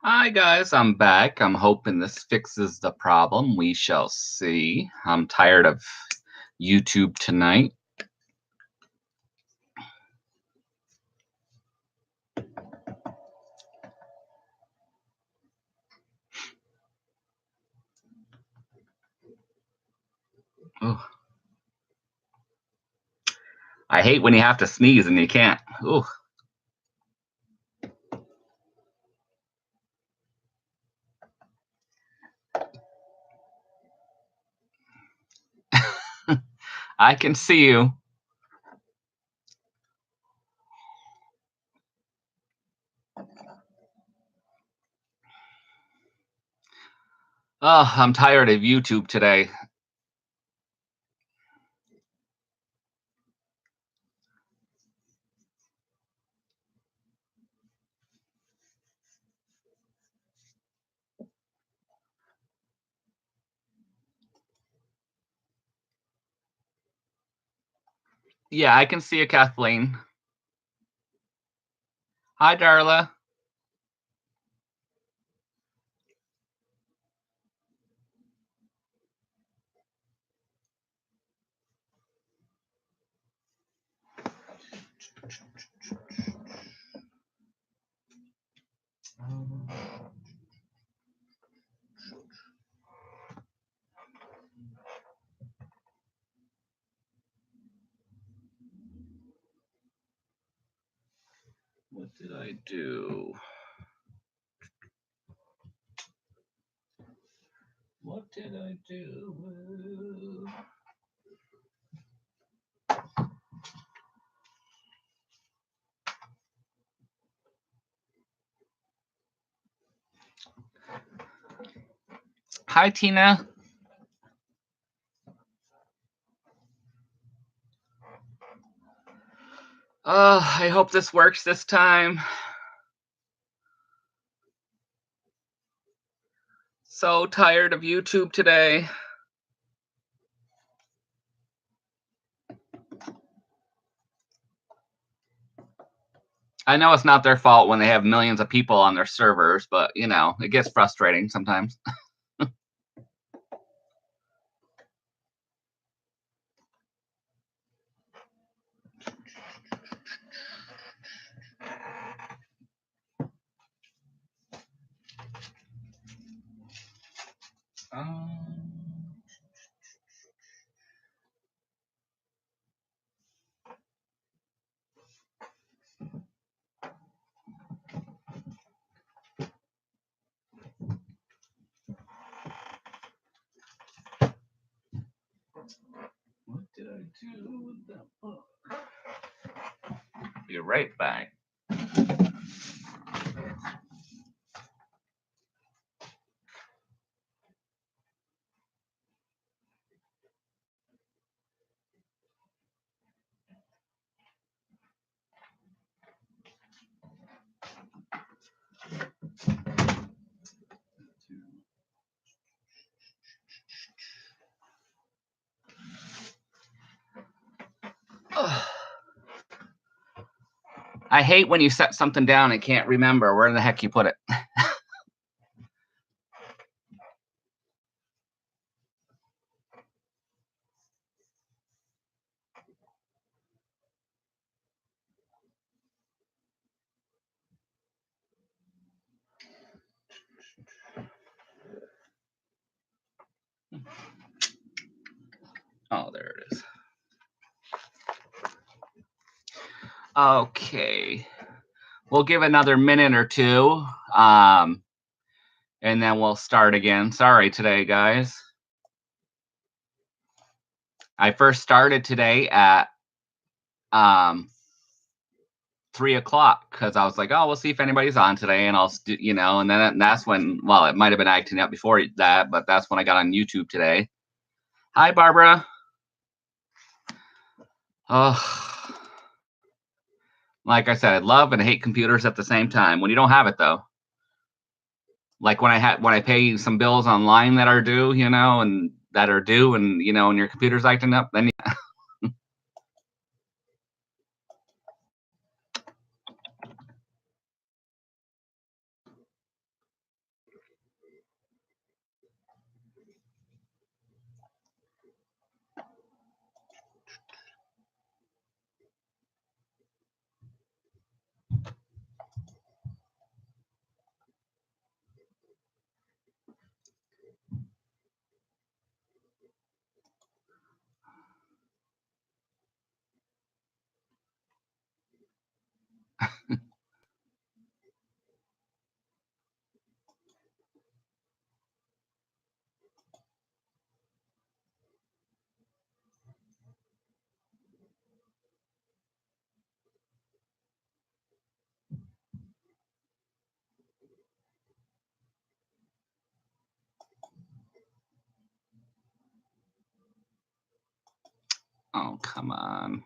Hi guys, I'm back. I'm hoping this fixes the problem. We shall see. I'm tired of YouTube tonight. Ugh. I hate when you have to sneeze and you can't. Ugh. I can see you. Oh, I'm tired of YouTube today. Yeah, I can see you, Kathleen. Hi, Darla. What did I do? What did I do? Hi, Tina. I hope this works this time. So tired of YouTube today. I know it's not their fault when they have millions of people on their servers, but you know, it gets frustrating sometimes. What did I do with that book? Be right back. I hate when you set something down and can't remember where the heck you put it. Oh, there it is. Okay. We'll give another minute or two, and then we'll start again. Sorry today, guys. I first started today at 3 o'clock because I was like, oh, we'll see if anybody's on today, and I'll, you know, and then that's when, well, it might have been acting up before that, but that's when I got on YouTube today. Hi, Barbara. Oh, like I said, I love and hate computers at the same time. When you don't have it, though, like when I pay some bills online that are due, you know, and you know, and your computer's acting up, then Oh, come on.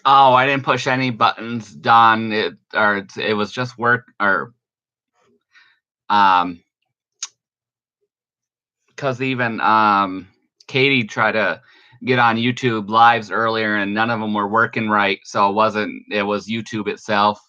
Oh, I didn't push any buttons, Don. It was just work or um because even Katie tried to get on YouTube lives earlier and none of them were working right, so it was YouTube itself.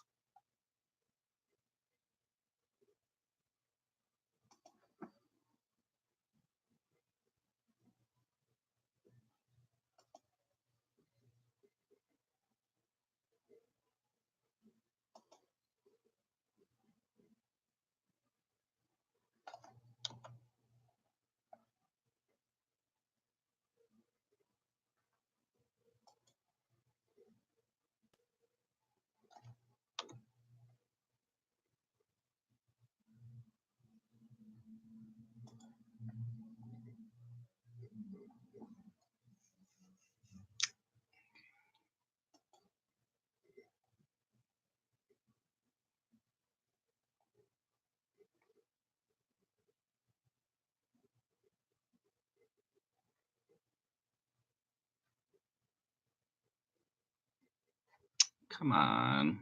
Come on.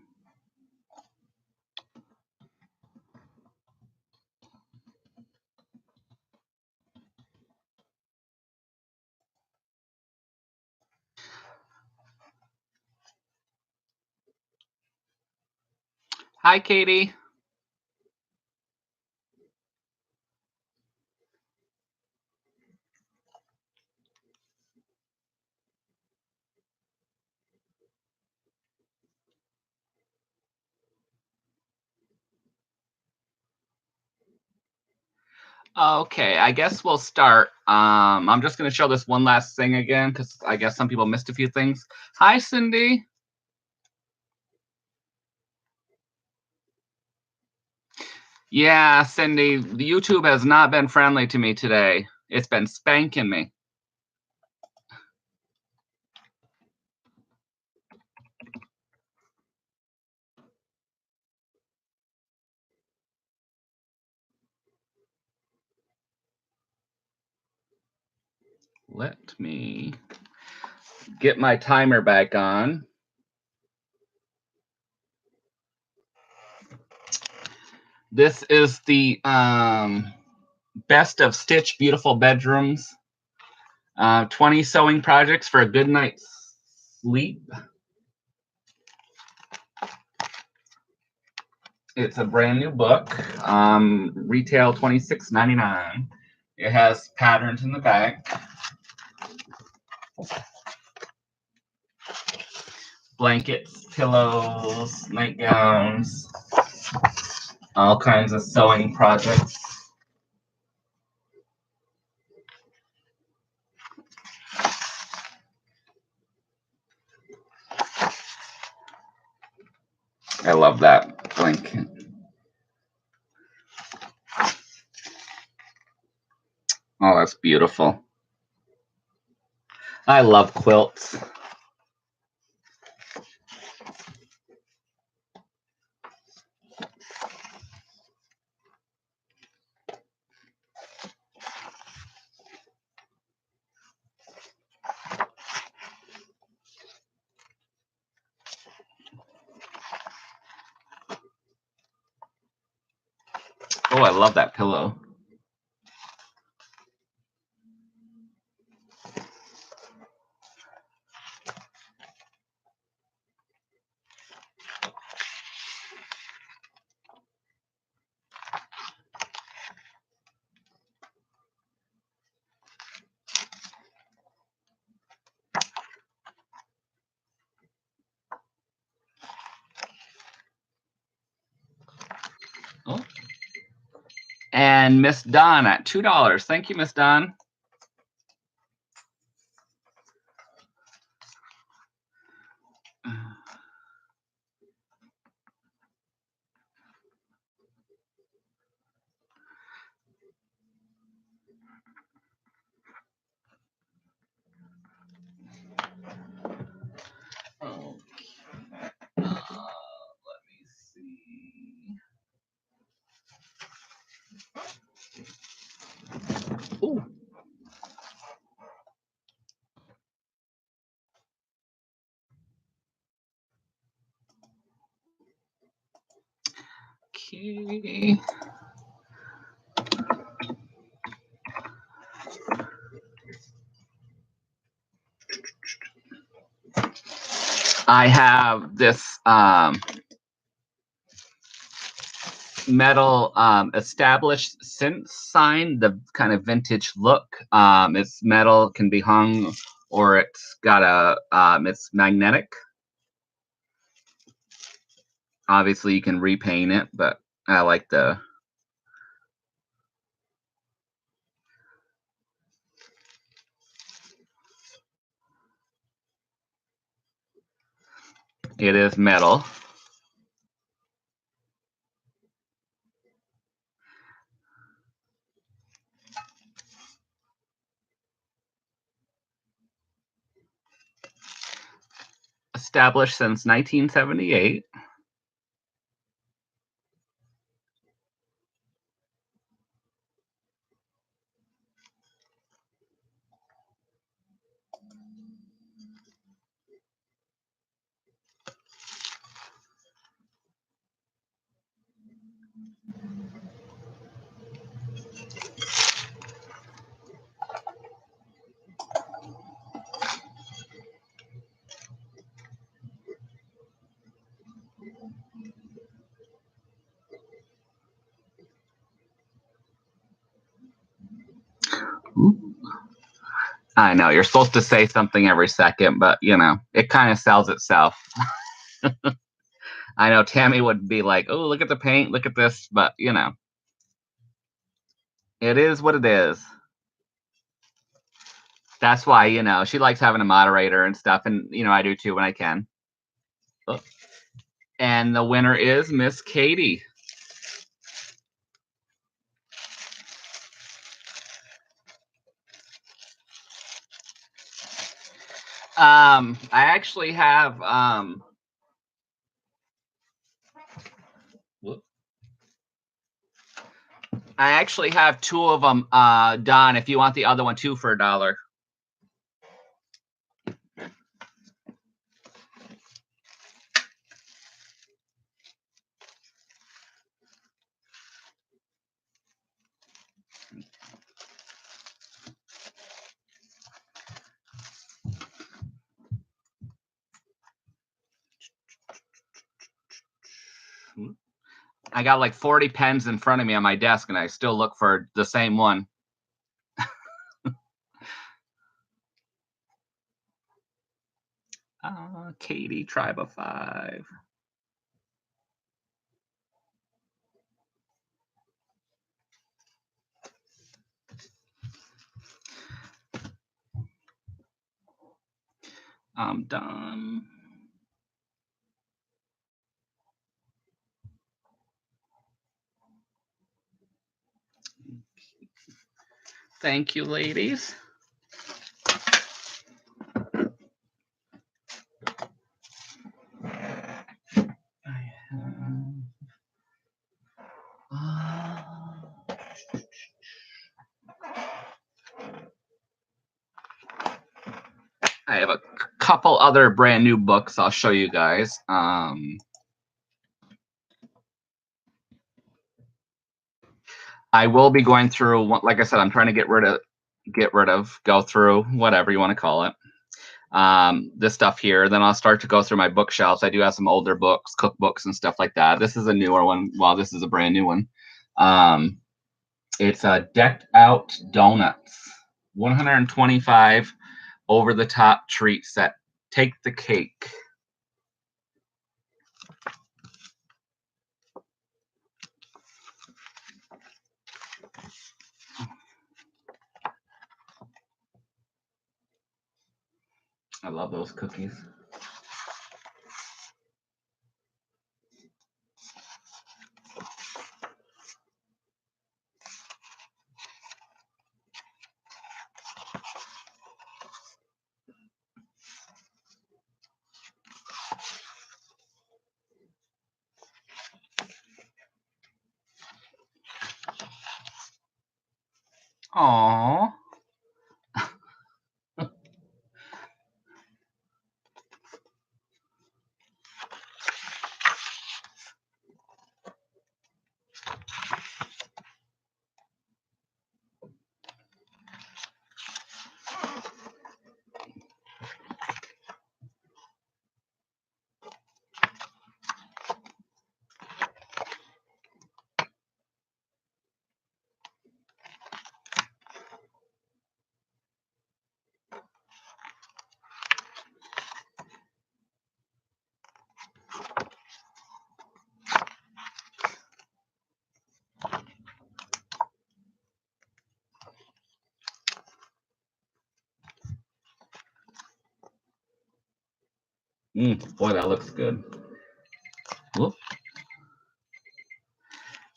Hi, Katie. Okay, I guess we'll start. I'm just going to show this one last thing again because I guess some people missed a few things. Hi, Cindy. Yeah, Cindy, the YouTube has not been friendly to me today. It's been spanking me. Let me get my timer back on. This is the best of Stitch Beautiful Bedrooms. 20 sewing projects for a good night's sleep. It's a brand new book. Retail $26.99. It has patterns in the back. Blankets, pillows, nightgowns, all kinds of sewing projects. I love that blanket. Oh, that's beautiful. I love quilts. Oh, I love that pillow. And Miss Dawn at $2. Thank you, Miss Dawn. Let me see. Ooh. Okay. I have this metal established since sign, the kind of vintage look. It's metal, can be hung, or it's got a it's magnetic. Obviously you can repaint it, but I like the it is metal. Established since 1978. I know you're supposed to say something every second, but you know, it kind of sells itself. I know Tammy would be like, "Oh, look at the paint, look at this," but you know, it is what it is. That's why, you know, she likes having a moderator and stuff, and you know, I do too when I can. Oh. And the winner is Miss Katie. I actually have I actually have two of them, Don, if you want the other one too for $1. I got like 40 pens in front of me on my desk, and I still look for the same one. Katie, Tribe of 5. I'm done. Thank you, ladies. I have a couple other brand new books I'll show you guys. I will be going through, like I said, I'm trying to go through, whatever you want to call it. This stuff here. Then I'll start to go through my bookshelves. I do have some older books, cookbooks, and stuff like that. This is a newer one. Well, this is a brand new one. It's a Decked Out Donuts, 125 over the top treat set. Take the cake. I love those cookies. Aww. Boy, that looks good. Whoop.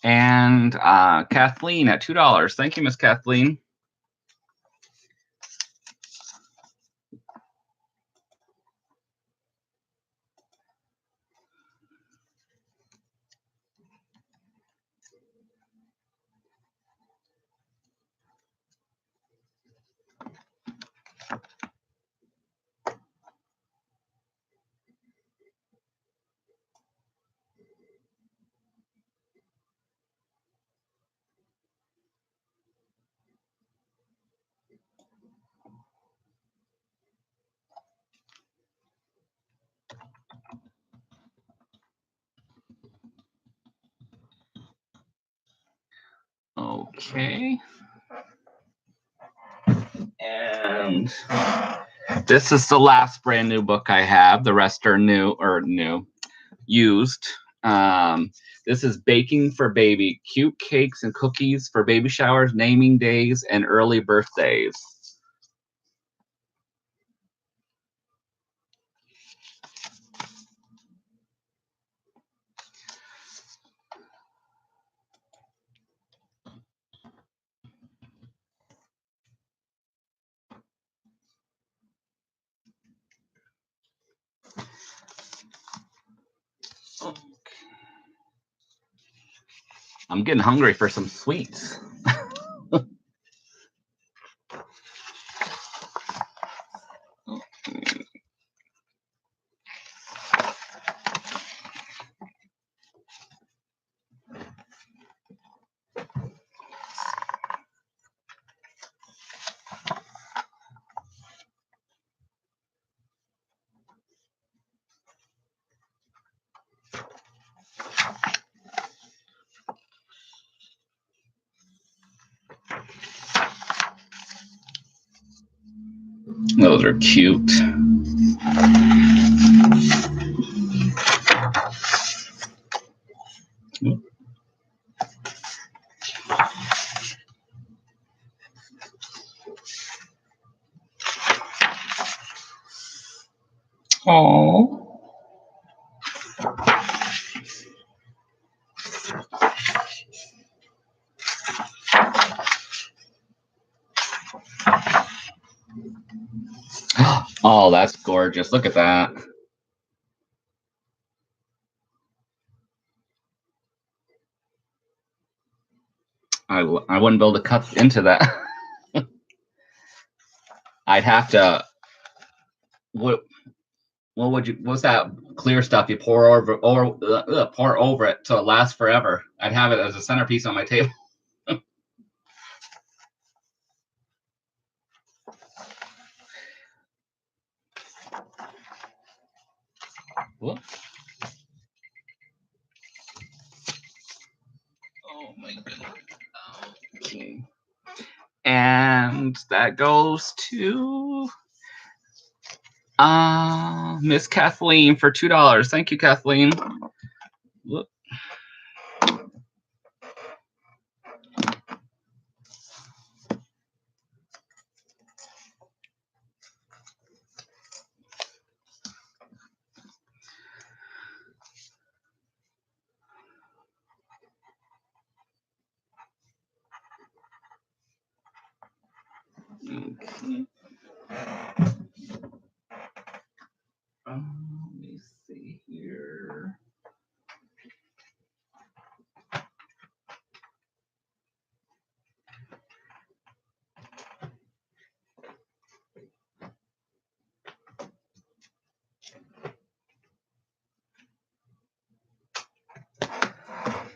And Kathleen at $2. Thank you, Miss Kathleen. Okay. And this is the last brand new book I have. The rest are used. This is Baking for Baby, Cute Cakes and Cookies for Baby Showers, Naming Days, and Early Birthdays. I'm getting hungry for some sweets. Those are cute. Oh. Oh, that's gorgeous. Look at that. I wouldn't be able to cut into that. I'd have to. What would you? What's that clear stuff you pour over it so it lasts forever? I'd have it as a centerpiece on my table. Whoop. Oh my goodness. Okay. And that goes to Miss Kathleen for $2. Thank you, Kathleen. Whoop. Okay. Let me see here.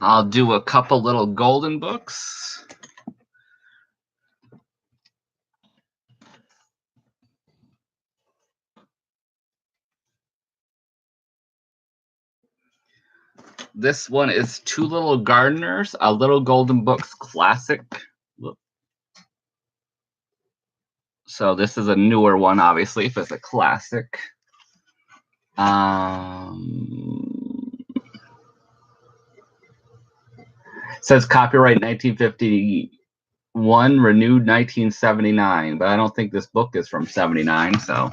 I'll do a couple little golden books. This one is Two Little Gardeners, a Little Golden Books classic. So this is a newer one, obviously, if it's a classic. It says copyright 1951, renewed 1979, but I don't think this book is from 79, so.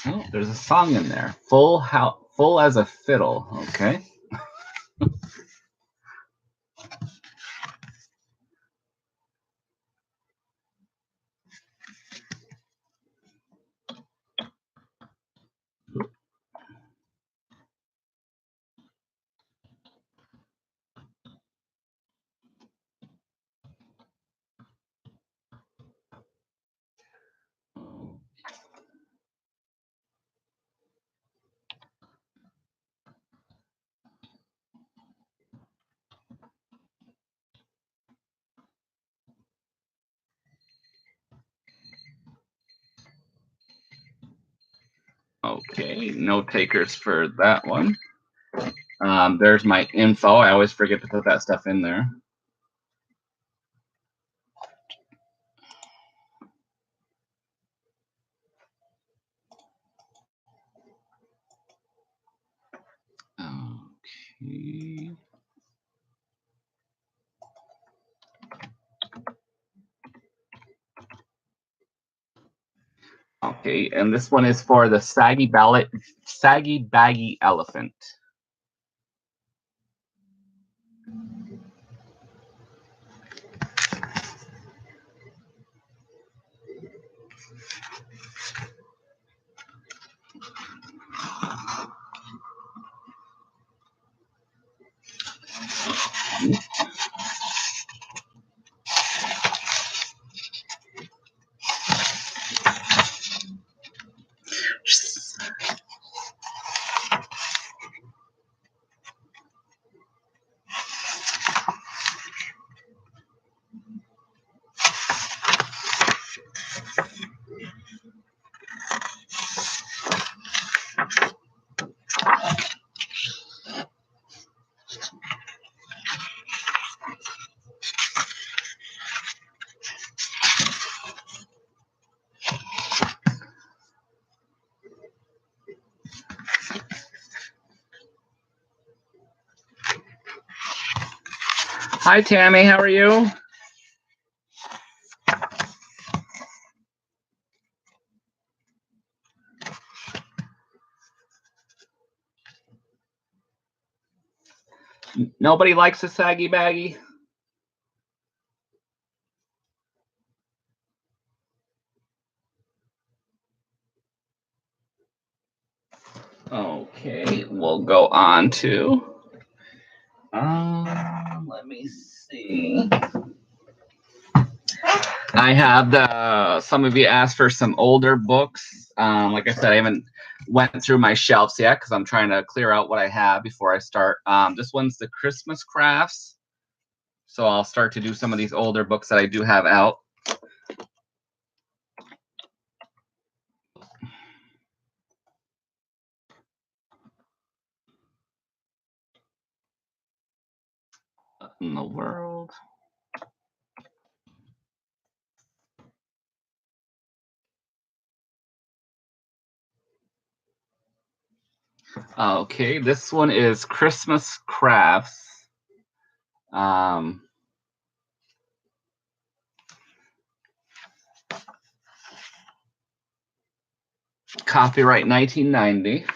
Oh, there's a song in there. Full as a Fiddle. Okay. Okay, no takers for that one. There's my info. I always forget to put that stuff in there. Okay. Okay, and this one is for the Saggy Baggy Elephant. Hi, Tammy. How are you? Nobody likes a Saggy Baggy? Okay, we'll go on to. Let me see. I have some of you asked for some older books. Like I said, I haven't went through my shelves yet because I'm trying to clear out what I have before I start. This one's the Christmas Crafts. So I'll start to do some of these older books that I do have out. in the world? Okay, this one is Christmas Crafts. Copyright 1990.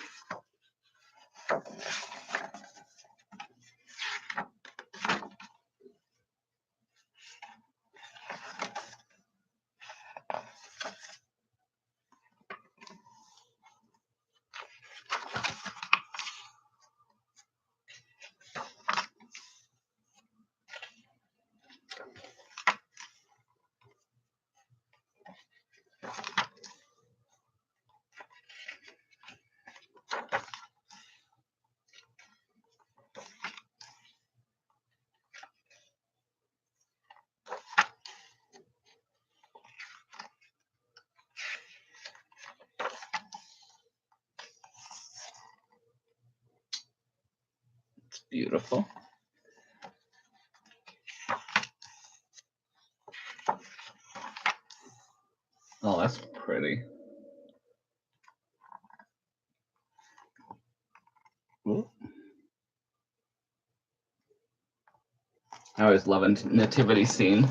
It's beautiful. Oh, that's pretty. Ooh. I always love a nativity scene.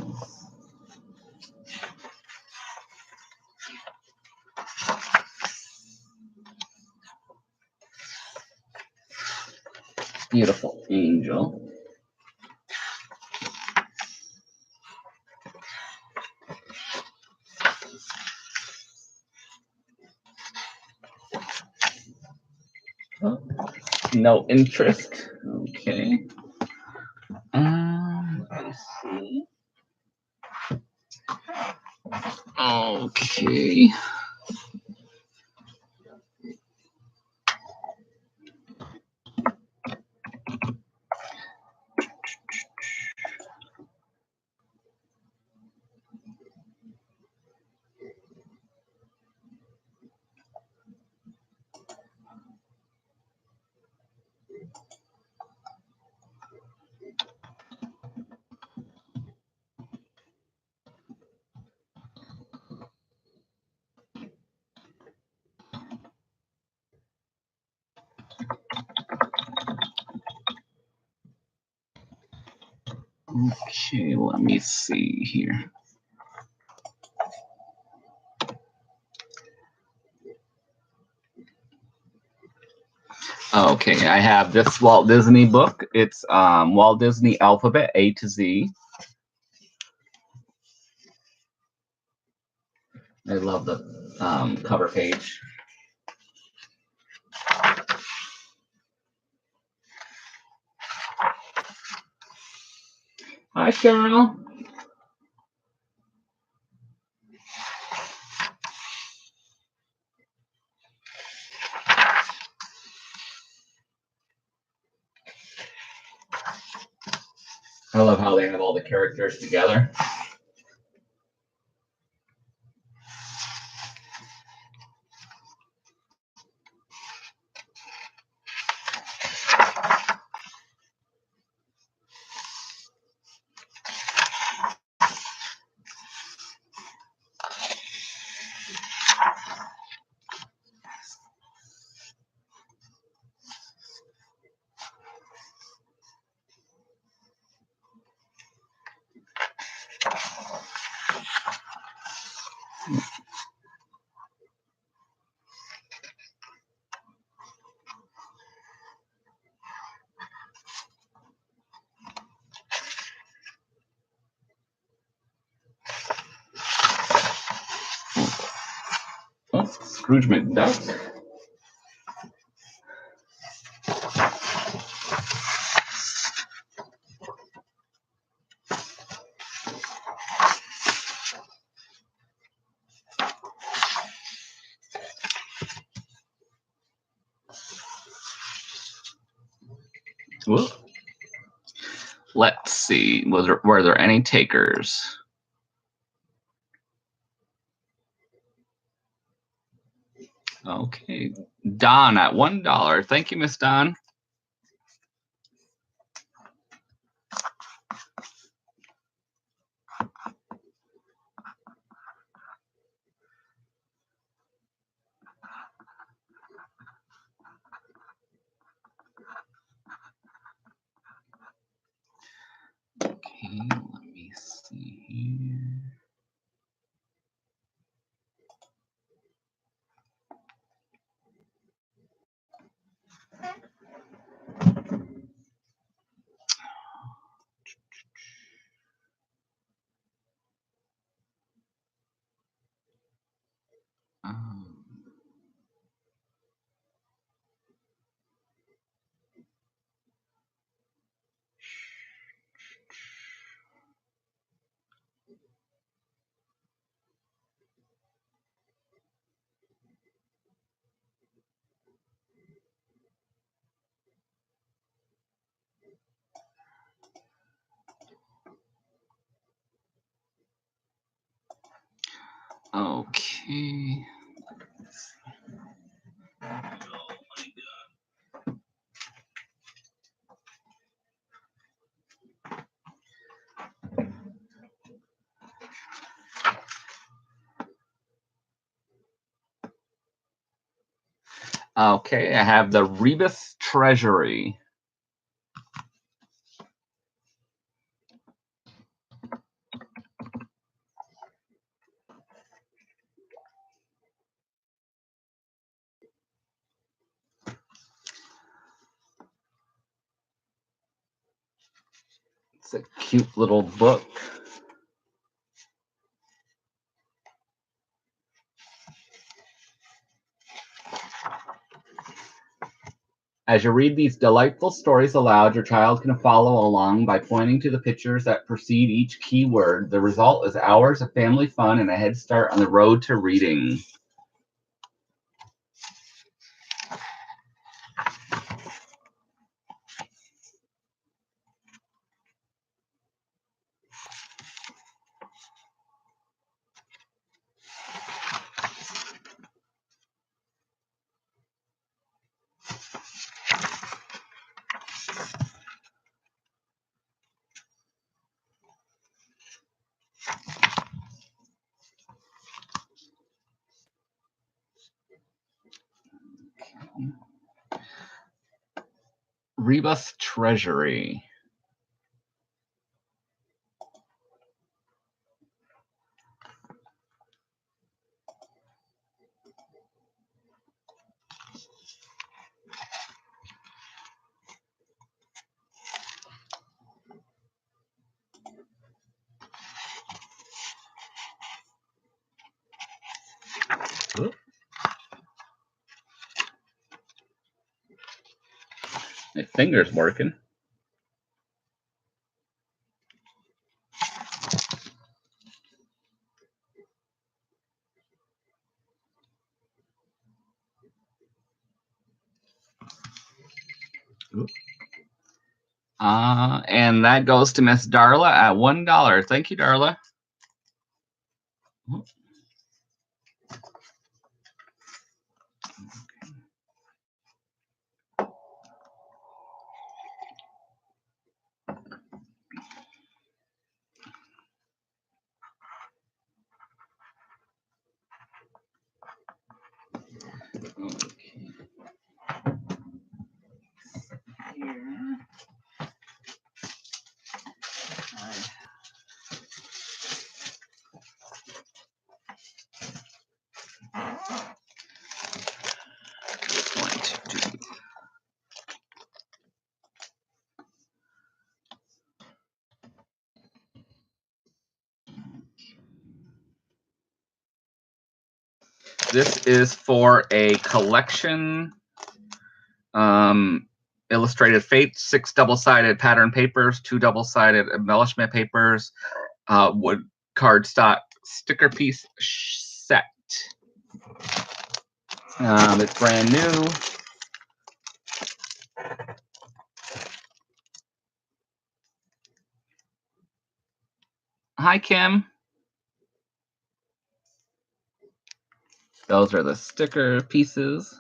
Beautiful angel. Oh, no interest. Okay. Let's see. Okay. Okay, let me see here. Okay, I have this Walt Disney book. It's Walt Disney Alphabet A to Z. I love the cover page. Hi, Cheryl. I love how they have all the characters together. Oh, Scrooge McDuck. Whoop. Let's see. Were there any takers? Okay. Don at $1. Thank you, Miss Don. Okay. Okay, I have the Rebus Treasury. It's a cute little book. As you read these delightful stories aloud, your child can follow along by pointing to the pictures that precede each key word. The result is hours of family fun and a head start on the road to reading. Rebus Treasury. My finger's working. And that goes to Miss Darla at $1. Thank you, Darla. This is for a collection. Illustrated Fate, 6 double-sided pattern papers, 2 double-sided embellishment papers, wood cardstock sticker piece set. It's brand new. Hi, Kim. Those are the sticker pieces.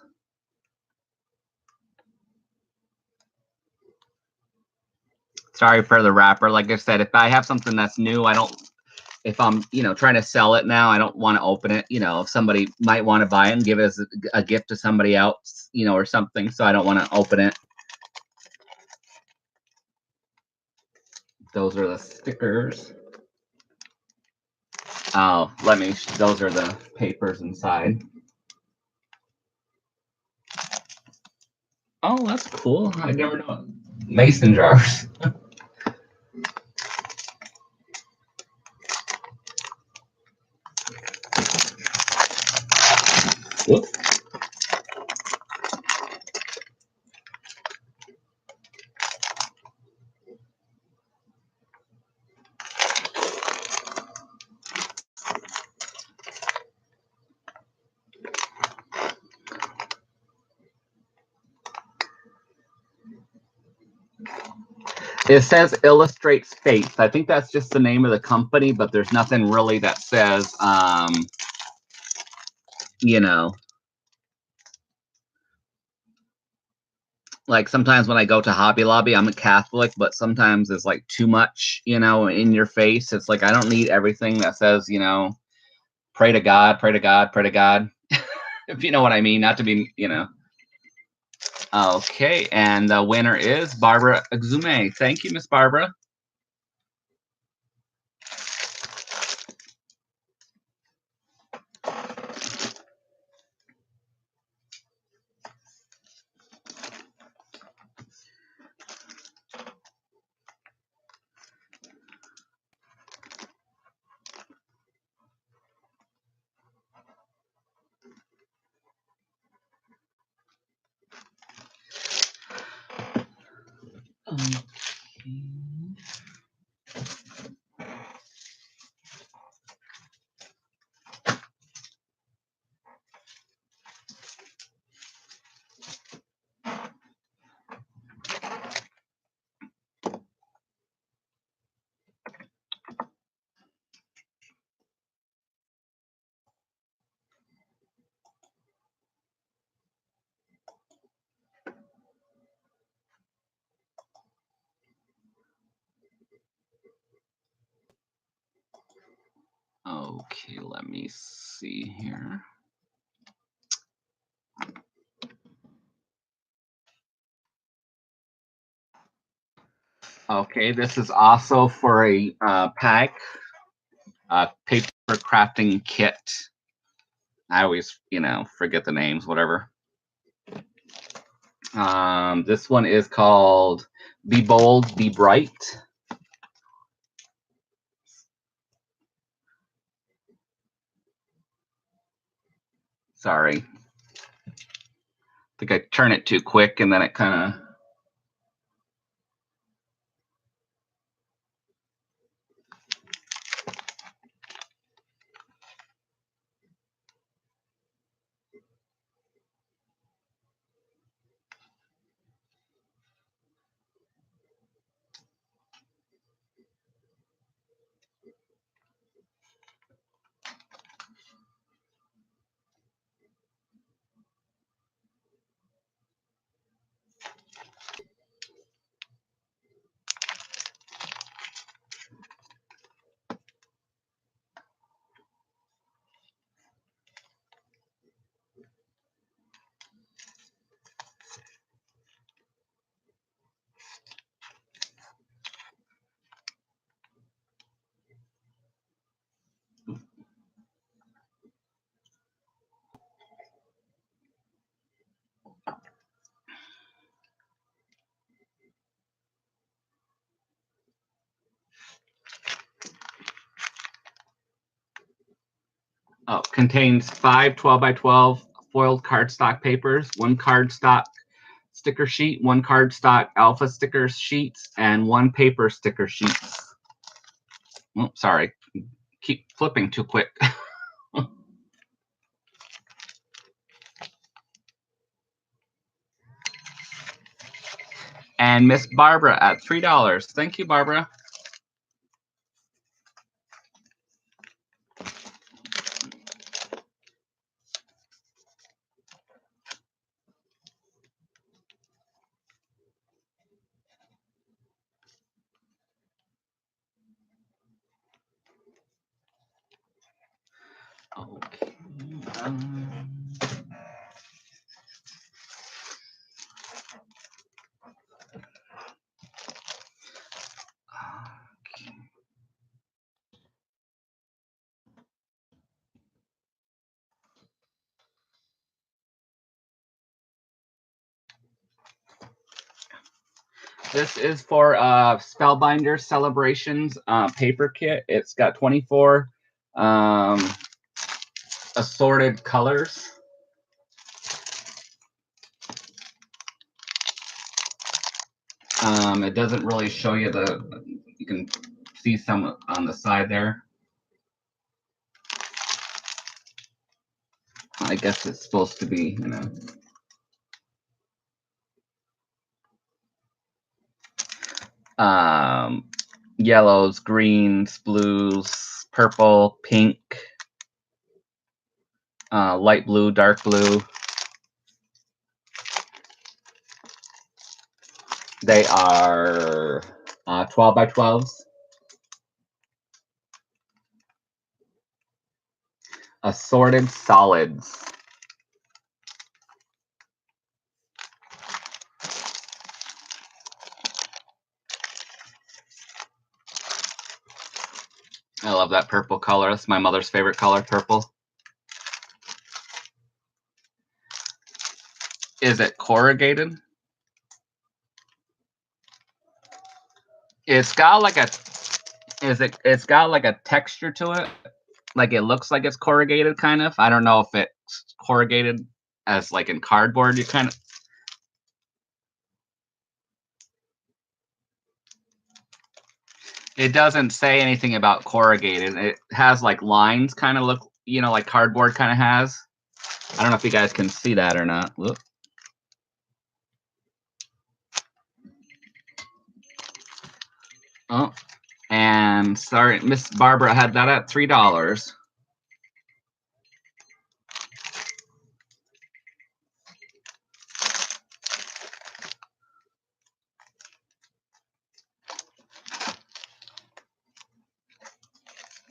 Sorry for the wrapper. Like I said, if I have something that's new, I don't, if I'm, trying to sell it now, I don't want to open it. If somebody might want to buy it and give it as a gift to somebody else, or something. So I don't want to open it. Those are the stickers. Oh, those are the papers inside. Oh, that's cool. I never know. Mason jars. Whoops. It says Illustrates Faith. I think that's just the name of the company, but there's nothing really that says, you know, like sometimes when I go to Hobby Lobby, I'm a Catholic, but sometimes it's like too much, you know, in your face. It's like I don't need everything that says, you know, pray to God, pray to God, pray to God. If you know what I mean, not to be, you know. Okay, and the winner is Barbara Exume. Thank you, Miss Barbara. Okay, let me see here. Okay, this is also for a pack, paper crafting kit. I always, you know, forget the names, whatever. This one is called Be Bold, Be Bright. Sorry. I think I turn it too quick and then it kind of... Oh, contains 5 12x12 foiled cardstock papers, 1 cardstock sticker sheet, 1 cardstock alpha sticker sheets, and 1 paper sticker sheets. Oh, sorry, keep flipping too quick. And Miss Barbara at $3. Thank you, Barbara. Okay. This is for Spellbinder Celebrations paper kit. It's got 24 assorted colors. It doesn't really show you you can see some on the side there. I guess it's supposed to be, you know. Yellows, greens, blues, purple, pink, light blue, dark blue. They are 12 by 12s. Assorted solids. I love that purple color. That's my mother's favorite color, purple. Is it corrugated? It's got like a it's got like a texture to it. Like it looks like it's corrugated kind of. I don't know if it's corrugated as like in cardboard. You kind of. It doesn't say anything about corrugated. It has like lines kind of look, you know, like cardboard kind of has. I don't know if you guys can see that or not. Look. Oh, and sorry, Miss Barbara had that at $3.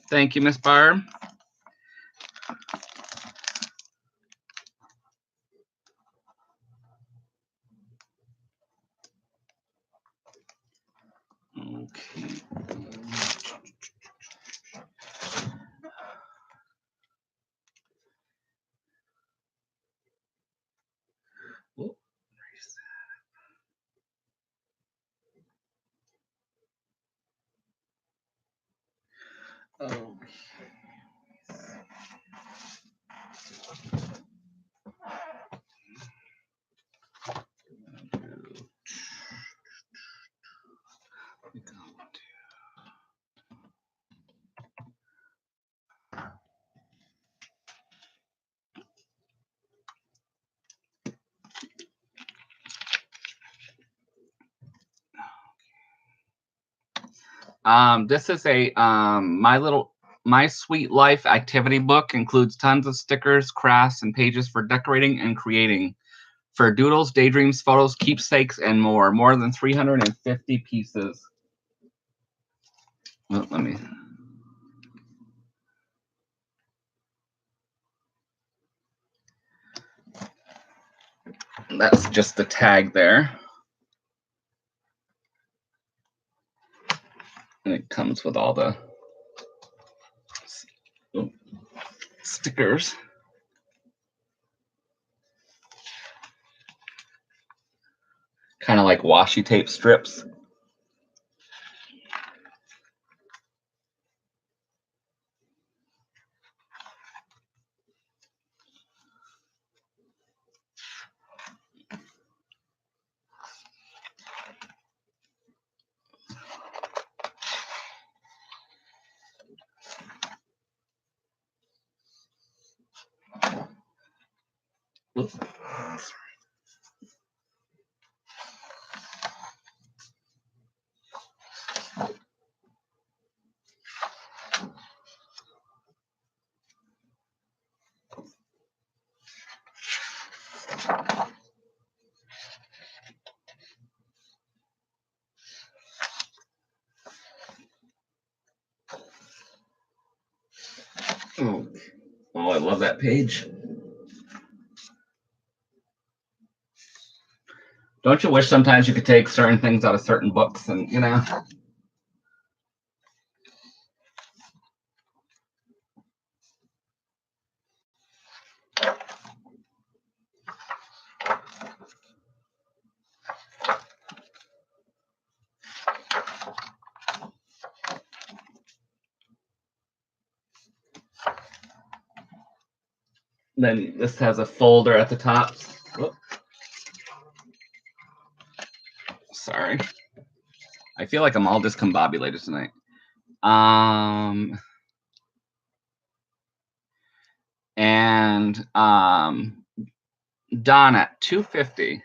Thank you, Miss Barb. Okay. Oh, oh. This is a My Sweet Life activity book. Includes tons of stickers, crafts, and pages for decorating and creating. For doodles, daydreams, photos, keepsakes, and more. More than 350 pieces. Well, let me. That's just the tag there. And it comes with all the stickers. Kind of like washi tape strips. Oops. Oh, I love that page. Don't you wish sometimes you could take certain things out of certain books and, you know? Then this has a folder at the top. Whoop. Sorry. I feel like I'm all discombobulated tonight. And Don at 250.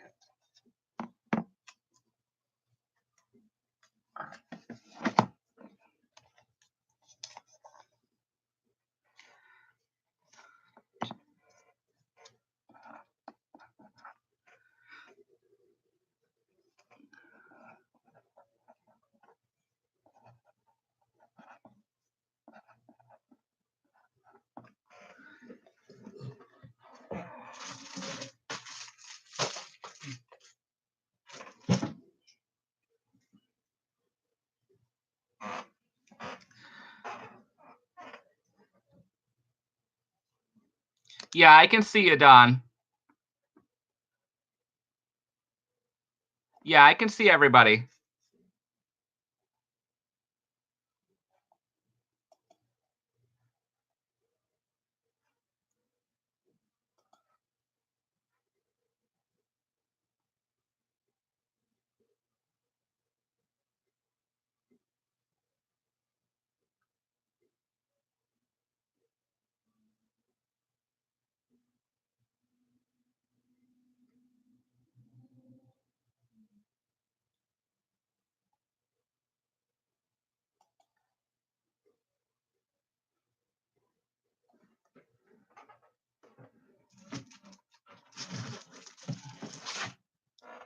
Yeah, I can see you, Don. Yeah, I can see everybody.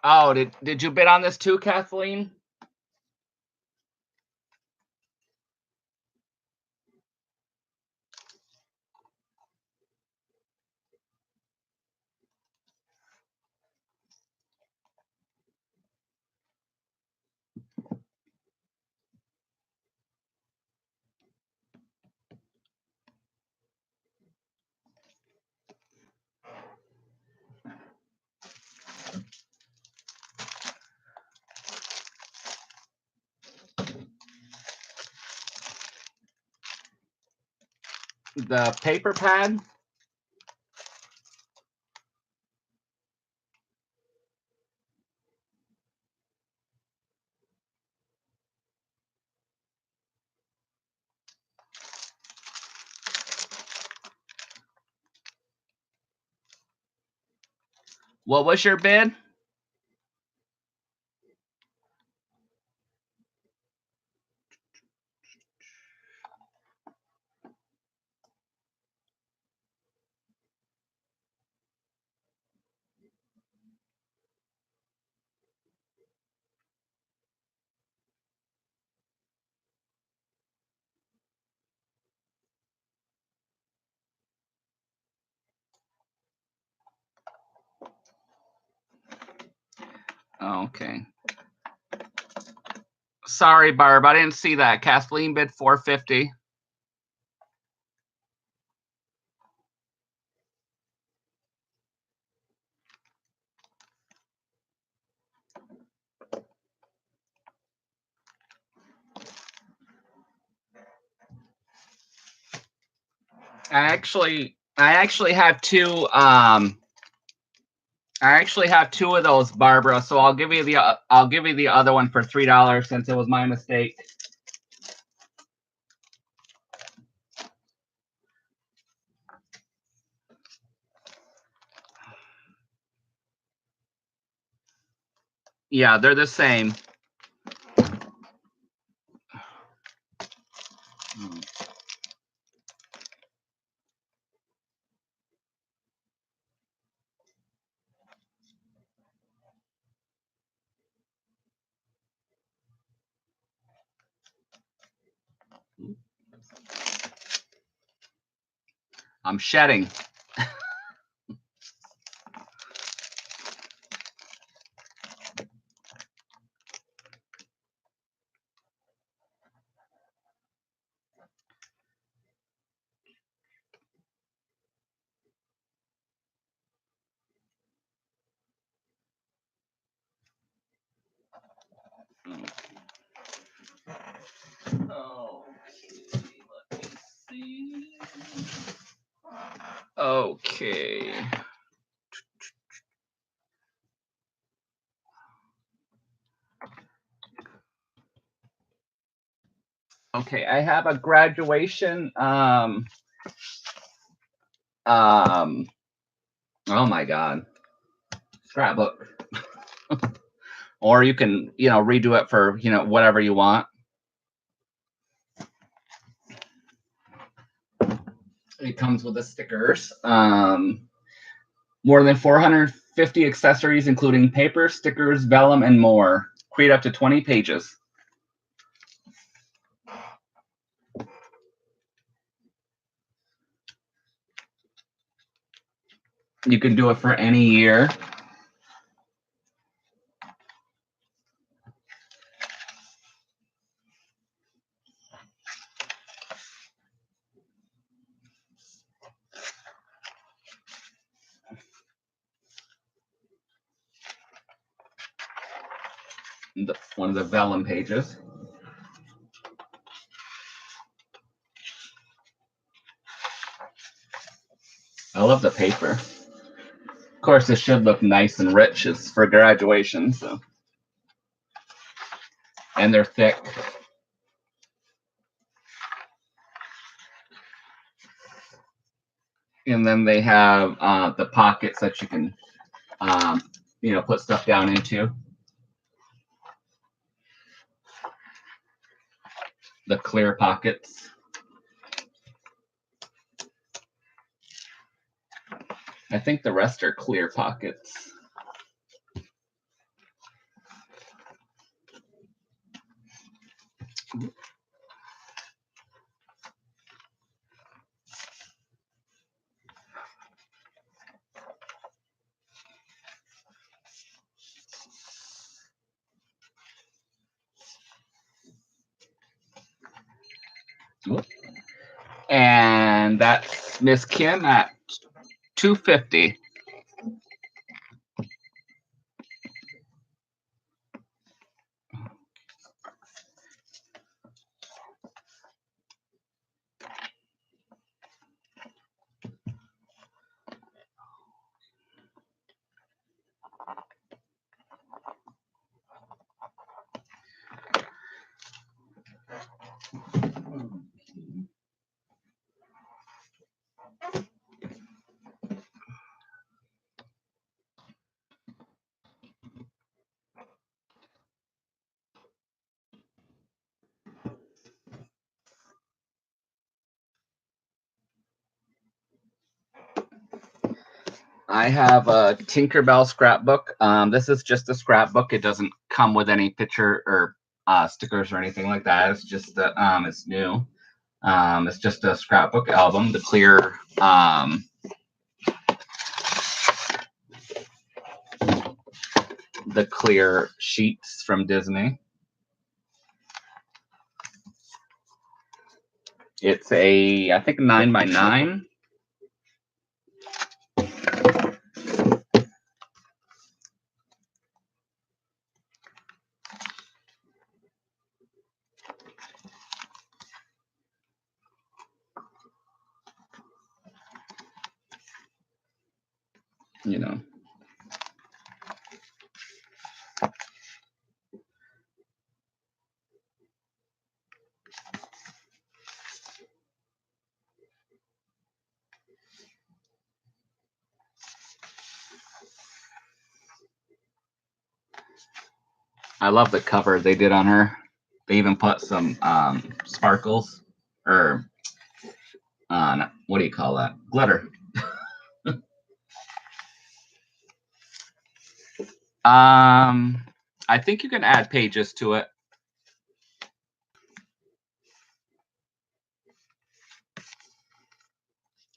Oh, did you bid on this too, Kathleen? The paper pad? What was your bid? Okay. Sorry, Barb, I didn't see that. Kathleen bid 450. I actually have two. I actually have two of those, Barbara. So I'll give you the other one for $3 since it was my mistake. Yeah, they're the same. I'm shedding. Okay. Okay, I have a graduation. Oh my God, scrapbook. Or you can, redo it for, whatever you want. It comes with the stickers. More than 450 accessories, including paper, stickers, vellum, and more. Create up to 20 pages. You can do it for any year. One of the vellum pages. I love the paper. Of course, this should look nice and rich. It's for graduation, so. And they're thick. And then they have the pockets that you can, put stuff down into. The clear pockets. I think the rest are clear pockets. And that's Miss Kim at $250. I have a Tinkerbell scrapbook. This is just a scrapbook. It doesn't come with any picture or stickers or anything like that. It's just it's new. It's just a scrapbook album. The clear sheets from Disney. It's I think 9x9. I love the cover they did on her. They even put some sparkles or what do you call that? Glitter. I think you can add pages to it.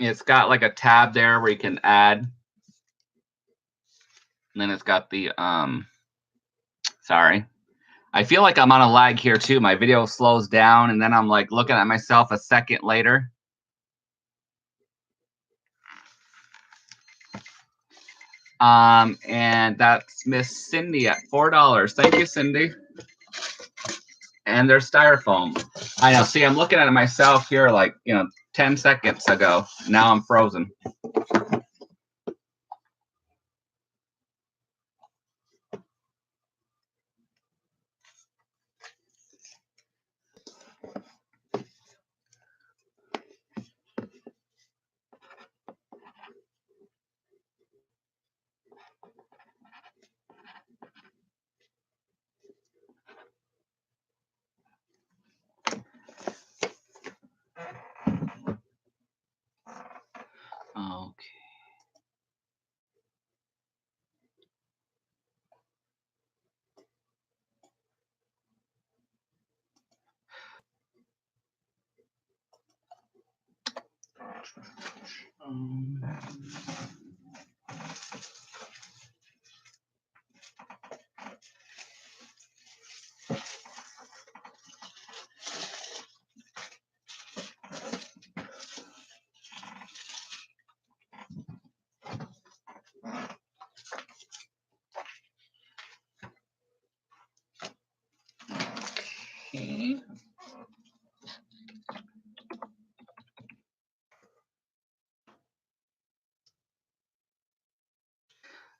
It's got like a tab there where you can add. And then it's got the sorry. I feel like I'm on a lag here too. My video slows down and then I'm like looking at myself a second later. And that's Miss Cindy at $4. Thank you, Cindy. And they're styrofoam. I know. See, I'm looking at it myself here like, 10 seconds ago. Now I'm frozen. Okay.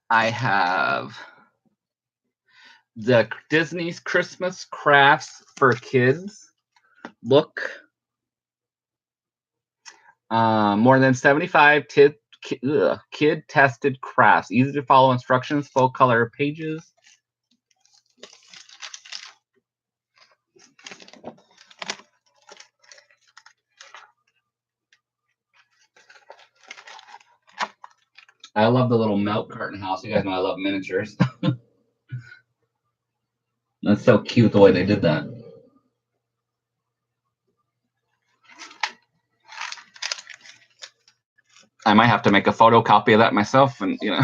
I have the Disney's Christmas Crafts for Kids book. More than 75 kid-tested crafts. Easy to follow instructions, full color pages. I love the little milk carton house. You guys know I love miniatures. That's so cute the way they did that. I might have to make a photocopy of that myself, and you know.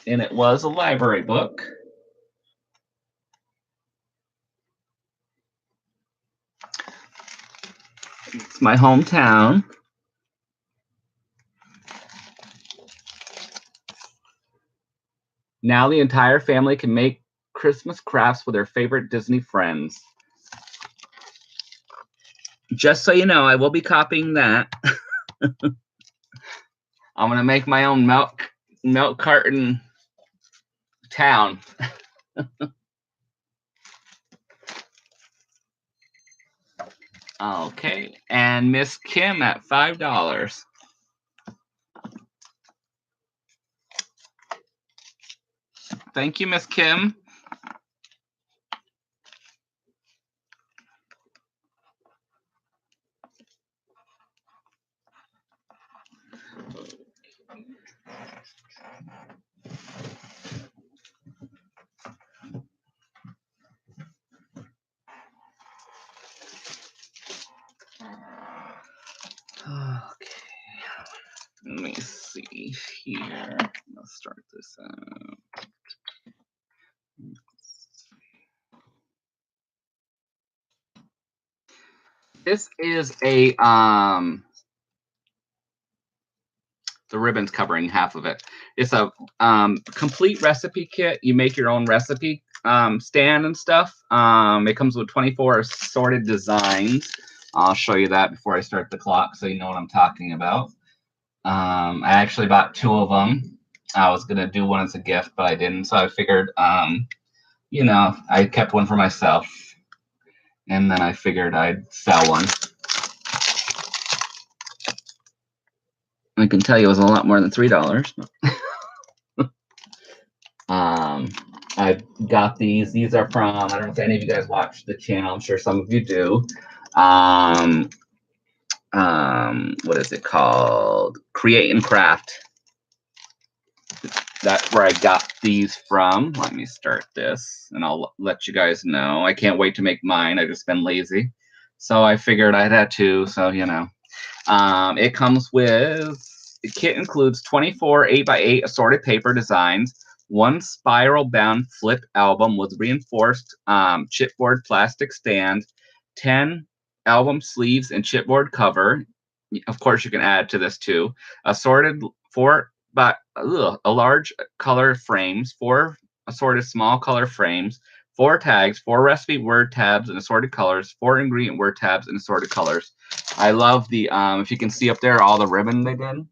And it was a library book. It's my hometown. Now the entire family can make Christmas crafts with their favorite Disney friends. Just so you know, I will be copying that. I'm gonna make my own milk carton town. Okay, and Miss Kim at $5. Thank you, Miss Kim. Okay, let me see here. Let's start this out. This is a the ribbon's covering half of it. It's a complete recipe kit. You make your own recipe stand and stuff. It comes with 24 assorted designs. I'll show you that before I start the clock so you know what I'm talking about. I actually bought 2 of them. I was gonna do one as a gift, but I didn't. So I figured, you know, I kept one for myself, and then I figured I'd sell one. I can tell you it was a lot more than $3. I got these. These are from, I don't know if any of you guys watch the channel. I'm sure some of you do. What is it called? Create and Craft. That's where I got these from. Let me start this, and I'll let you guys know. I can't wait to make mine. I've just been lazy. So I figured I'd had to, so you know. It comes with, the kit includes 24 8x8 assorted paper designs, 1 spiral bound flip album with reinforced chipboard plastic stand, 10 album sleeves and chipboard cover. Of course, you can add to this too. Assorted 4 large color frames, 4 assorted small color frames, 4 tags, 4 recipe word tabs in assorted colors, 4 ingredient word tabs in assorted colors. I love the, if you can see up there, all the ribbon they did.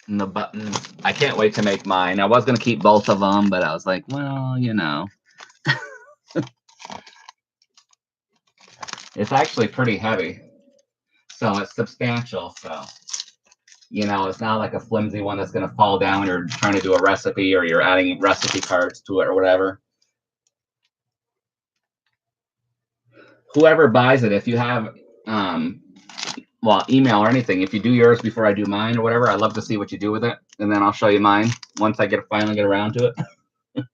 And the buttons. I can't wait to make mine. I was going to keep both of them, but I was like, well, you know. It's actually pretty heavy. So it's substantial. So, you know, it's not like a flimsy one that's going to fall down when you're trying to do a recipe or you're adding recipe cards to it or whatever. Whoever buys it, if you have, well, email or anything, if you do yours before I do mine or whatever, I'd love to see what you do with it. And then I'll show you mine once I finally get around to it.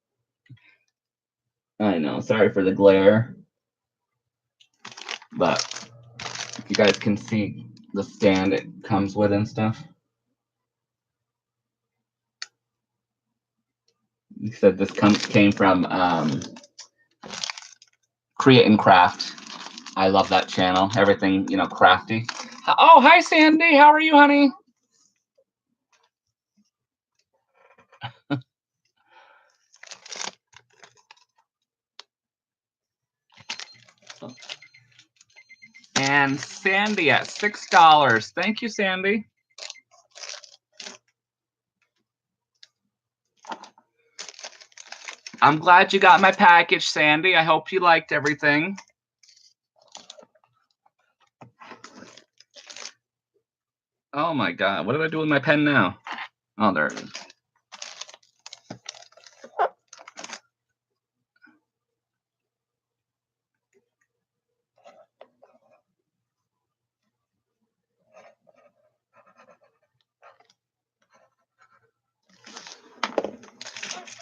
I know, sorry for the glare. But if you guys can see the stand it comes with and stuff. He said this came from Create and Craft. I love that channel. Everything, you know, crafty. Oh, hi, Sandy. How are you, honey? And Sandy at $6. Thank you, Sandy. I'm glad you got my package, Sandy. I hope you liked everything. Oh my God, what did I do with my pen now? Oh, there it is.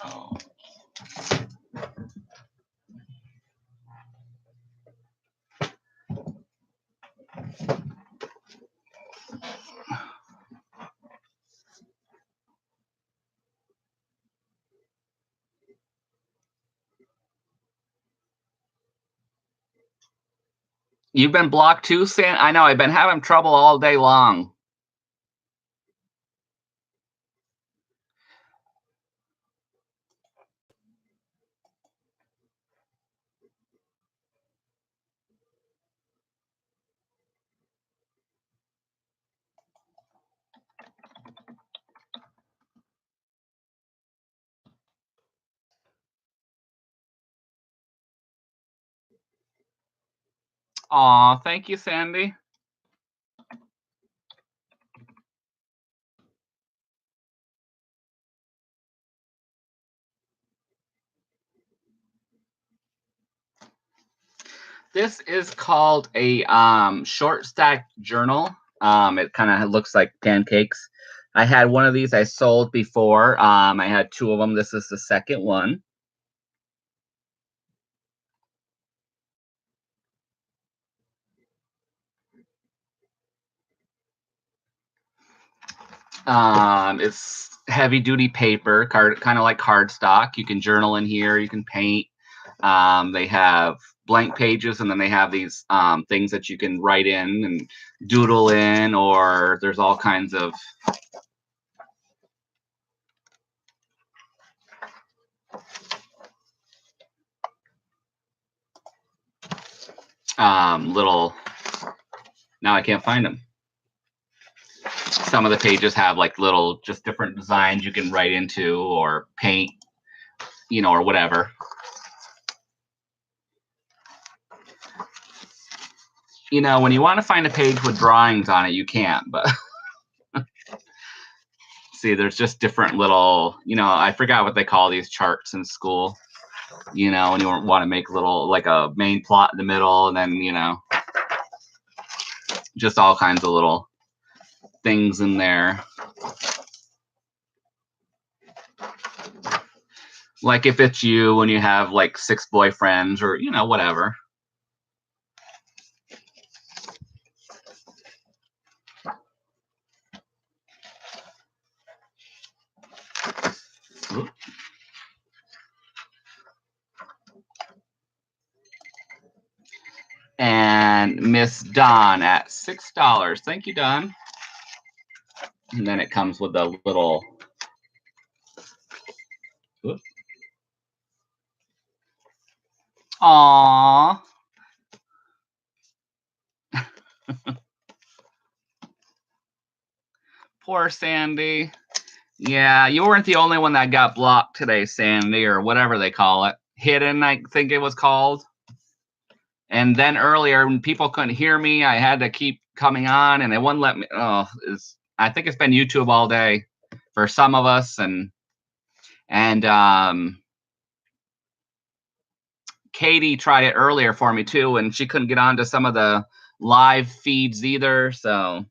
Oh. You've been blocked too, San? I know, I've been having trouble all day long. Aw, thank you, Sandy. This is called a short stack journal. It kind of looks like pancakes. I had one of these I sold before. I had two of them. This is the second one. It's heavy duty paper, kind of like cardstock. You can journal in here. You can paint. They have blank pages, and then they have these things that you can write in and doodle in, or there's all kinds of little. Now I can't find them. Some of the pages have like little, just different designs you can write into or paint, you know, or whatever. You know, when you want to find a page with drawings on it, you can't, but see, there's just different little, you know, I forgot what they call these charts in school, you know, and you want to make little, like a main plot in the middle, and then, you know, just all kinds of little things in there. Like if it's you and you have like 6 boyfriends or, you know, whatever. And Miss Dawn at $6. Thank you, Dawn. And then it comes with a little. Aww. Poor Sandy. Yeah, you weren't the only one that got blocked today, Sandy, or whatever they call it. Hidden, I think it was called. And then earlier, when people couldn't hear me, I had to keep coming on, and it wouldn't let me. Oh, I think it's been YouTube all day for some of us, and Katie tried it earlier for me too, and she couldn't get onto some of the live feeds either. So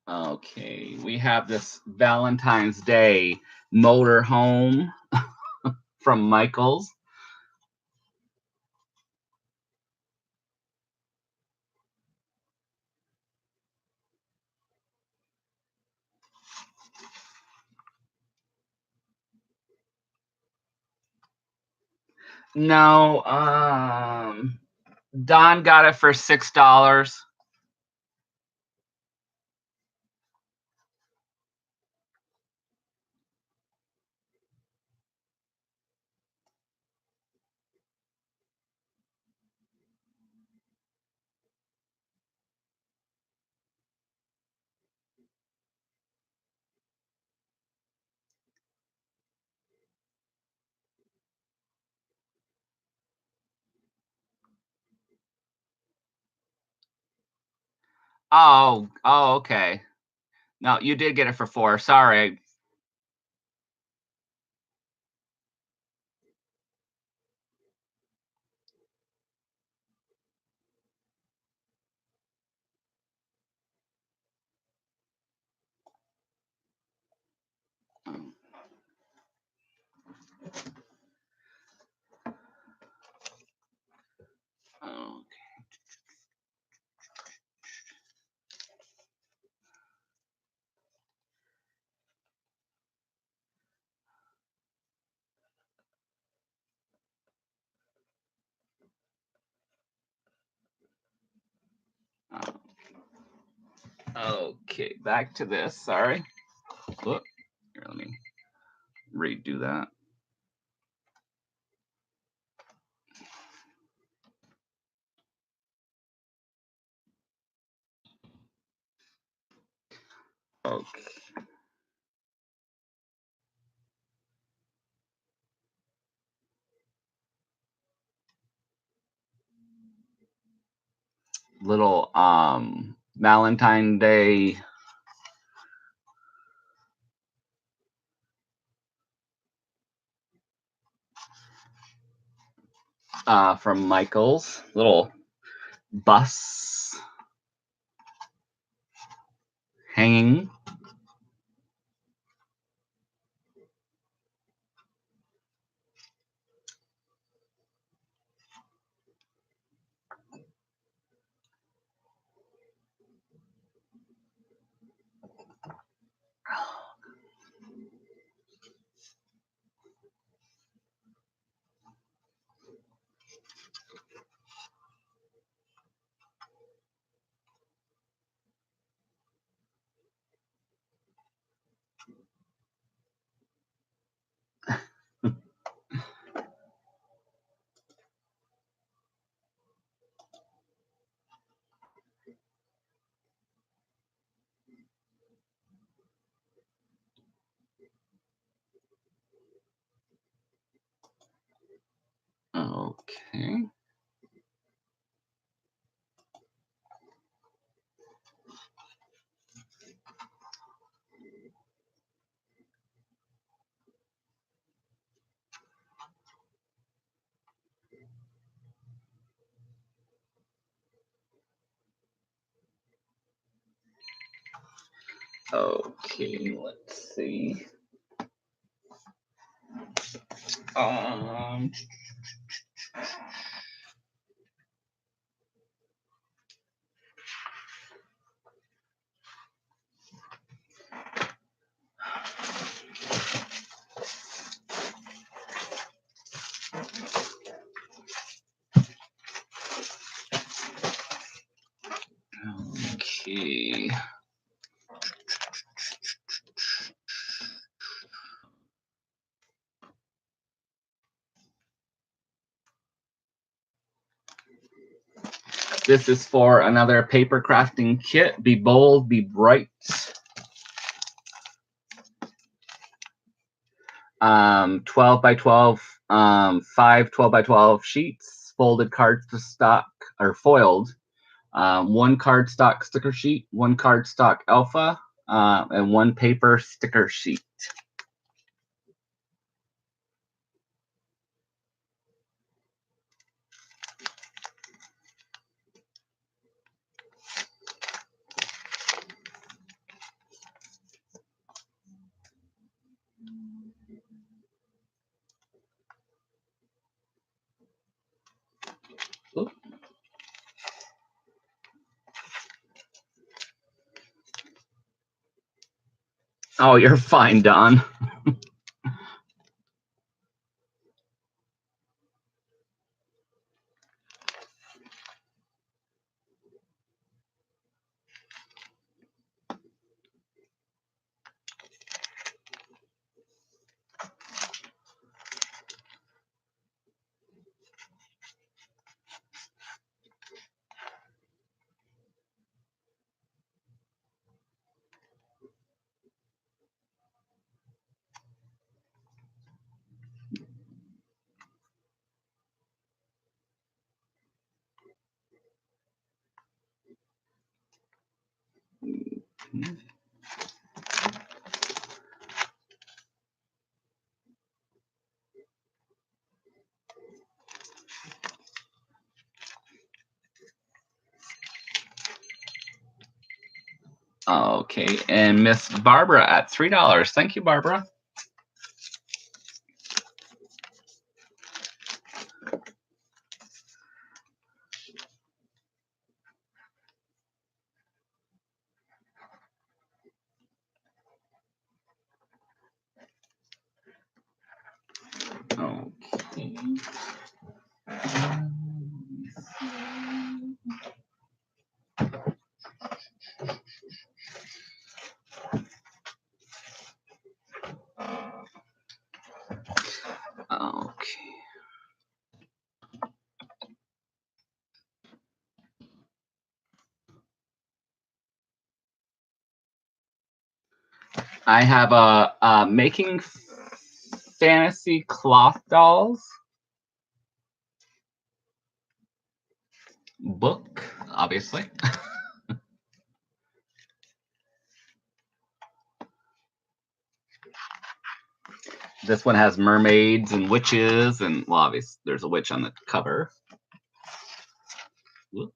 okay, we have this Valentine's Day motor home from Michaels. No, Don got it for $6. Oh, okay. No, you did get it for 4. Sorry. Oh, okay, back to this. Sorry. Look, here, let me redo that. Okay. Little Valentine Day from Michaels. Little bus hanging. Okay. Okay, let's see. Okay. This is for another paper crafting kit. Be bold, be bright. 12 by 12, 5 12 by 12 sheets, folded cardstock or foiled. 1 cardstock sticker sheet, 1 cardstock alpha, and 1 paper sticker sheet. Ooh. Oh, you're fine, Don. Okay, and Miss Barbara at $3. Thank you, Barbara. Okay. Okay. I have a making fantasy cloth dolls book, obviously. This one has mermaids and witches, and well, obviously there's a witch on the cover. Whoop.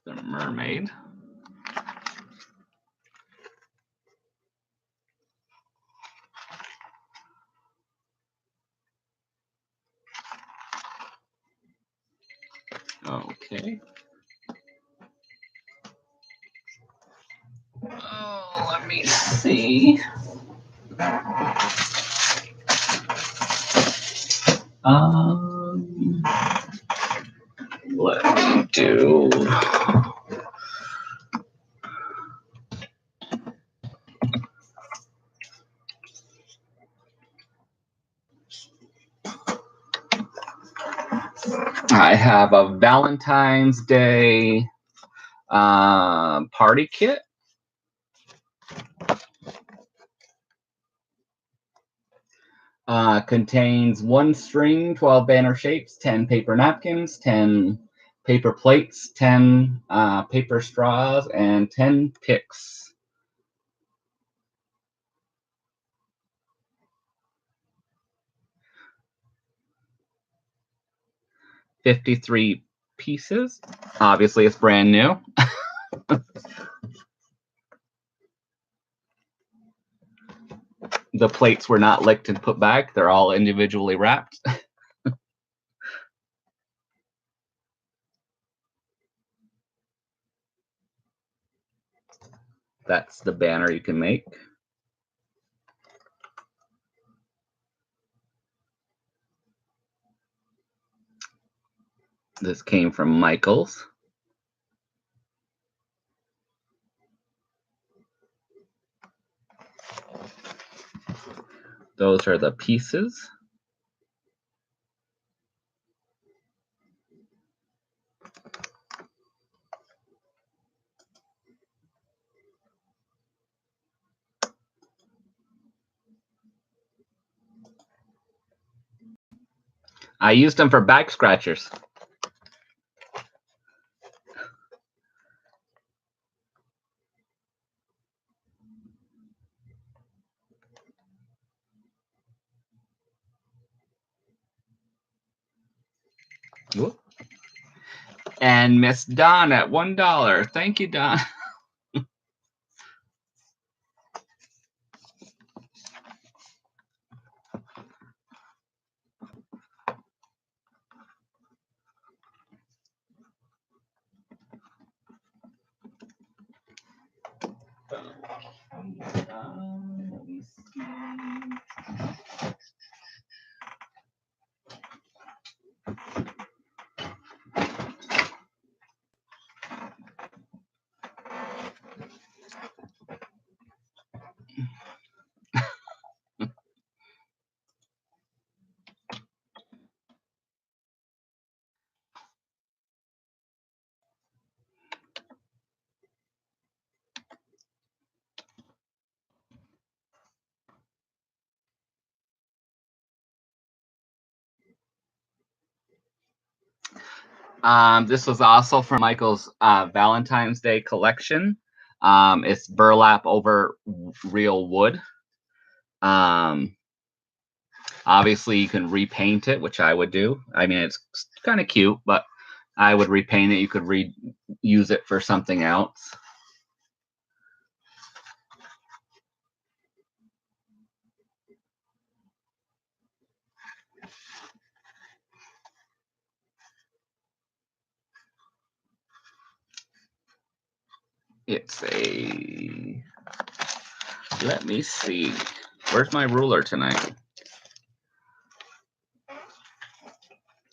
The mermaid. Okay. Oh, let me see. Let me do. I have a Valentine's Day party kit. Contains 1 string, 12 banner shapes, 10 paper napkins, 10 paper plates, 10 paper straws, and 10 picks. $53 pieces. Obviously, it's brand new. The plates were not licked and put back. They're all individually wrapped. That's the banner you can make. This came from Michaels. Those are the pieces. I used them for back scratchers. Whoop. And Miss Dawn at $1. Thank you, Dawn. Let me see. This was also from Michael's Valentine's Day collection. It's burlap over real wood. Obviously, you can repaint it, which I would do. I mean, it's kind of cute, but I would repaint it. You could use it for something else. It's a, let me see. Where's my ruler tonight?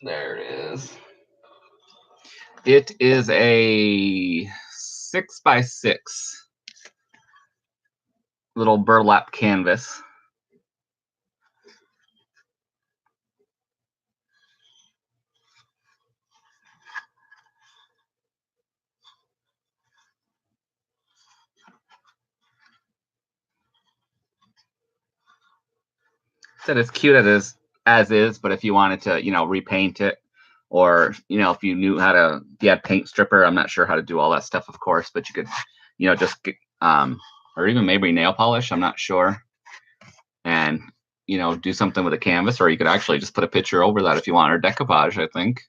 There it is. It is a 6x6 little burlap canvas. Said it's cute as is, but if you wanted to, repaint it, or if you knew how to, if you had paint stripper, I'm not sure how to do all that stuff, of course, but you could, just get, or even maybe nail polish, I'm not sure, and do something with a canvas, or you could actually just put a picture over that if you want, or decoupage, I think.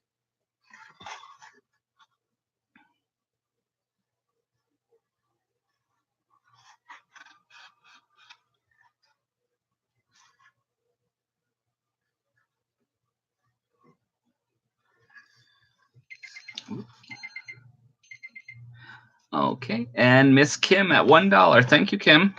Okay, and Miss Kim at $1. Thank you, Kim.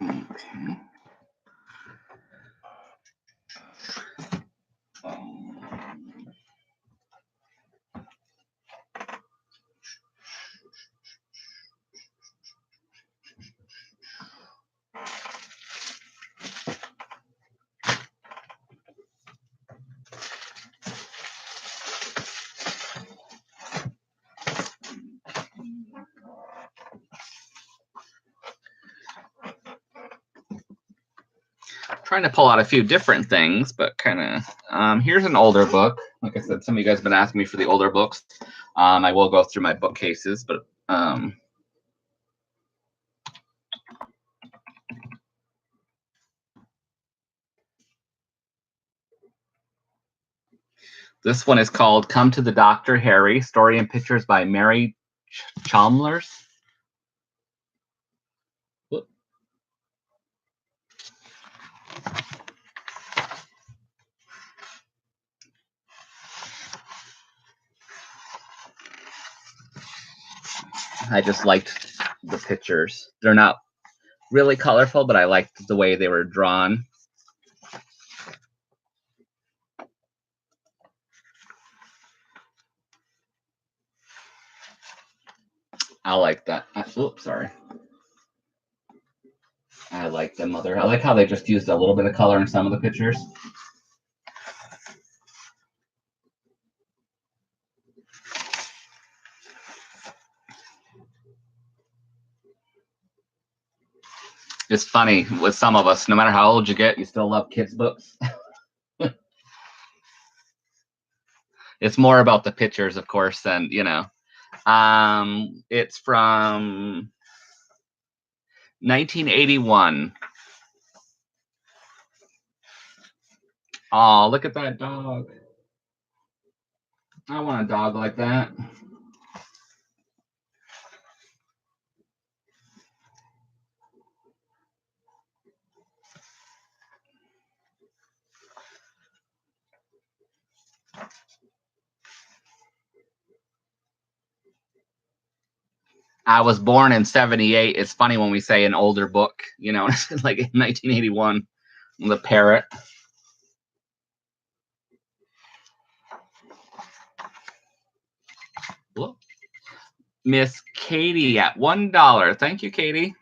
Okay. Trying to pull out a few different things, but kind of here's an older book. Like I said, some of you guys have been asking me for the older books. I will go through my bookcases, but this one is called Come to the Doctor, Harry, story and pictures by Mary Chalmers. I just liked the pictures. They're not really colorful, but I liked the way they were drawn. I like that. Oops, sorry. I like the mother. I like how they just used a little bit of color in some of the pictures. It's funny with some of us, no matter how old you get, you still love kids' books. It's more about the pictures, of course, than, you know. It's from 1981. Oh, look at that dog. I want a dog like that. I was born in 78. It's funny when we say an older book, you know, like in 1981, The Parrot. Whoop. Miss Katie at $1. Thank you, Katie.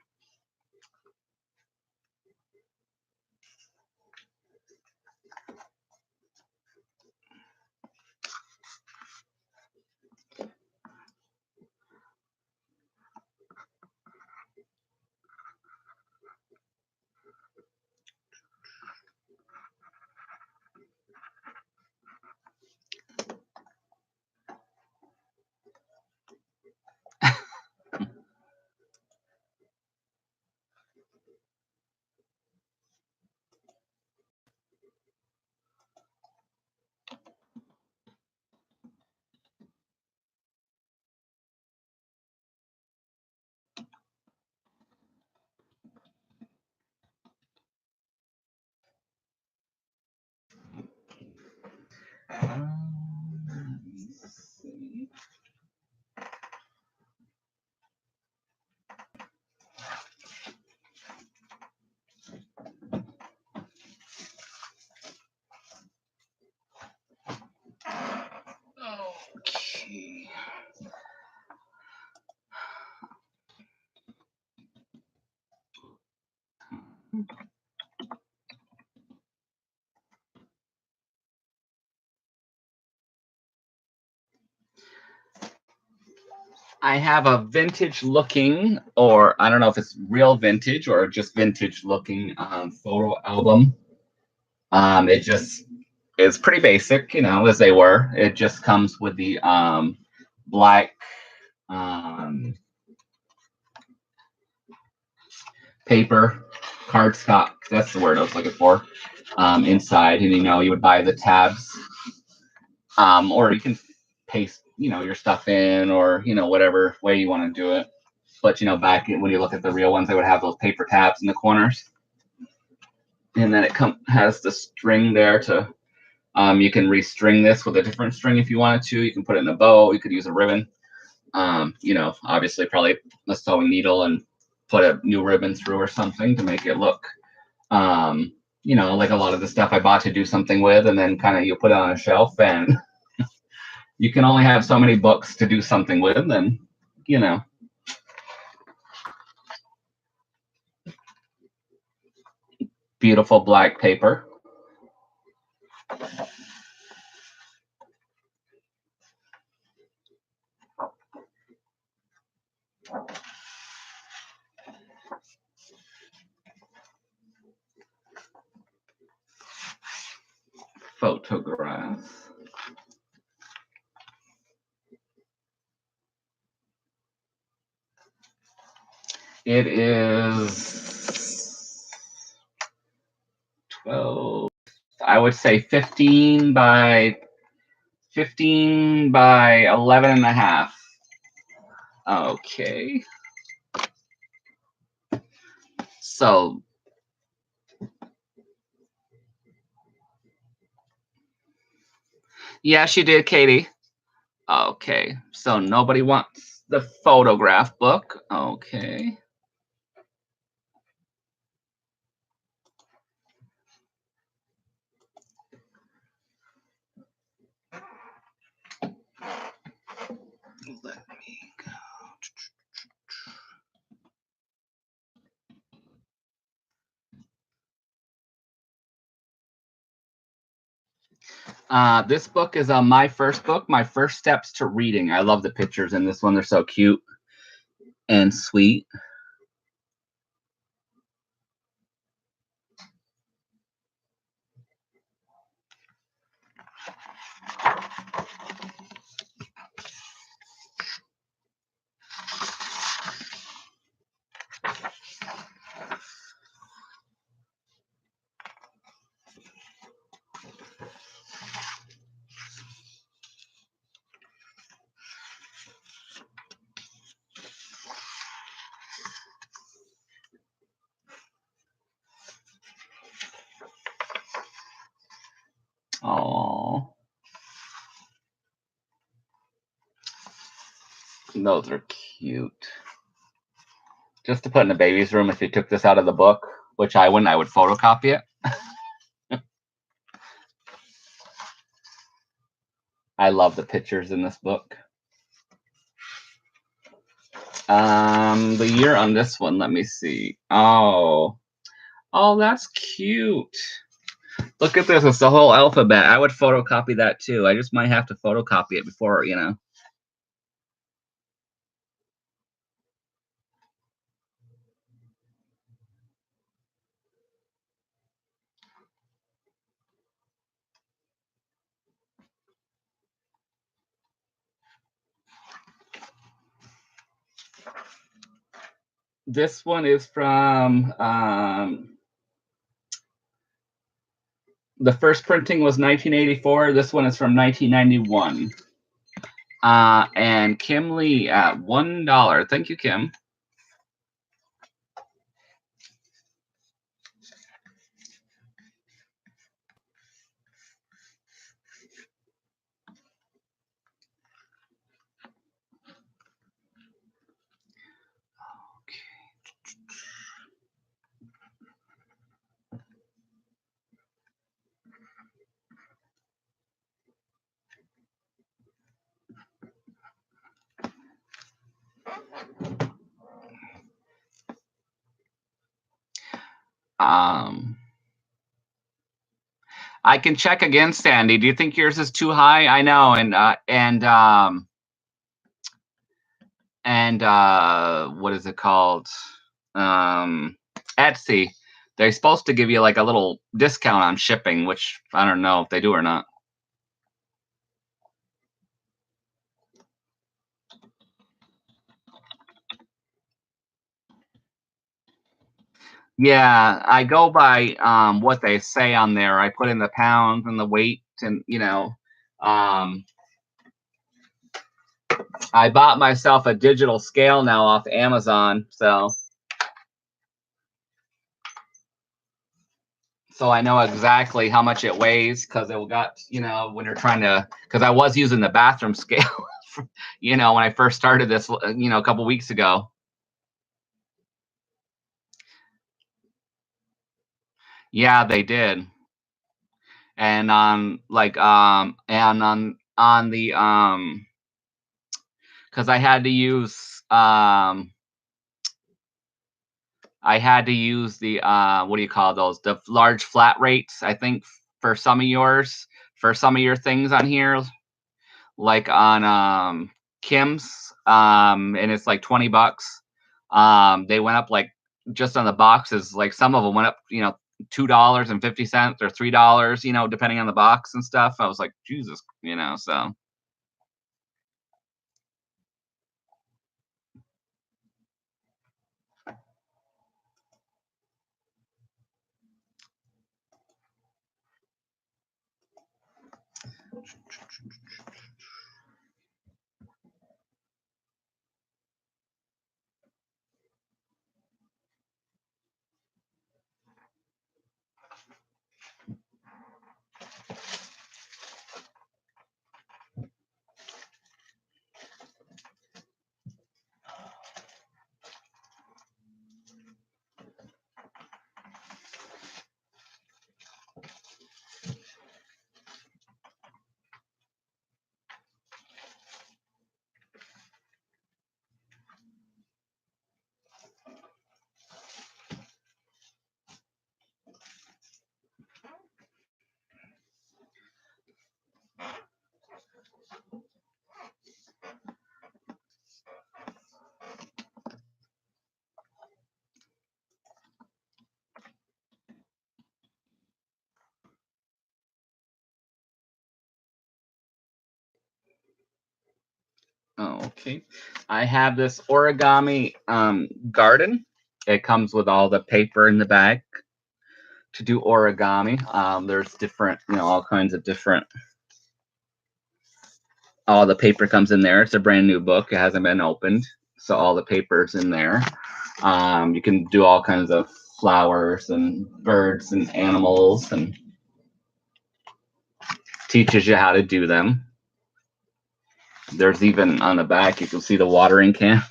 Okay. I have a vintage looking, or I don't know if it's real vintage or just vintage looking photo album. It just is pretty basic, you know, as they were. It just comes with the black paper, cardstock. That's the word I was looking for. Inside, and you know, you would buy the tabs, or you can paste, you know, your stuff in, or you know, whatever way you want to do it. But back when you look at the real ones, they would have those paper tabs in the corners, and then it has the string there to. You can restring this with a different string if you wanted to. You can put it in a bow. You could use a ribbon. Obviously, probably a sewing needle and put a new ribbon through or something to make it look, like a lot of the stuff I bought to do something with, and then kind of you put it on a shelf, and you can only have so many books to do something with, and beautiful black paper. Photograph. It is 12. I would say 15 by 11 and a half. Okay. So yeah, she did, Katie. Okay. So nobody wants the photograph book. Okay. Let me go. This book is my first book, My First Steps to Reading. I love the pictures in this one. They're so cute and sweet. Oh, those are cute. Just to put in the baby's room if you took this out of the book, which I wouldn't, I would photocopy it. I love the pictures in this book. The year on this one, let me see. Oh, that's cute. Look at this. It's the whole alphabet. I would photocopy that too. I just might have to photocopy it before, This one is from the first printing was 1984. This one is from 1991. And Kim Lee at $1. Thank you, Kim. I can check again, Sandy. Do you think yours is too high? I know, and what is it called? Etsy. They're supposed to give you like a little discount on shipping, which I don't know if they do or not. Yeah, I go by what they say on there. I put in the pounds and the weight, and I bought myself a digital scale now off Amazon, so I know exactly how much it weighs, because it got, when you're trying to, because I was using the bathroom scale, when I first started this, a couple weeks ago. Yeah, they did. And on the because I had to use the what do you call those? The large flat rates, I think, for some of your things on here, like on Kim's, and it's like $20. They went up, like, just on the boxes, like some of them went up, $2.50 or $3, depending on the box and stuff. I was like, Jesus, so. Oh, okay. I have this origami garden. It comes with all the paper in the bag to do origami. There's different, all kinds of different. All the paper comes in there. It's a brand new book. It hasn't been opened, so all the paper's in there. You can do all kinds of flowers and birds and animals, and teaches you how to do them. There's even on the back, you can see the watering can.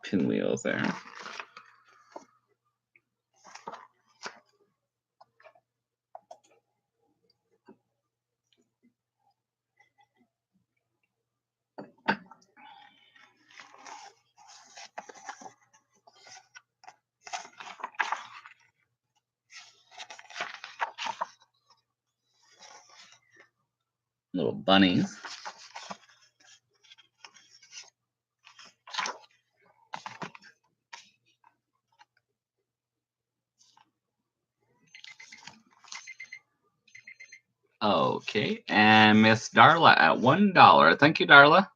Pinwheels there. Little bunnies. Okay, and Miss Darla at $1. Thank you, Darla.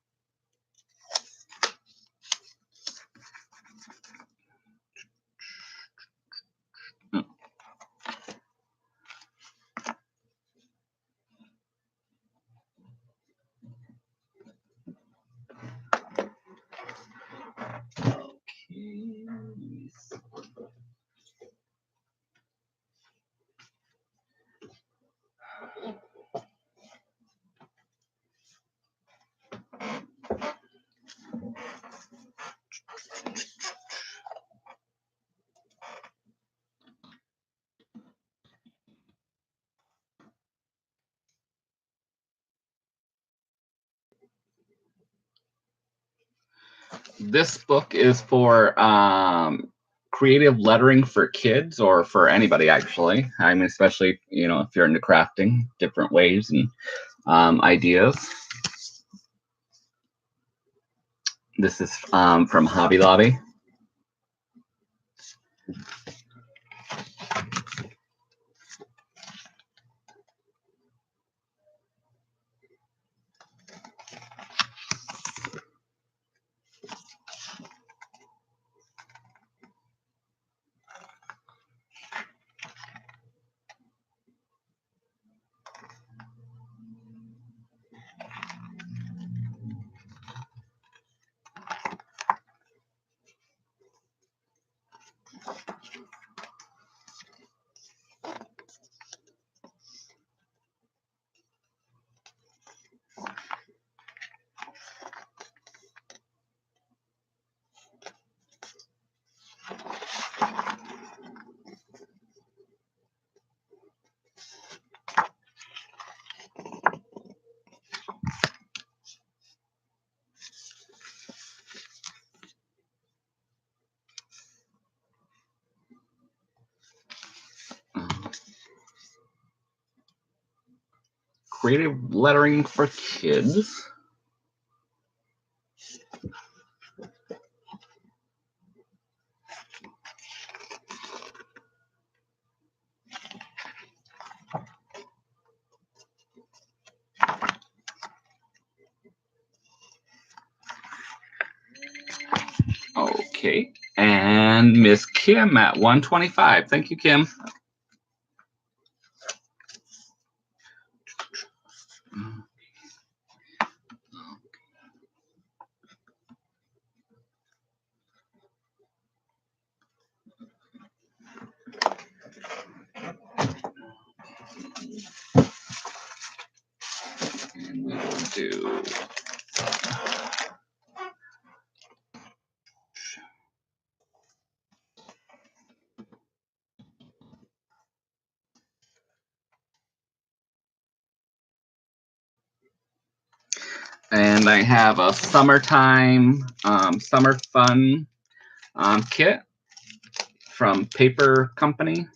This book is for creative lettering for kids or for anybody, actually. I mean, especially, you know, if you're into crafting different ways and ideas. This is from Hobby Lobby. Creative lettering for kids. Okay, and Miss Kim at 125. Thank you, Kim. And we will do and I have a summertime summer fun kit from Paper Company.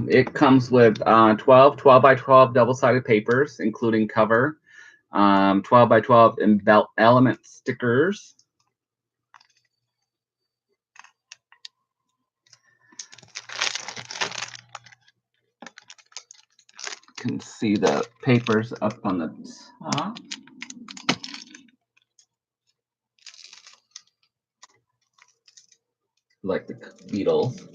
It comes with 12 by 12 double-sided papers, including cover, 12 by 12 element stickers. You can see the papers up on the top. Like the Beatles.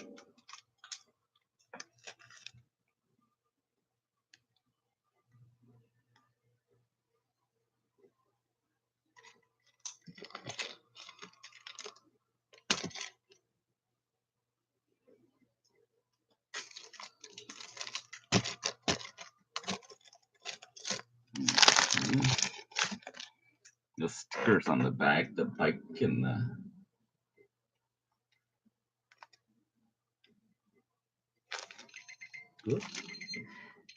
The stickers on the back, the bike and the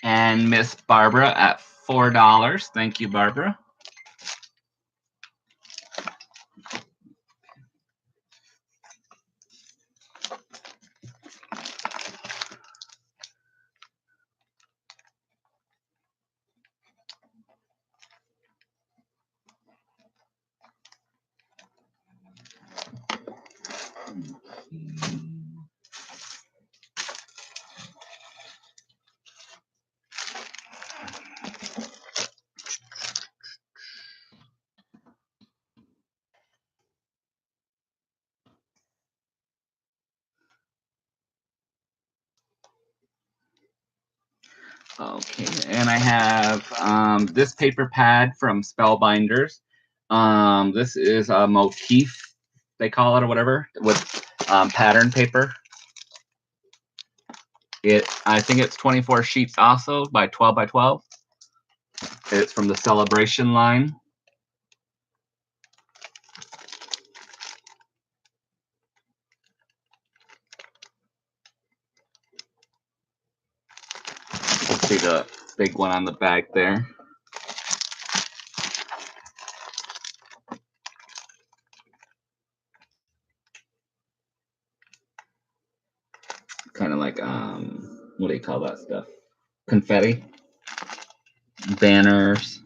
and Miss Barbara at $4. Thank you, Barbara. Okay, and I have this paper pad from Spellbinders. This is a motif, they call it or whatever, with pattern paper. I think it's 24 sheets also by 12 by 12. It's from the Celebration line. See the big one on the back there. Kind of like what do you call that stuff? Confetti, banners.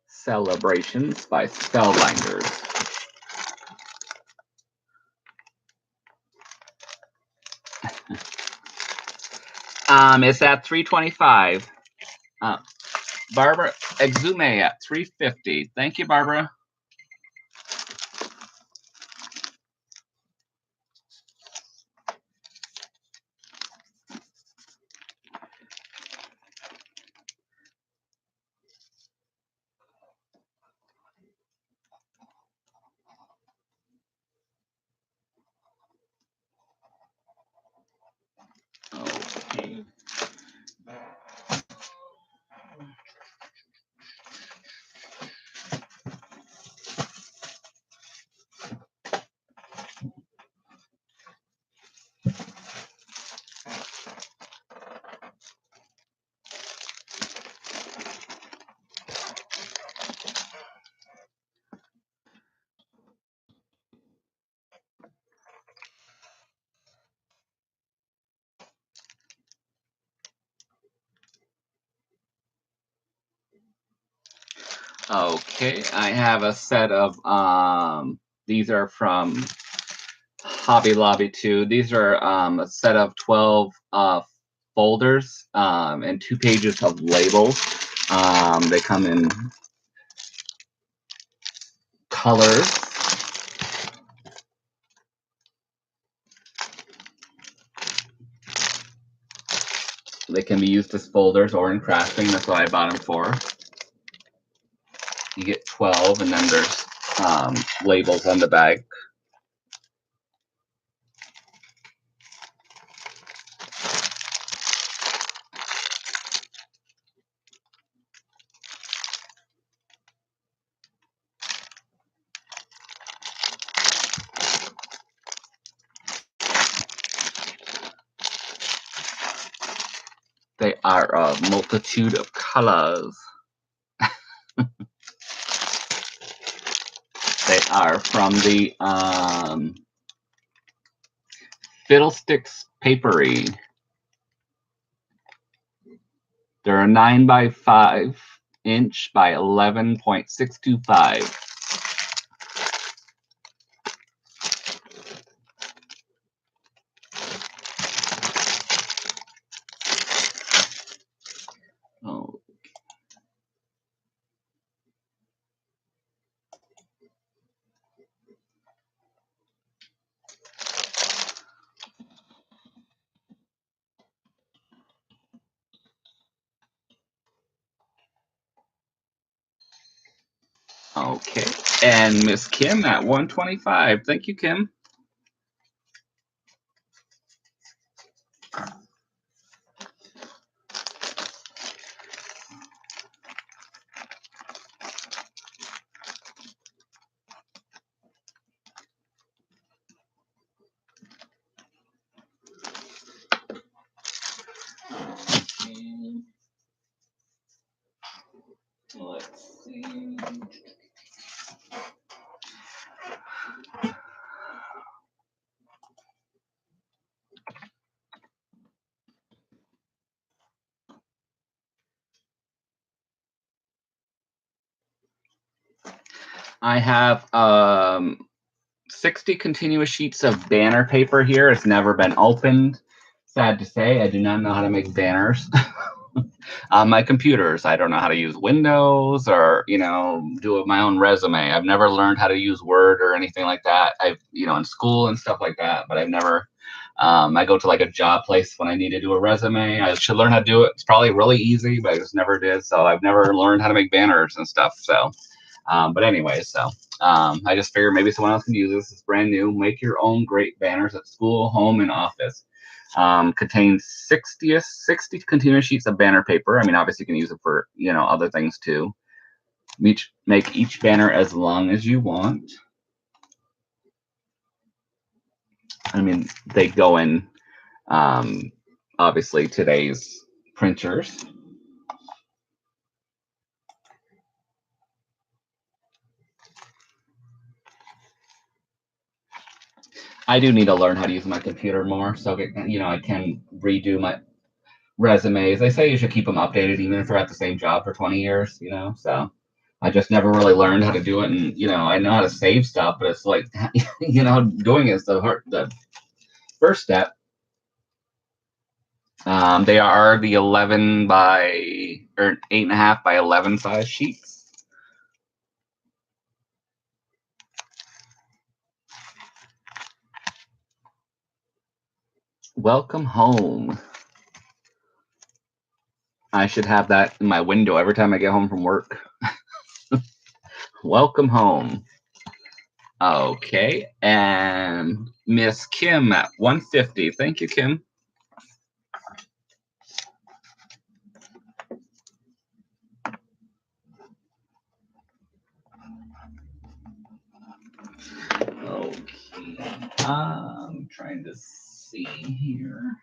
Celebrations by Spellbinders. It's at $325. Barbara Exume at $350. Thank you, Barbara. Okay. Okay, I have a set of these are from Hobby Lobby too. These are a set of 12 folders and 2 pages of labels. They come in colors. They can be used as folders or in crafting. That's what I bought them for. You get 12, and then there's labels on the bag. They are a multitude of colors. They are from the Fiddlesticks Papery. They're a 9 by 5 inch by 11.625. Oh. Okay, and Miss Kim at 125. Thank you, Kim. Let's see. I have 60 continuous sheets of banner paper here. It's never been opened. Sad to say, I do not know how to make banners on my computers. I don't know how to use Windows or, do my own resume. I've never learned how to use Word or anything like that. I've, in school and stuff like that, but I've never, I go to like a job place when I need to do a resume. I should learn how to do it. It's probably really easy, but I just never did. So I've never learned how to make banners and stuff. So, but anyway, so I just figured maybe someone else can use this. It's brand new. Make your own great banners at school, home, and office. Contains 60 continuous sheets of banner paper. I mean, obviously you can use it for, other things too. Make each banner as long as you want. I mean, they go in, obviously, today's printers. I do need to learn how to use my computer more, so I can redo my resumes. They say you should keep them updated even if they're at the same job for 20 years, so I just never really learned how to do it. And, I know how to save stuff, but it's like, doing it is the first step. They are the 11 by, or 8.5 by 11 size sheets. Welcome home. I should have that in my window every time I get home from work. Welcome home. Okay, and Miss Kim at 150. Thank you, Kim. Okay, I'm trying to see here.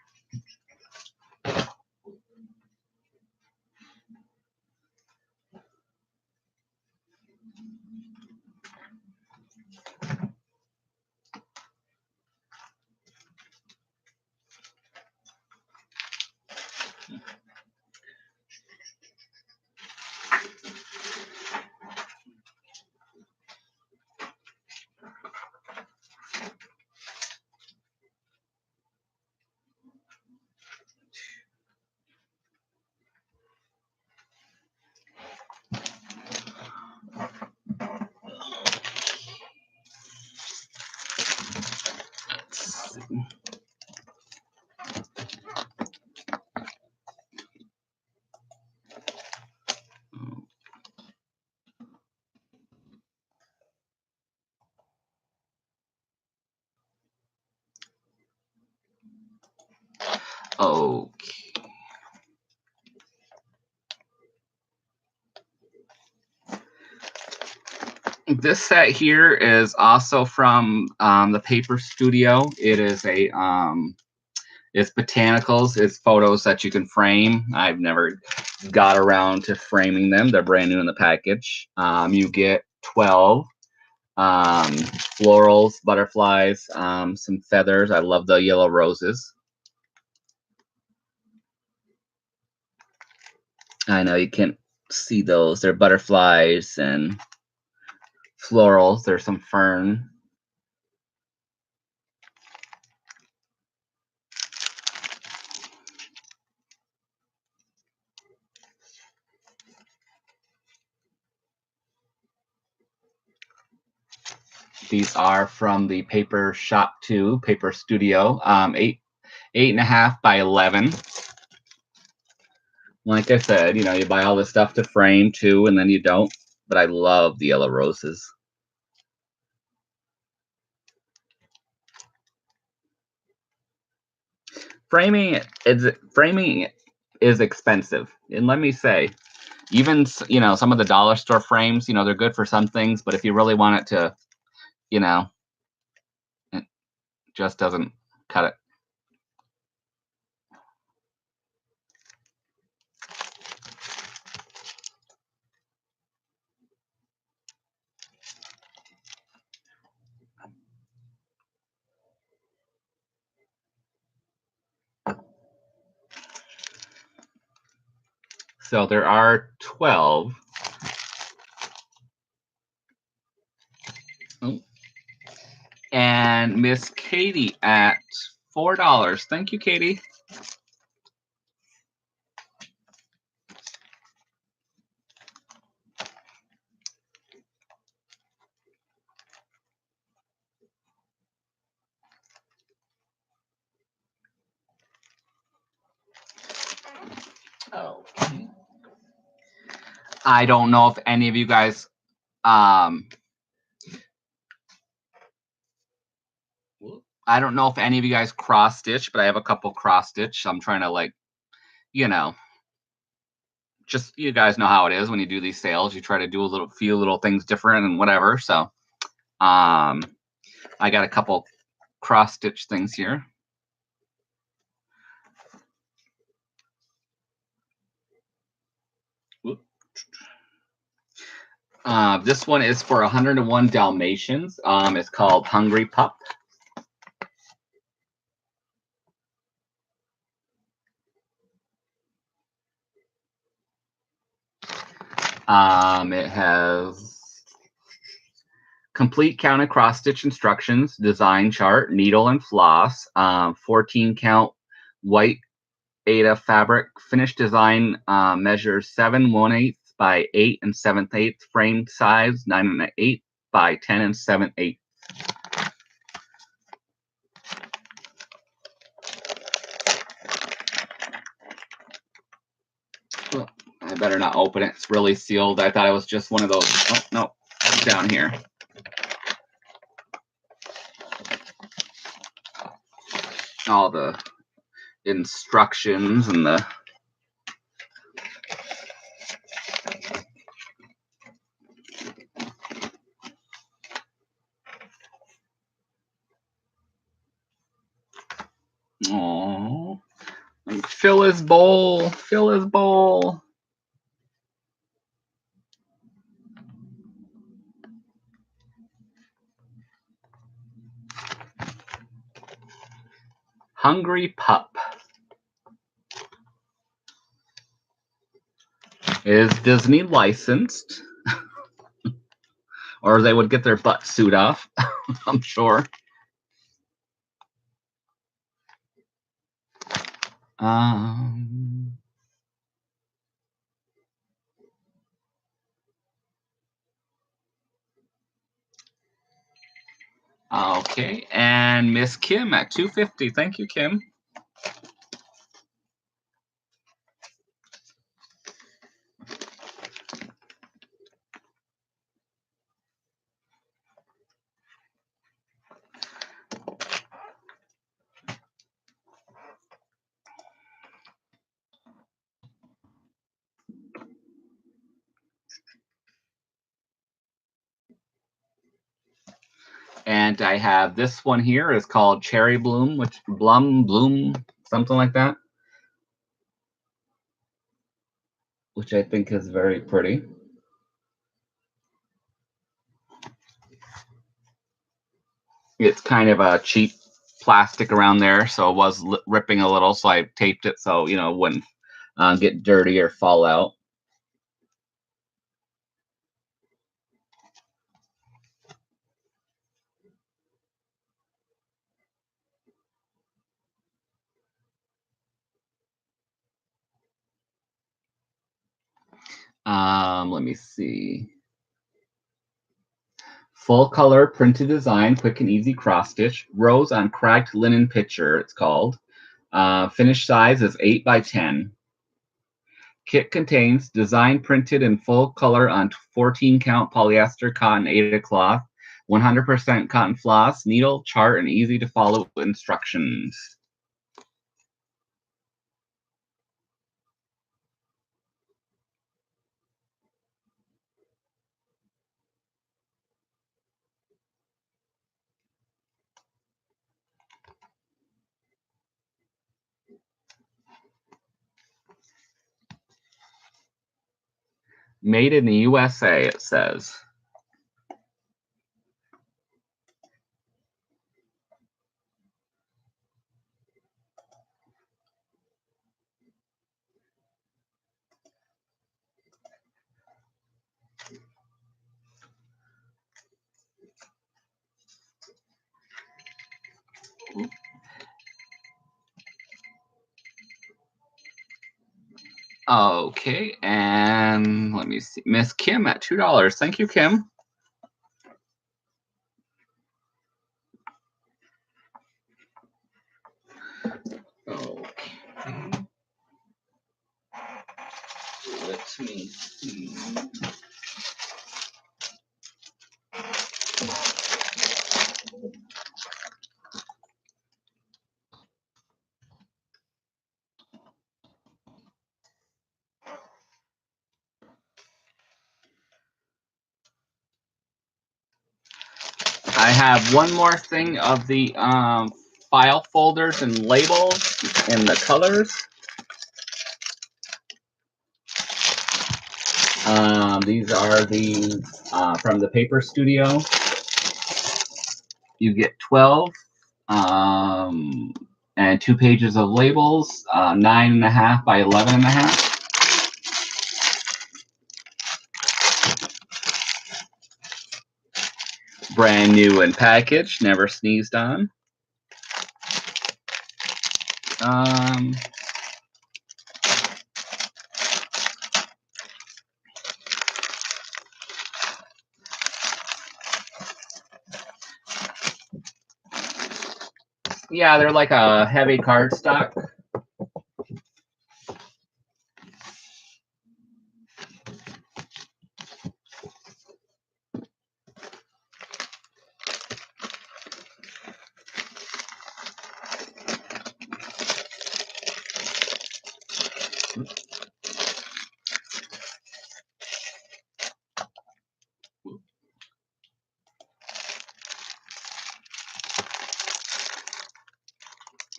Okay. This set here is also from the Paper Studio. It is it's botanicals. It's photos that you can frame. I've never got around to framing them. They're brand new in the package. You get 12 florals, butterflies, some feathers. I love the yellow roses. I know you can't see those. They're butterflies and florals. There's some fern. These are from the Paper Shop 2, Paper Studio, 8.5 by 11. Like I said, you buy all this stuff to frame too, and then you don't. But I love the yellow roses. Framing is expensive, and let me say, even some of the dollar store frames, they're good for some things, but if you really want it to, it just doesn't cut it. So there are 12. Oh. And Miss Katie at $4. Thank you, Katie. Okay. I don't know if any of you guys I don't know if any of you guys cross stitch, but I have a couple cross stitch. I'm trying to, like, you know, just, you guys know how it is when you do these sales. You try to do a few little things different and whatever. So I got a couple cross stitch things here. This one is for 101 Dalmatians. It's called Hungry Pup. It has complete count and cross stitch instructions, design chart, needle and floss, 14 count white Aida fabric, finished design, measures 7 1/8 by 8 7/8, frame size 9 1/8 by 10 7/8. Oh, I better not open it. It's really sealed. I thought it was just one of those. Oh, no, it's down here. All the instructions and the oh, fill his bowl, fill his bowl. Hungry Pup is Disney licensed, or they would get their butt suit off. I'm sure. Okay, and Miss Kim at $2.50. Thank you, Kim. And I have this one here. It's called Cherry Bloom, which Bloom, something like that, which I think is very pretty. It's kind of a cheap plastic around there, so it was ripping a little, so I taped it so, you know, it wouldn't get dirty or fall out. Let me see. Full color printed design, quick and easy cross stitch. Rose on cracked linen pitcher, it's called. Finished size is 8 by 10. Kit contains design printed in full color on 14 count polyester cotton Aida cloth, 100% cotton floss, needle, chart, and easy to follow instructions. Made in the USA, it says. Okay, and let me see. Miss Kim at $2. Thank you, Kim. Okay. Let me see. I have one more thing of the file folders and labels and the colors. These are the from the Paper Studio. You get 12 and 2 pages of labels, 9.5 by 11.5. Brand new and packaged, never sneezed on. Yeah, they're like a heavy cardstock.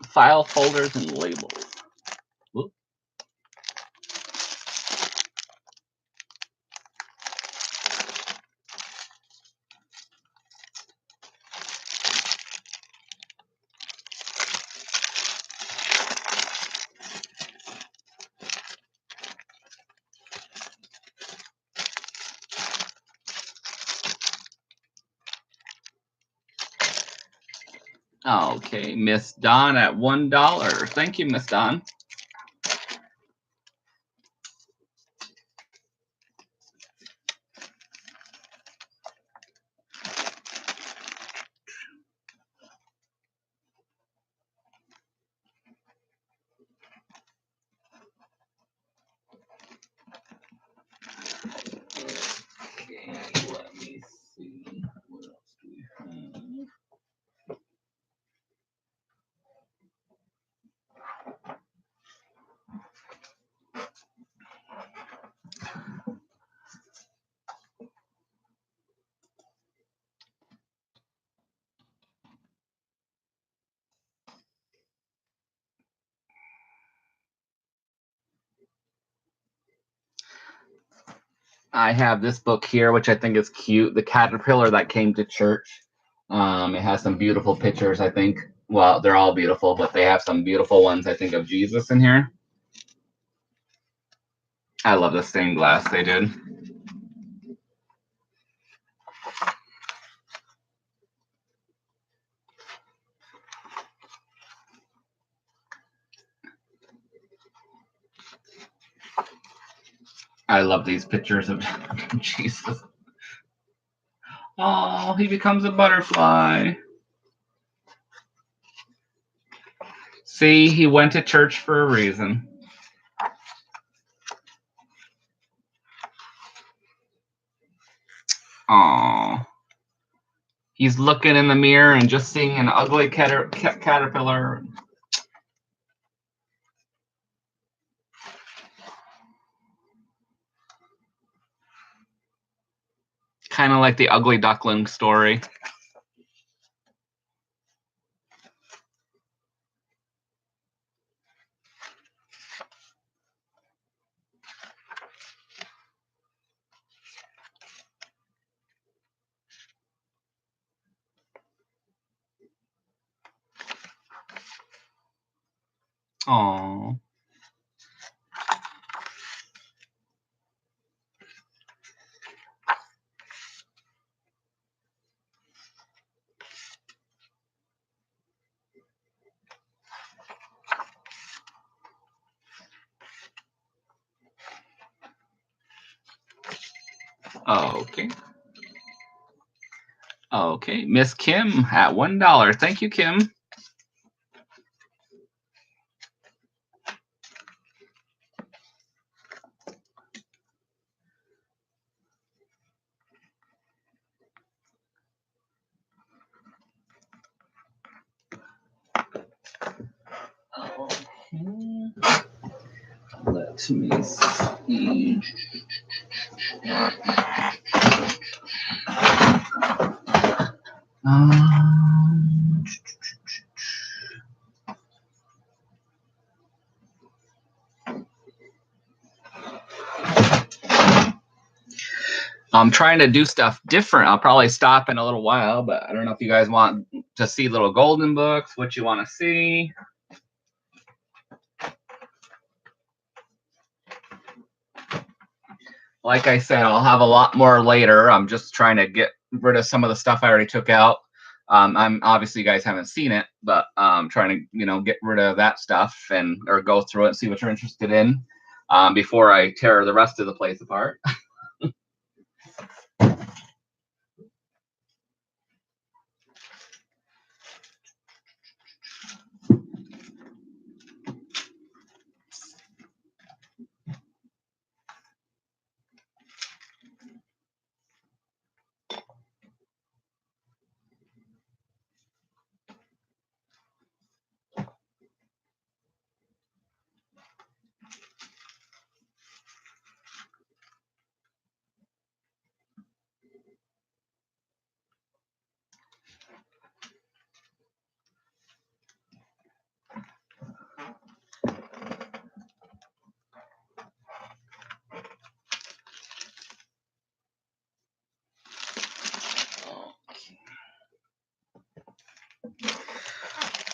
File folders and labels. Whoop. Okay, Miss Dawn at $1. Thank you, Miss Dawn. Okay, let me see. What else do we have? I have this book here, which I think is cute. The Caterpillar That Came to Church. It has some beautiful pictures, I think. Well, they're all beautiful, but they have some beautiful ones, I think, of Jesus in here. I love the stained glass they did. I love these pictures of Jesus. Oh, he becomes a butterfly. See, he went to church for a reason. Oh, he's looking in the mirror and just seeing an ugly caterpillar. Kind of like the ugly duckling story. Oh. Okay. Okay. Miss Kim at $1. Thank you, Kim. Let me see. I'm trying to do stuff different. I'll probably stop in a little while, but I don't know if you guys want to see little golden books, what you want to see. Like I said, I'll have a lot more later. I'm just trying to get rid of some of the stuff I already took out. I'm obviously you guys haven't seen it, but I'm trying to get rid of that stuff and or go through it and see what you're interested in before I tear the rest of the place apart.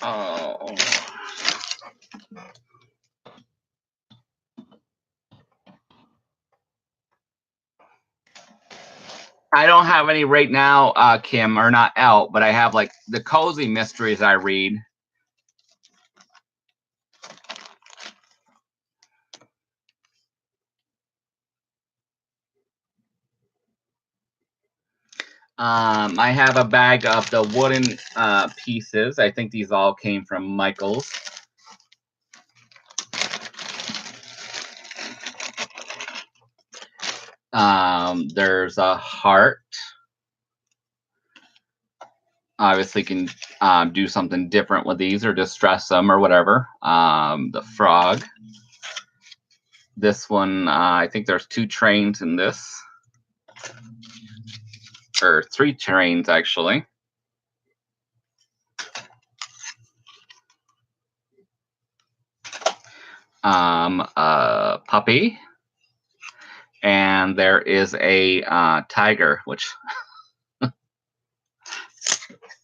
Oh. I don't have any right now, Kim, are not out, but I have like the cozy mysteries I read. I have a bag of the wooden pieces. I think these all came from Michael's. There's a heart. Obviously can do something different with these or just stress them or whatever. The frog. This one, I think there's 2 trains in this. Or 3 trains, actually. A puppy. And there is a tiger, which...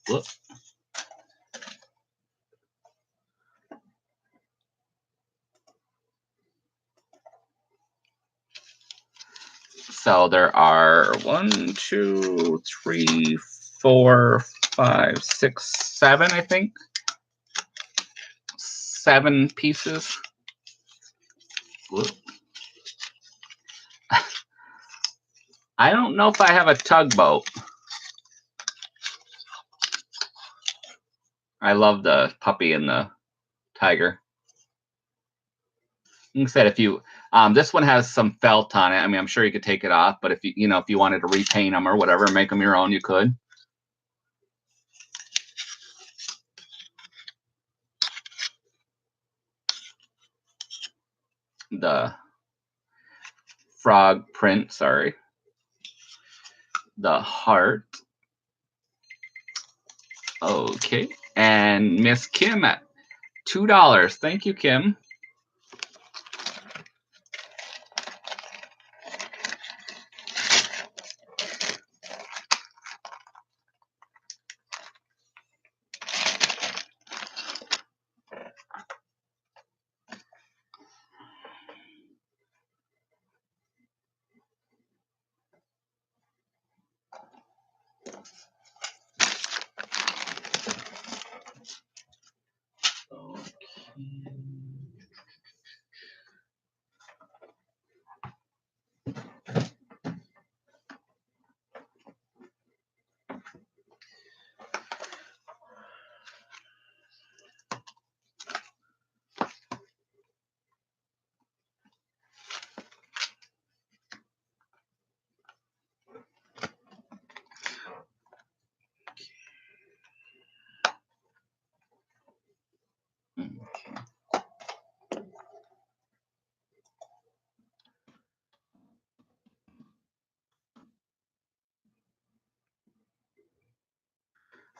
Whoop. So there are 1, 2, 3, 4, 5, 6, 7, I think. 7 pieces. Whoop. I don't know if I have a tugboat. I love the puppy and the tiger. Like I said, if you this one has some felt on it. I mean, I'm sure you could take it off, but if if you wanted to repaint them or whatever, make them your own, you could. The frog print, sorry. The heart. Okay. And Miss Kim at $2. Thank you, Kim.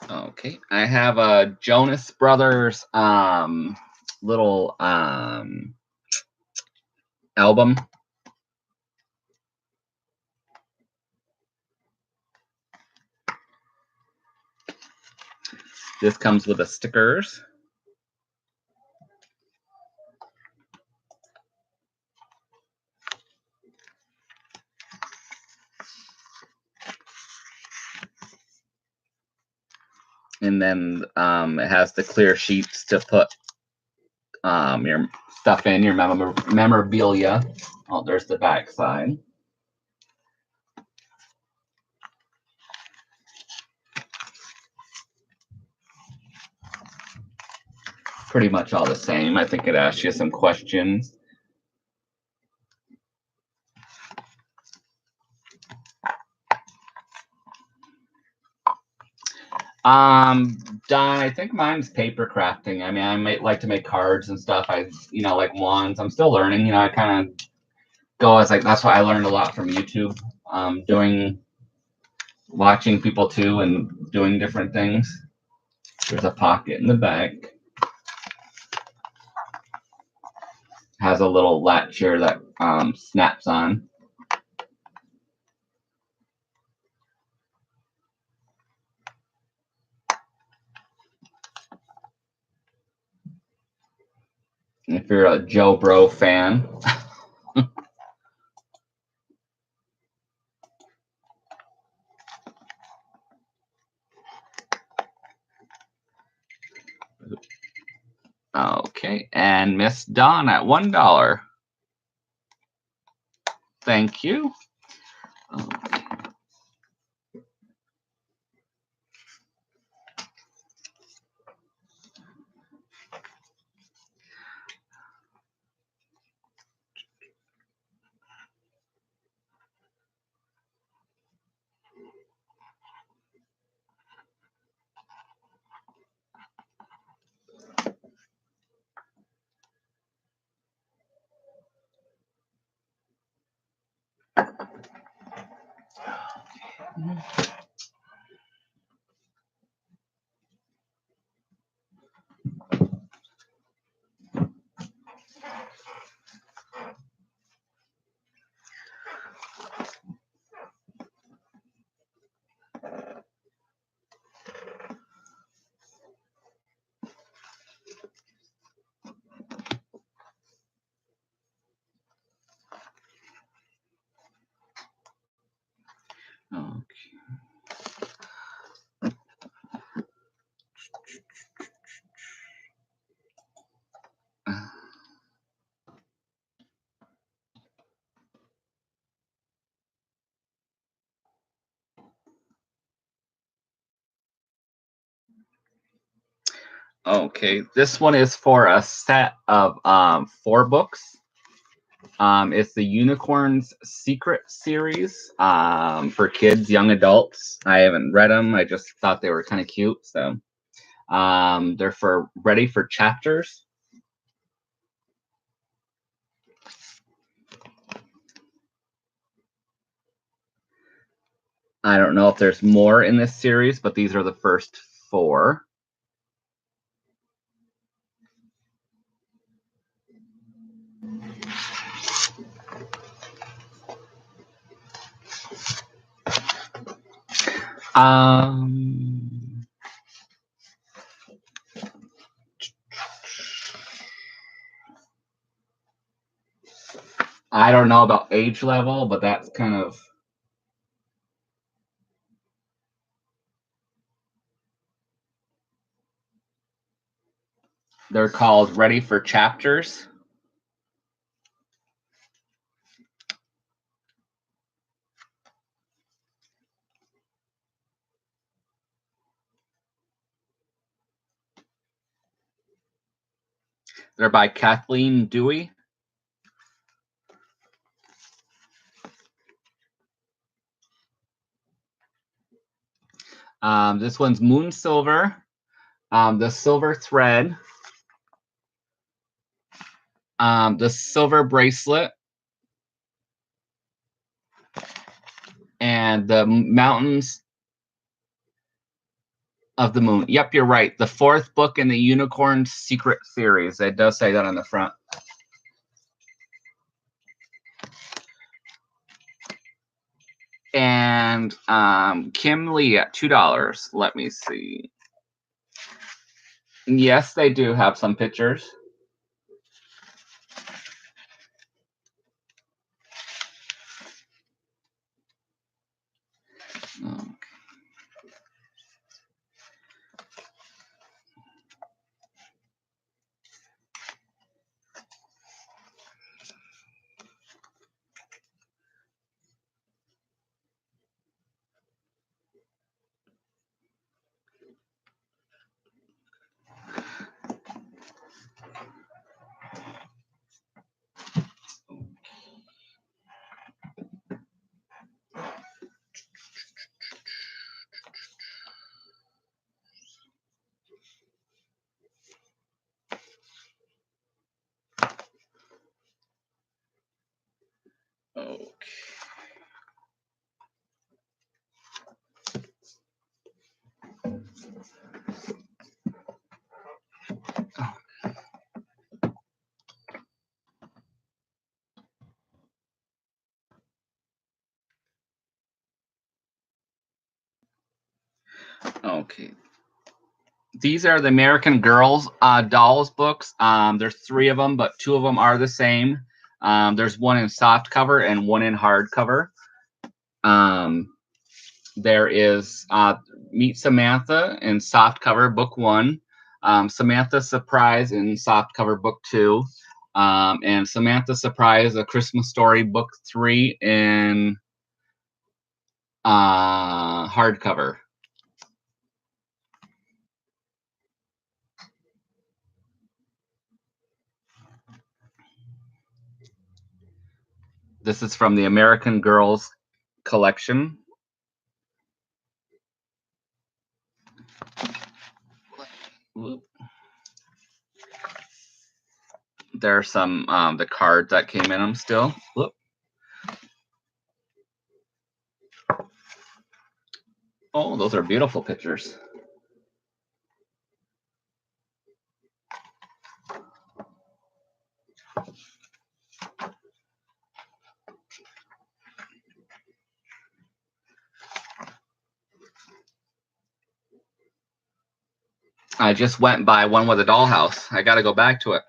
Okay, I have a Jonas Brothers little album. This comes with the stickers. And then it has the clear sheets to put your stuff in, your memorabilia. Oh, there's the back side. Pretty much all the same. I think it asks you some questions. Don, I think mine's paper crafting. I mean, I might like to make cards and stuff. Like wands. I'm still learning. I kind of go as like, that's why I learned a lot from YouTube, watching people too and doing different things. There's a pocket in the back. Has a little latch here that snaps on. If you're a Joe Bro fan. Okay, and Miss Dawn at $1. Thank you. Okay. Okay, this one is for a set of 4 books. It's the Unicorns Secret series for kids, young adults. I haven't read them. I just thought they were kind of cute. So they're ready for chapters. I don't know if there's more in this series, but these are the first 4. I don't know about age level, but that's kind of. They're called Ready for Chapters. They're by Kathleen Dewey. This one's Moon Silver, the Silver Thread, the Silver Bracelet, and the Mountains of the Moon. Yep, you're right. The 4th book in the Unicorn Secret series. It does say that on the front. And Kim Lee at $2. Let me see. Yes, they do have some pictures. Okay. Okay. These are the American Girls Dolls books. There's 3 of them, but 2 of them are the same. There's one in soft cover and one in hard cover. There is Meet Samantha in soft cover, book 1. Samantha Surprise in soft cover, book 2. And Samantha Surprise, A Christmas Story, book 3 in hardcover. This is from the American Girls collection. There's some the cards that came in them still. Whoop. Oh, those are beautiful pictures. I just went by one with a dollhouse. I got to go back to it.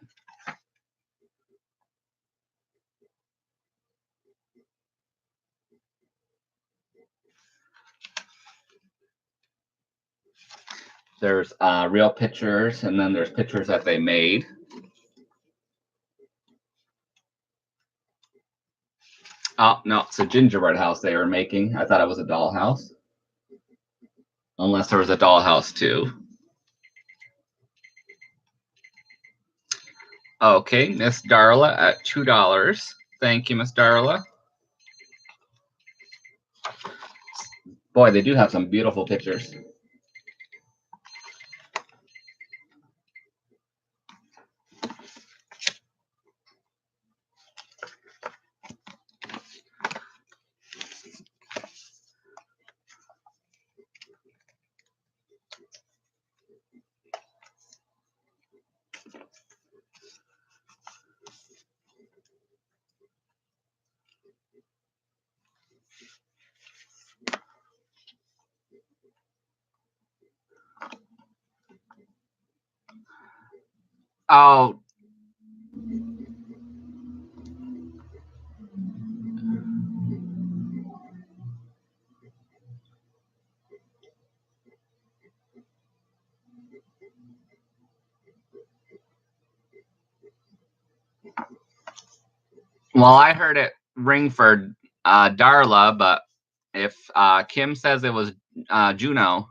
There's real pictures, and then there's pictures that they made. Oh, no, it's a gingerbread house they were making. I thought it was a dollhouse. Unless there was a dollhouse, too. Okay, Miss Darla at $2. Thank you, Miss Darla. Boy, they do have some beautiful pictures. Oh, well, I heard it ring for Darla, but if Kim says it was Juno.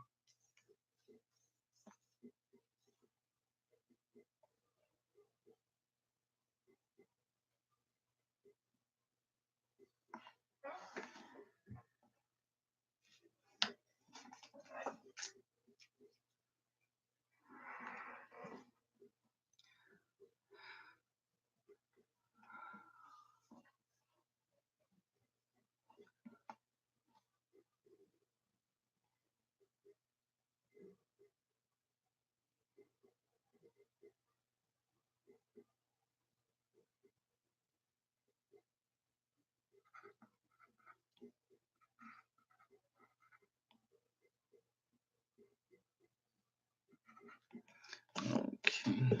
Okay.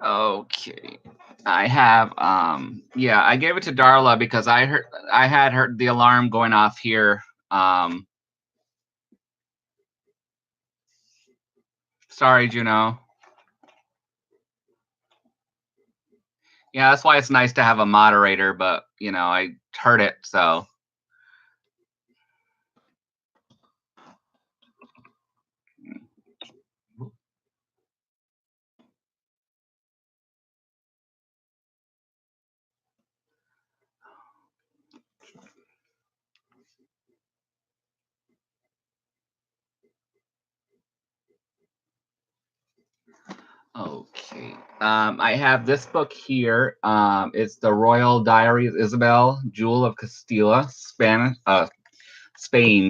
Okay. I have yeah, I gave it to Darla because I had heard the alarm going off here. Um Sorry, Juno. Yeah, that's why it's nice to have a moderator, but you know, I heard it, so okay. I have this book here. It's The Royal Diary of Isabel, Jewel of Castilla, Spain,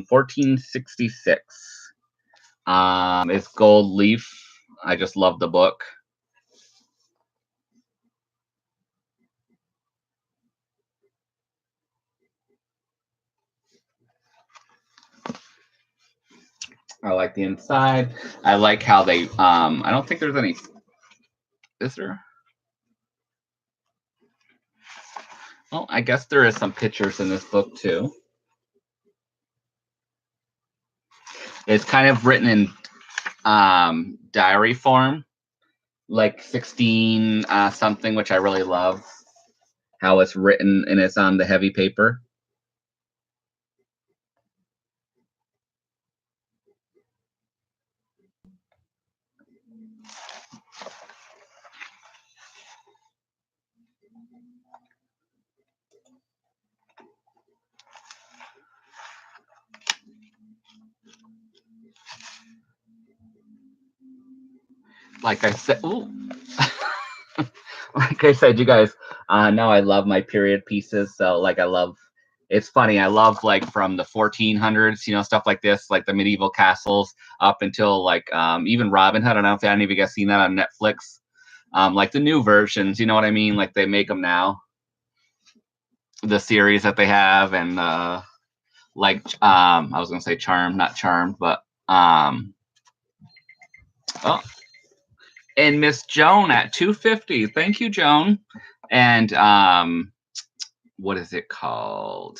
1466. It's gold leaf. I just love the book. I like the inside. I like how they. I don't think there's any. Is there? Well, I guess there is some pictures in this book too. It's kind of written in diary form, like 16 something, which I really love. How it's written and it's on the heavy paper. Like I said, ooh. Like I said, you guys know I love my period pieces. So like I love. It's funny. I love like from the 1400s, you know, stuff like this, like the medieval castles up until like even Robin Hood. I don't know if any of you guys seen that on Netflix. Like the new versions, you know what I mean? Like they make them now. The series that they have, and like I was gonna say Charmed, not Charmed, but oh, and Miss Joan at 250. Thank you, Joan. And what is it called?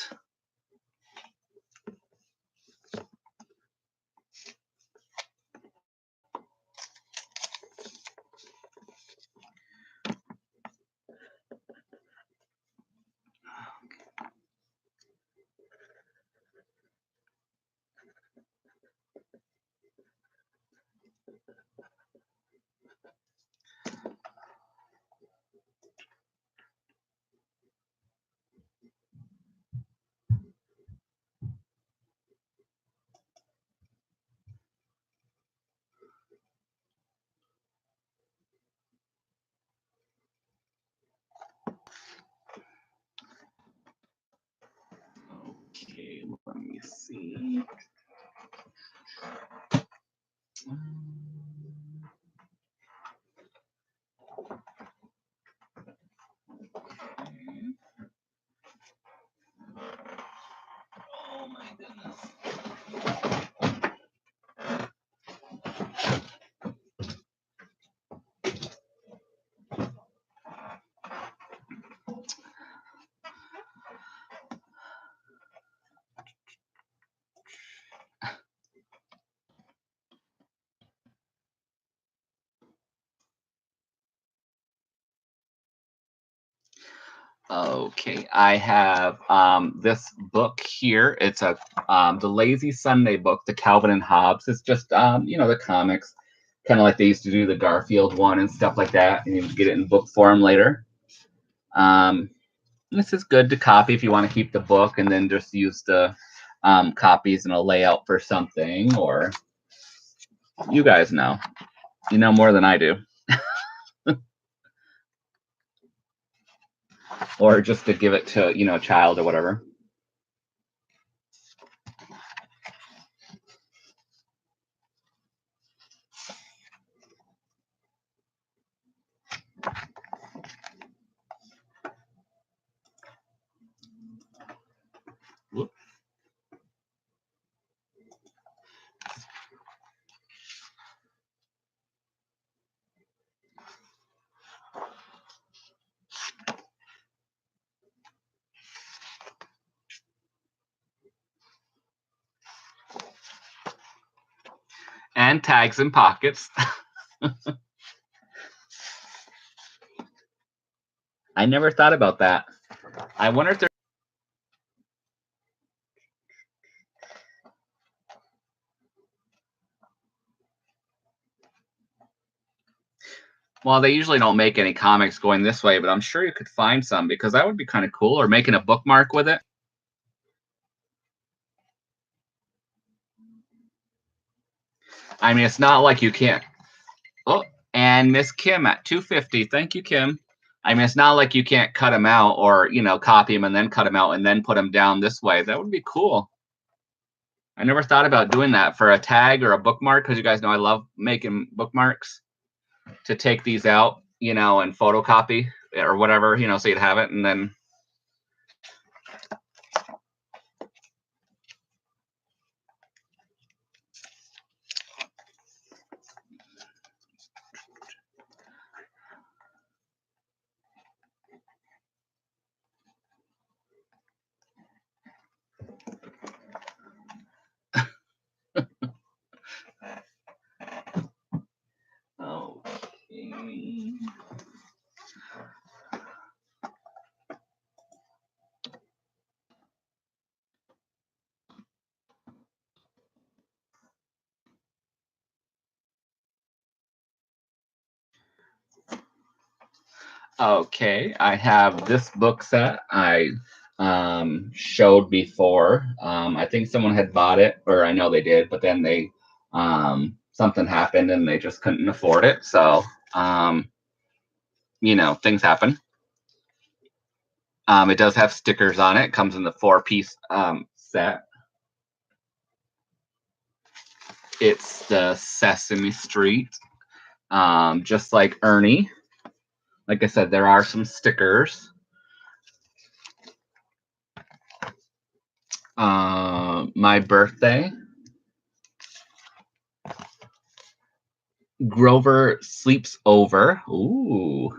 Okay, let me see. Oh my goodness. Okay, I have this book here. It's a the Lazy Sunday book, the Calvin and Hobbes. It's just you know, the comics, kind of like they used to do the Garfield one and stuff like that, and you get it in book form later. This is good to copy if you want to keep the book and then just use the copies in a layout for something, or you guys know, you know more than I do, or just to give it to, you know, a child or whatever. and tags and pockets. I never thought about that. I wonder if there. Well, they usually don't make any comics going this way, but I'm sure you could find some because that would be kind of cool. Or making a bookmark with it. I mean, it's not like you can't. Oh, and Miss Kim at 250. Thank you, Kim. I mean, it's not like you can't cut them out or, copy them and then cut them out and then put them down this way. That would be cool. I never thought about doing that for a tag or a bookmark because you guys know I love making bookmarks to take these out, and photocopy or whatever, so you'd have it and then. Okay. Okay, I have this book set I showed before. I think someone had bought it, or I know they did, but then they something happened and they just couldn't afford it. So things happen. It does have stickers on it. It comes in the 4-piece set. It's the Sesame Street, just like Ernie. Like I said, there are some stickers. My birthday. Grover sleeps over. Ooh.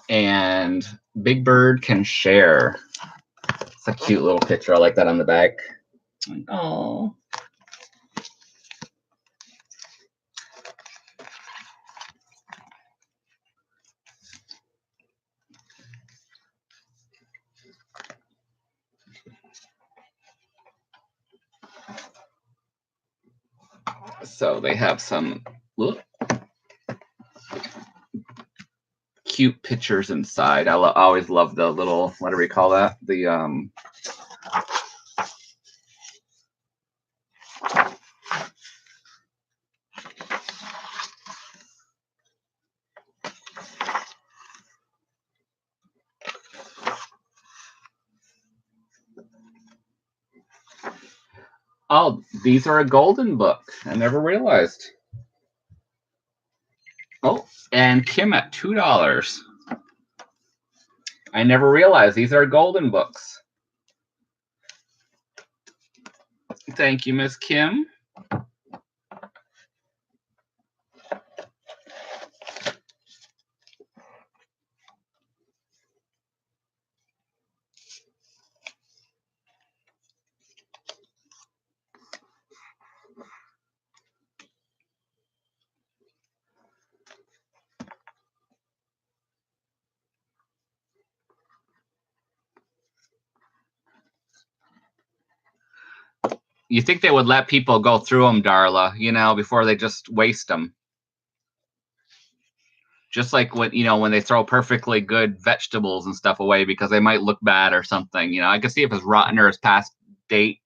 And Big Bird can share. It's a cute little picture. I like that on the back. Oh. So they have some cute pictures inside. I always love the little, what do we call that? The Oh, these are a golden book. I never realized. Oh, and Kim at $2. I never realized these are golden books. Thank you, Miss Kim. You think they would let people go through them, Darla, before they just waste them. Just like when they throw perfectly good vegetables and stuff away because they might look bad or something. I can see if it's rotten or it's past date.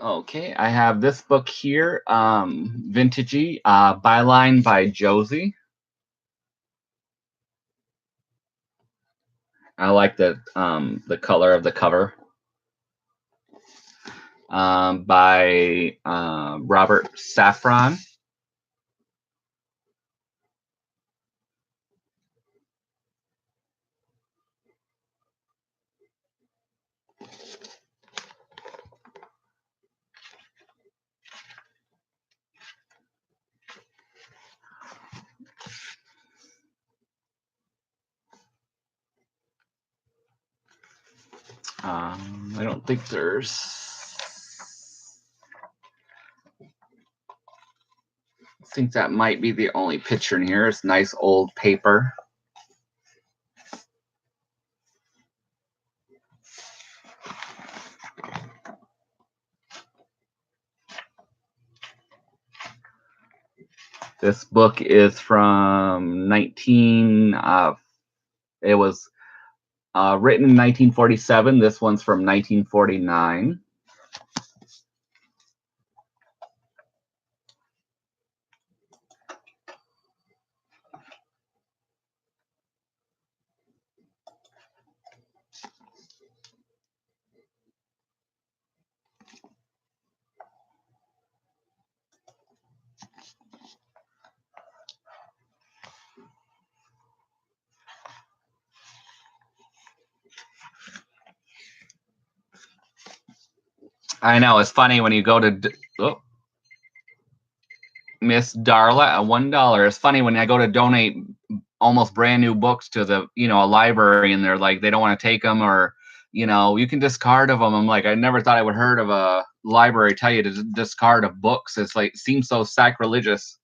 Okay, I have this book here, Vintagey, Byline by Josie. I like the color of the cover. By Robert Safran. I don't think there's. I think that might be the only picture in here. It's nice old paper. This book is from it was written in 1947. This one's from 1949. I know, it's funny when you go to Miss Darla at $1. It's funny when I go to donate almost brand new books to the a library, and they're like they don't want to take them, or you can discard of them. I'm like, I never thought I would heard of a library tell you to discard of books. It's like seems so sacrilegious.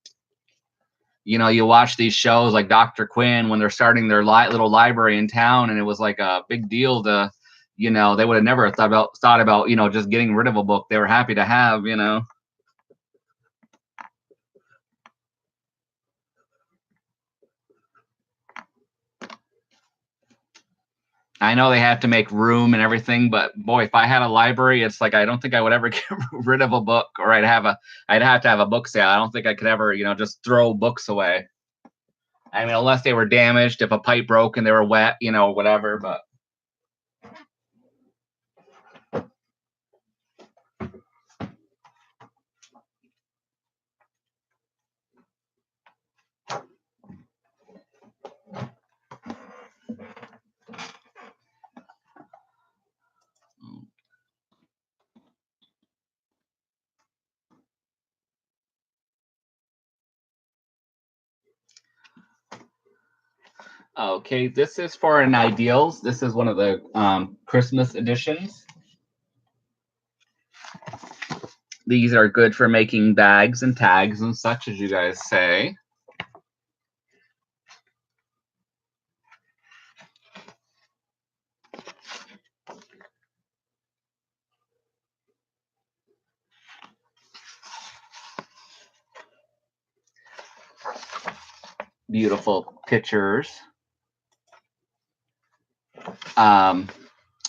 You watch these shows like Dr. Quinn when they're starting their little library in town, and it was like a big deal to they would have never thought about just getting rid of a book they were happy to have. I know they have to make room and everything, but boy, if I had a library, it's like I don't think I would ever get rid of a book, or I'd have to have a book sale. I don't think I could ever, just throw books away. I mean, unless they were damaged, if a pipe broke and they were wet, whatever, but okay, this is for an Ideals. This is one of the Christmas editions. These are good for making bags and tags and such, as you guys say. Beautiful pictures.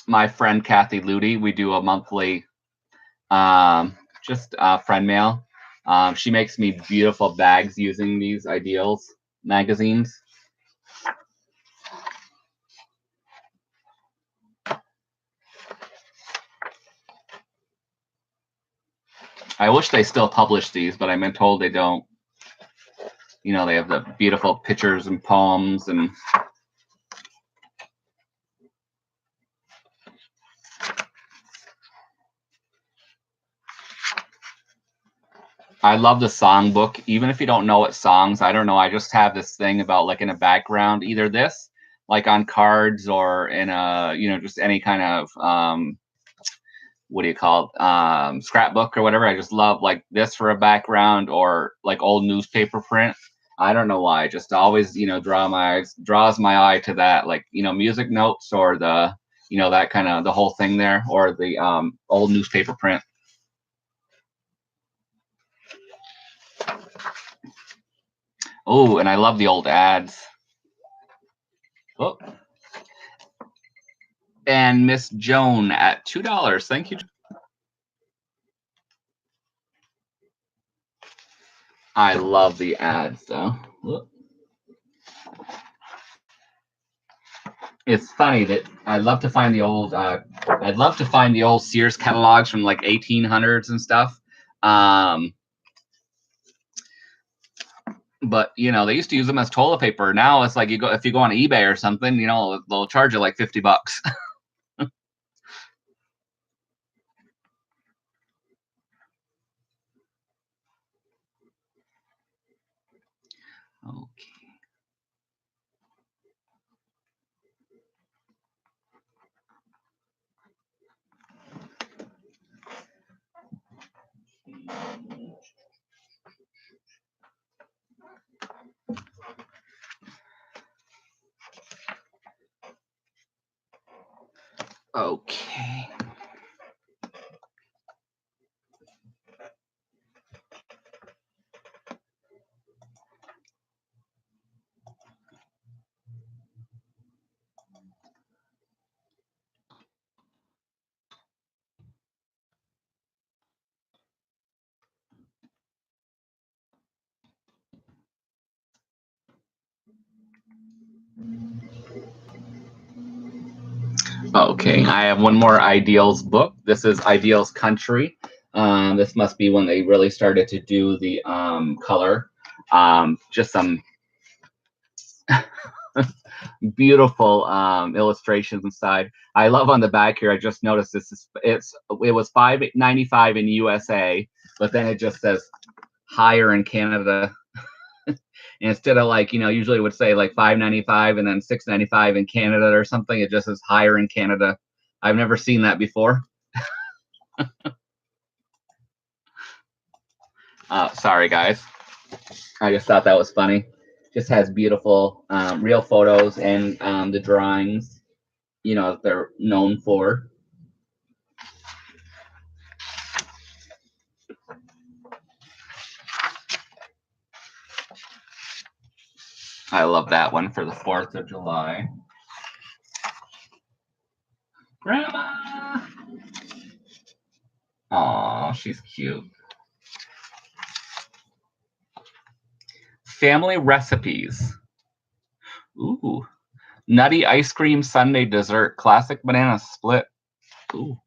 My friend Kathy Ludy, we do a monthly just friend mail. She makes me beautiful bags using these Ideals magazines. I wish they still publish these, but I've been told they don't. They have the beautiful pictures and poems, and I love the songbook. Even if you don't know what songs, I don't know. I just have this thing about like in a background, either this, like on cards, or in a, just any kind of, what do you call it? Scrapbook or whatever. I just love like this for a background, or like old newspaper print. I don't know why. Just always, draws my eye to that, like, music notes, or the, that kind of the whole thing there, or the old newspaper print. Oh, and I love the old ads. Oh. And Miss Joan at $2. Thank you. I love the ads, though. Look. It's funny that I'd love to find the old Sears catalogs from like 1800s and stuff. But they used to use them as toilet paper. Now it's like if you go on eBay or something, they'll charge you like $50. Okay. Okay. Okay, I have one more Ideals book. This is Ideals Country. This must be when they really started to do the color. Just some beautiful illustrations inside. I love on the back here. I just noticed it was $5.95 in USA, but then it just says higher in Canada. Instead of like, usually it would say like $5.95 and then $6.95 in Canada or something. It just says higher in Canada. I've never seen that before. Sorry, guys. I just thought that was funny. Just has beautiful real photos and the drawings, they're known for. I love that one for the 4th of July. Grandma! Aw, she's cute. Family recipes. Ooh. Nutty ice cream sundae dessert. Classic banana split. Ooh.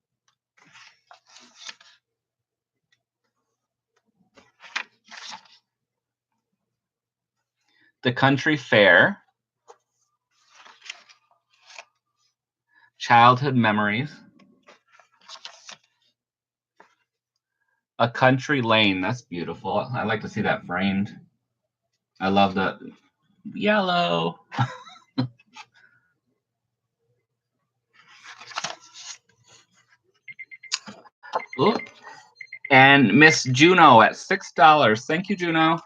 The Country Fair. Childhood memories. A country lane. That's beautiful. I like to see that framed. I love the yellow. Ooh. And Miss Juno at $6. Thank you, Juno.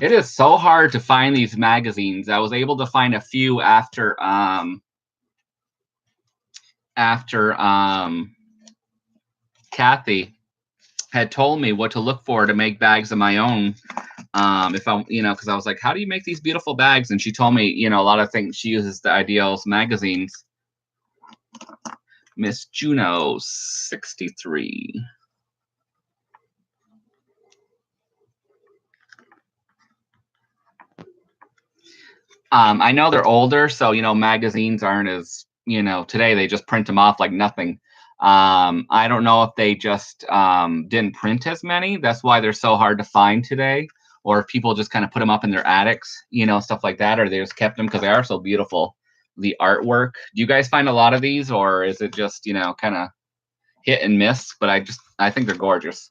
It is so hard to find these magazines. I was able to find a few after Kathy had told me what to look for to make bags of my own. If I'm, because I was like, how do you make these beautiful bags? And she told me, a lot of things. She uses the Ideals magazines. Miss Juno, 63. I know they're older, so magazines aren't as today they just print them off like nothing. I don't know if they just didn't print as many. That's why they're so hard to find today, or if people just kind of put them up in their attics, stuff like that, or they just kept them because they are so beautiful. The artwork. Do you guys find a lot of these, or is it just kind of hit and miss? But I think they're gorgeous.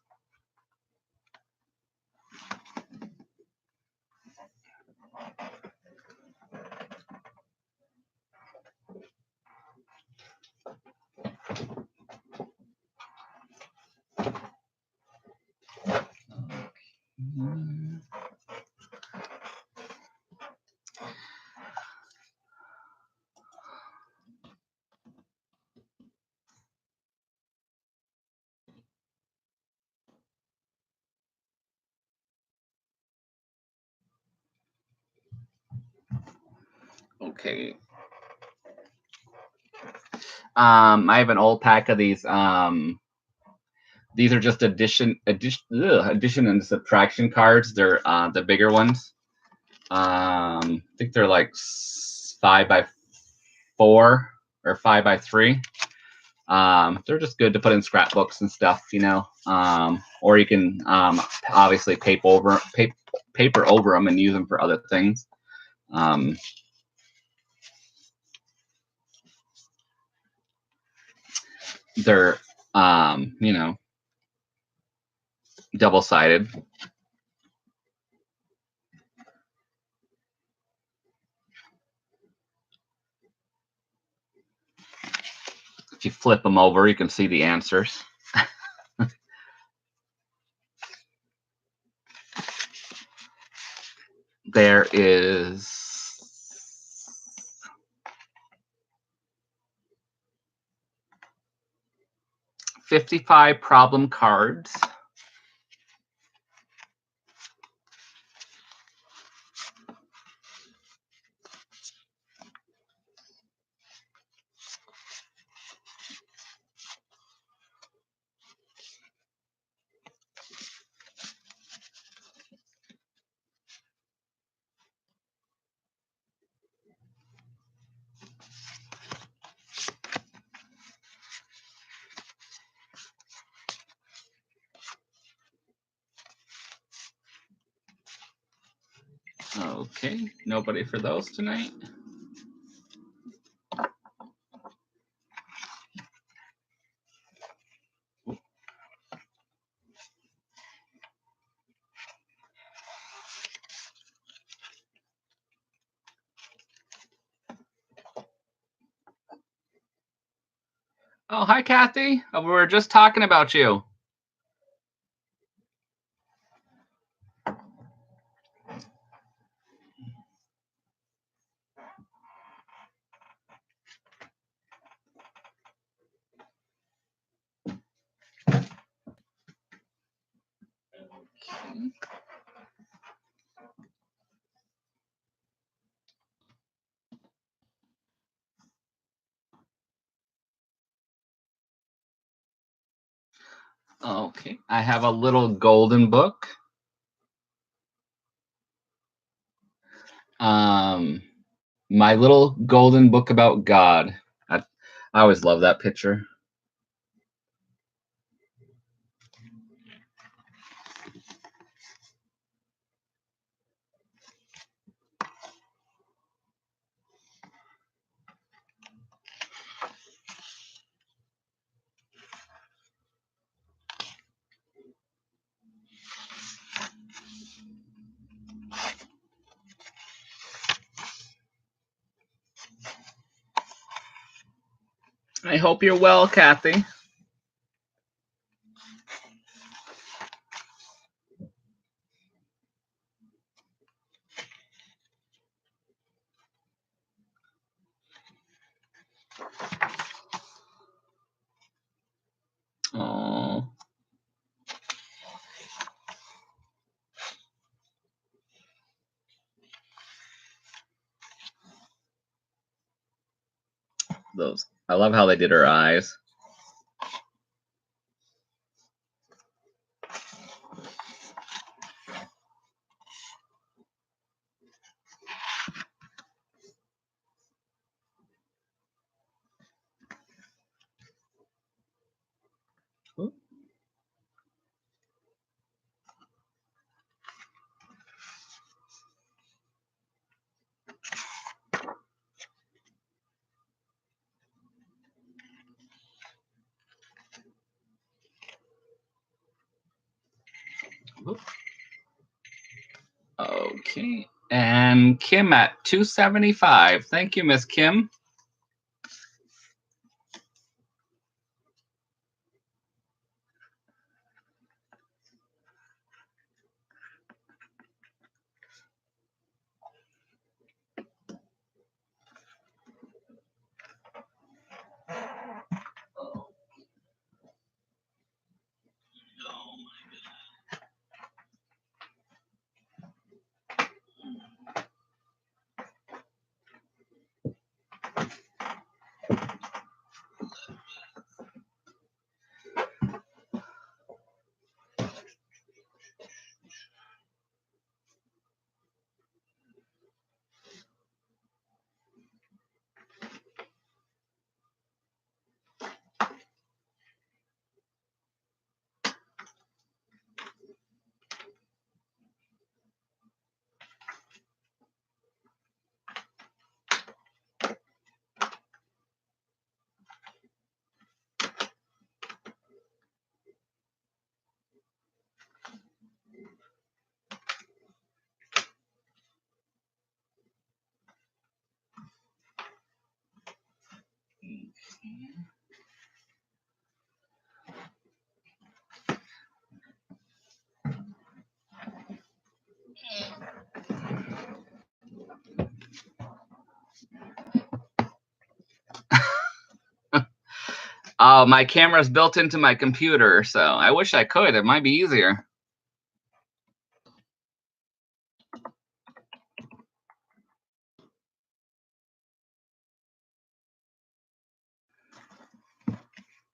Okay. I have an old pack of these. These are just addition and subtraction cards. They're the bigger ones. I think they're like 5x4 or 5x3. They're just good to put in scrapbooks and stuff, or you can obviously paper over them and use them for other things. They're double-sided. If you flip them over, you can see the answers. there is 55 problem cards. Okay, nobody for those tonight. Oh, hi, Kathy. We were just talking about you. Okay, I have a little golden book. My little golden book about God. I always love that picture. I hope you're well, Kathy. Oh. Those. I love how they did her eyes. Okay. And Kim at 275. Thank you, Miss Kim. Oh, my camera's built into my computer, so I wish I could. It might be easier.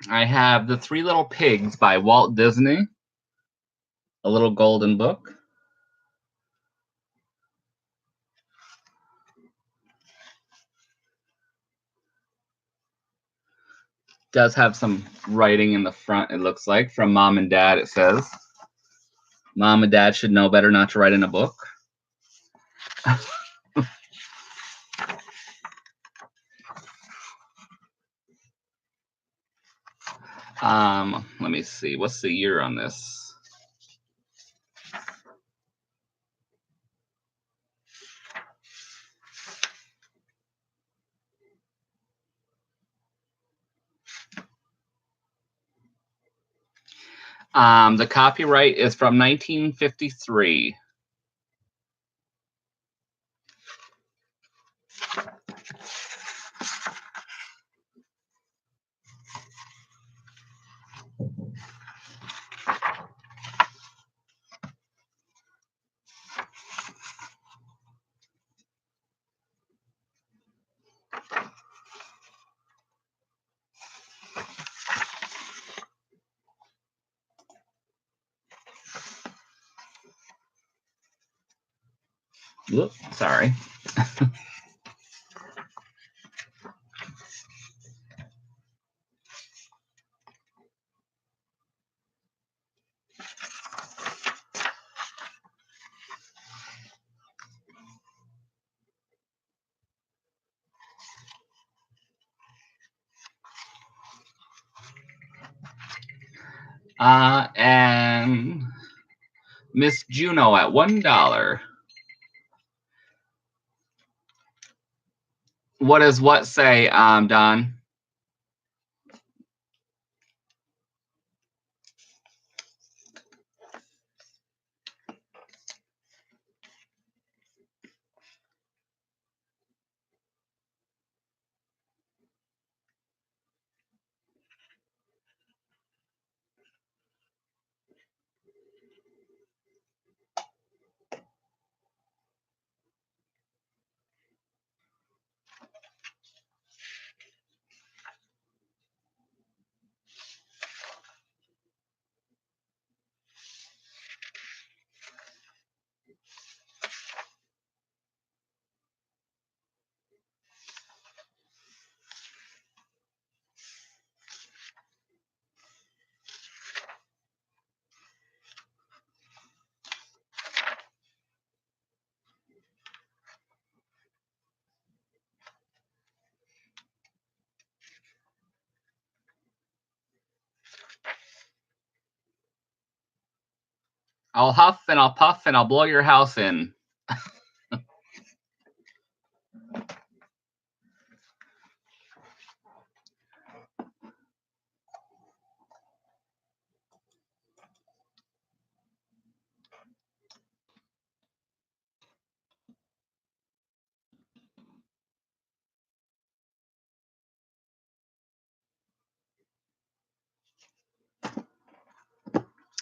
I have The Three Little Pigs by Walt Disney, a little golden book. Does have some writing in the front, it looks like, from Mom and Dad, it says. Mom and Dad should know better not to write in a book. Let me see. What's the year on this? The copyright is from 1953. Whoop, sorry. And Miss Juno at $1. What does what say, Don? I'll huff and I'll puff and I'll blow your house in.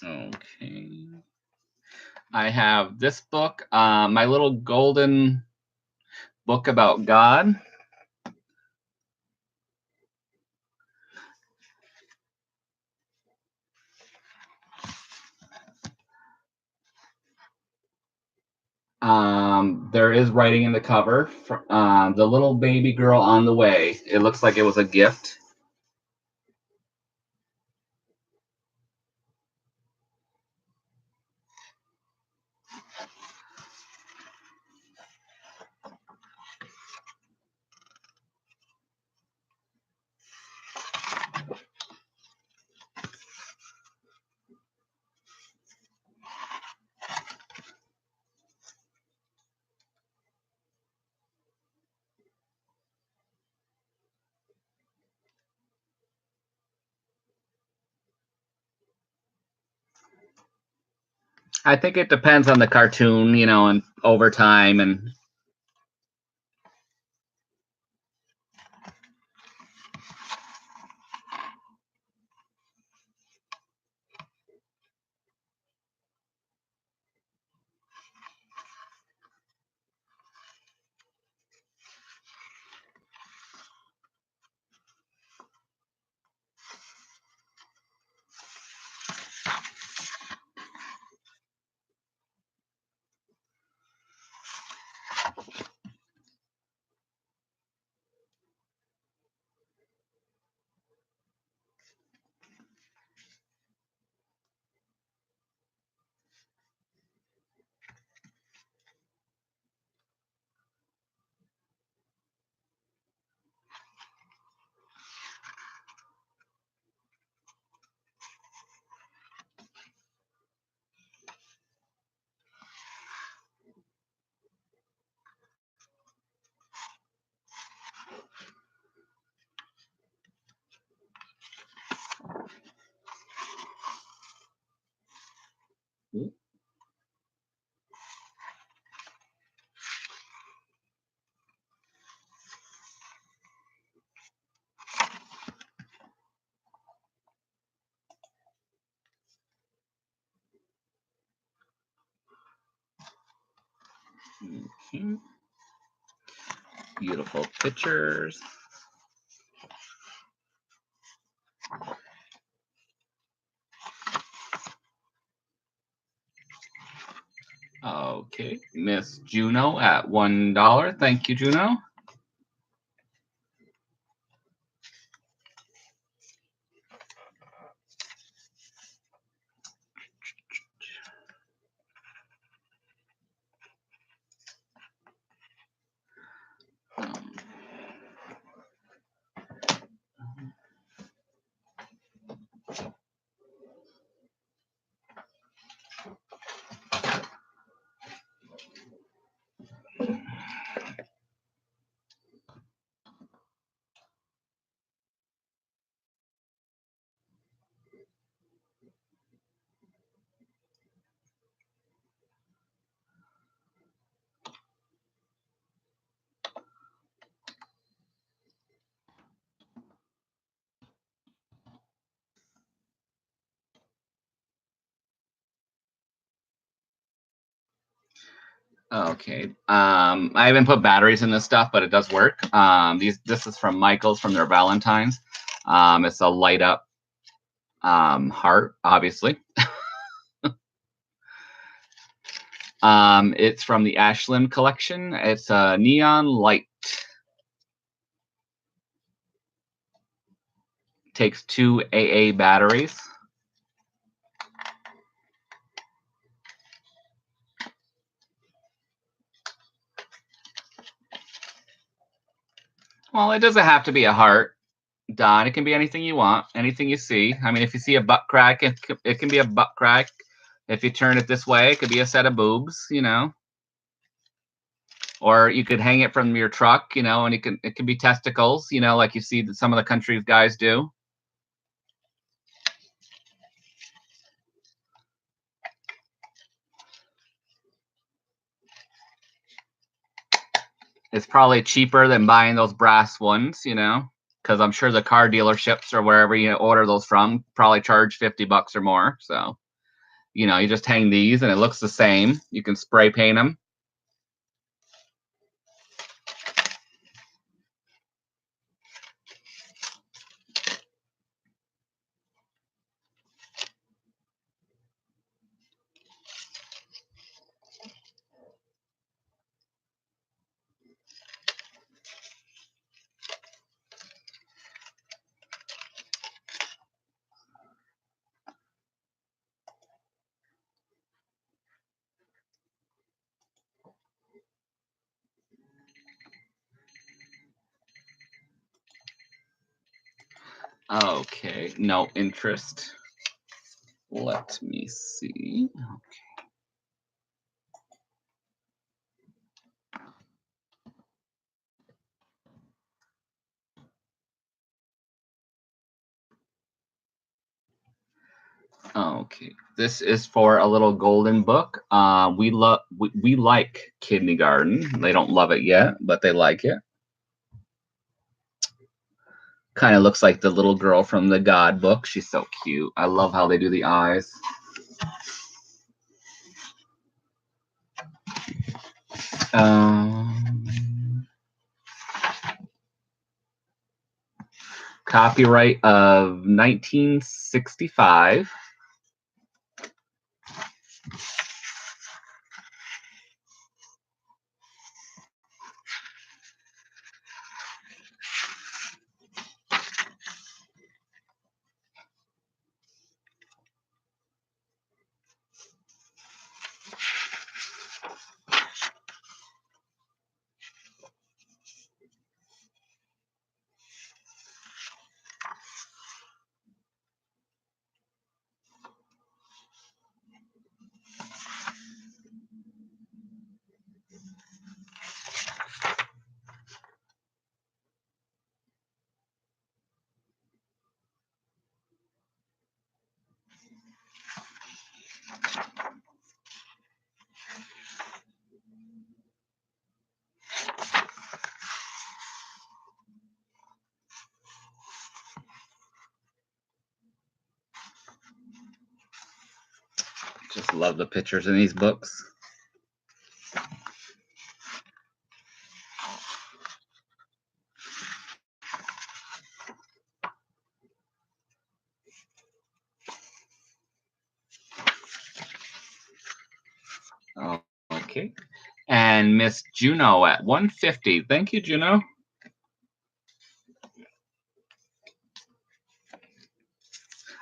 Okay. I have this book, my little golden book about God. There is writing in the cover. The little baby girl on the way. It looks like it was a gift. I think it depends on the cartoon, and over time and Okay. Beautiful pictures. Okay, Miss Juno at $1. Thank you, Juno. Okay. I haven't put batteries in this stuff, but it does work. This is from Michaels from their Valentine's. It's a light up heart, obviously. It's from the Ashland collection. It's a neon light. Takes 2 AA batteries. Well, it doesn't have to be a heart, Don. It can be anything you want, anything you see. I mean, if you see a butt crack, it can be a butt crack. If you turn it this way, it could be a set of boobs, you know. Or you could hang it from your truck, you know, and it can be testicles, you know, like you see that some of the country guys do. It's probably cheaper than buying those brass ones, you know, because I'm sure the car dealerships or wherever you order those from probably charge $50 or more. So, you know, you just hang these and it looks the same. You can spray paint them. Okay, no interest. Let me see. Okay, this is for a little golden book. We like Kindergarten. They don't love it yet, but they like it. Kind of looks like the little girl from the God book. She's so cute. I love how they do the eyes. Copyright of 1965. Just love the pictures in these books. Okay. And Miss Juno at 150. Thank you, Juno.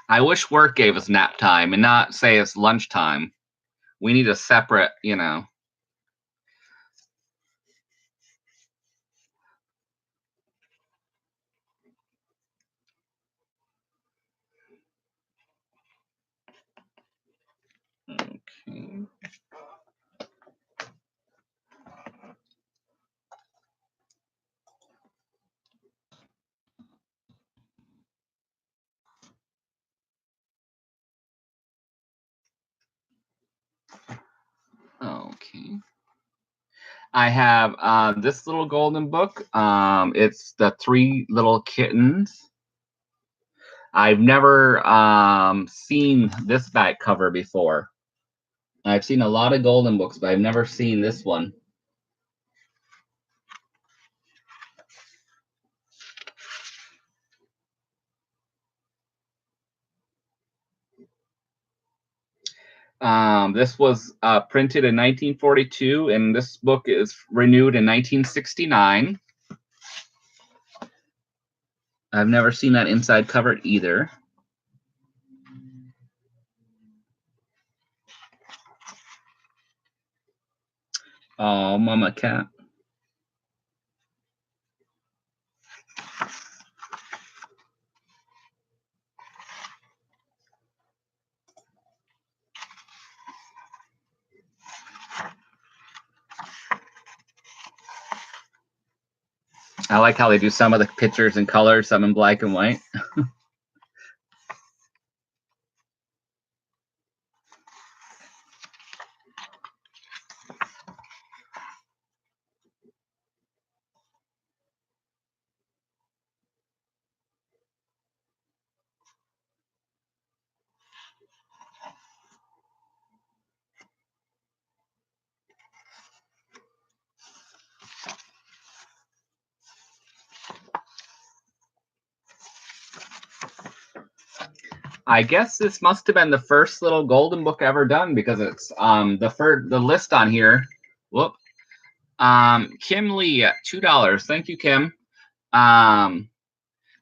I wish work gave us nap time and not say it's lunchtime. We need a separate, you know. Okay. Okay. I have this little golden book. It's the Three Little Kittens. I've never seen this back cover before. I've seen a lot of golden books, but I've never seen this one. This was printed in 1942, and this book is renewed in 1969. I've never seen that inside cover either. Oh, Mama Cat. I like how they do some of the pictures in color, some in black and white. I guess this must have been the first little golden book ever done, because it's the list on here. Whoop. Kim Lee at $2. Thank you, Kim.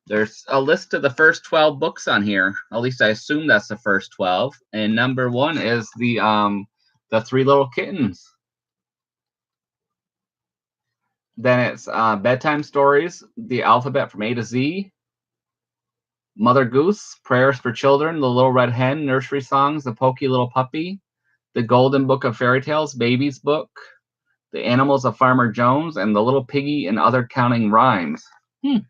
There's a list of the first 12 books on here. At least I assume that's the first 12. And number 1 is the Three Little Kittens. Then it's bedtime stories, the alphabet from A to Z, Mother Goose, Prayers for Children, The Little Red Hen, Nursery Songs, The Pokey Little Puppy, The Golden Book of Fairy Tales, Baby's Book, The Animals of Farmer Jones, and The Little Piggy and Other Counting Rhymes. Okay.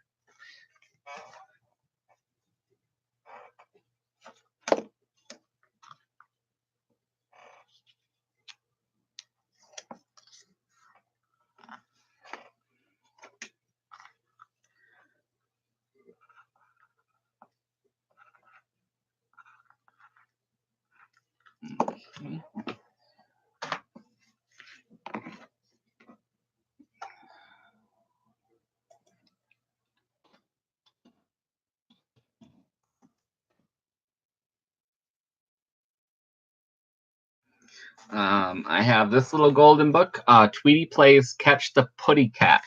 I have this little golden book, Tweety Plays Catch the Putty Cat.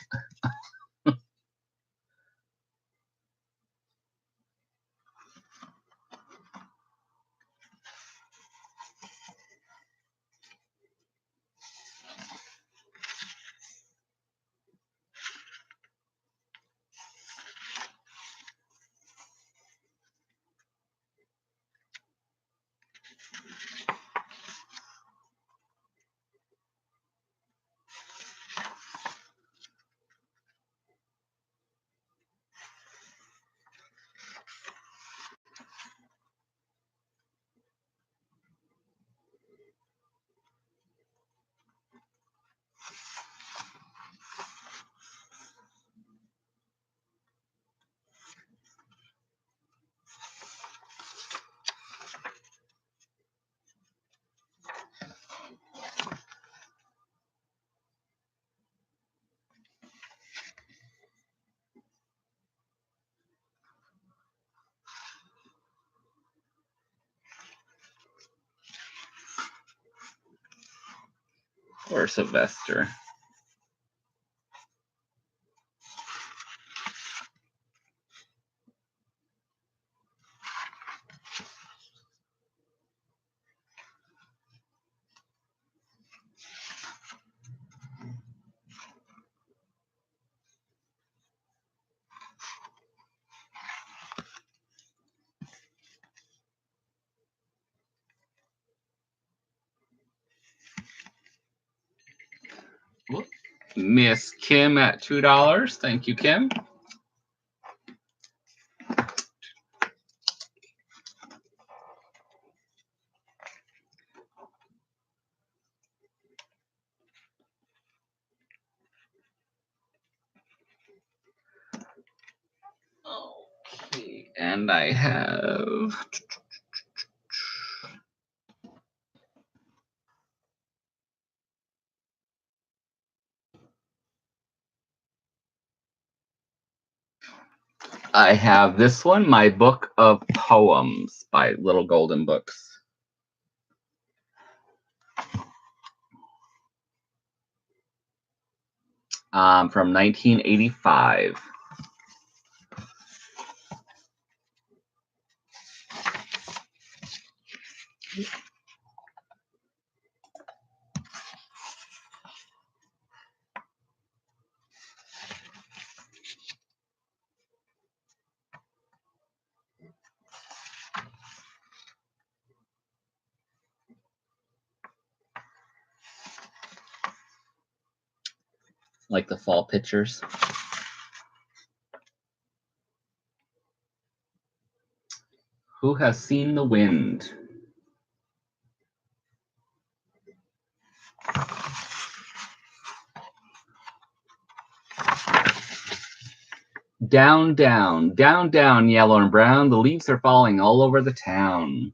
Or Sylvester. Miss Kim at $2. Thank you, Kim. Okay, and I have this one, My Book of Poems by Little Golden Books. From 1985. Like the fall pictures. Who has seen the wind? Down, down, down, down, yellow and brown. The leaves are falling all over the town.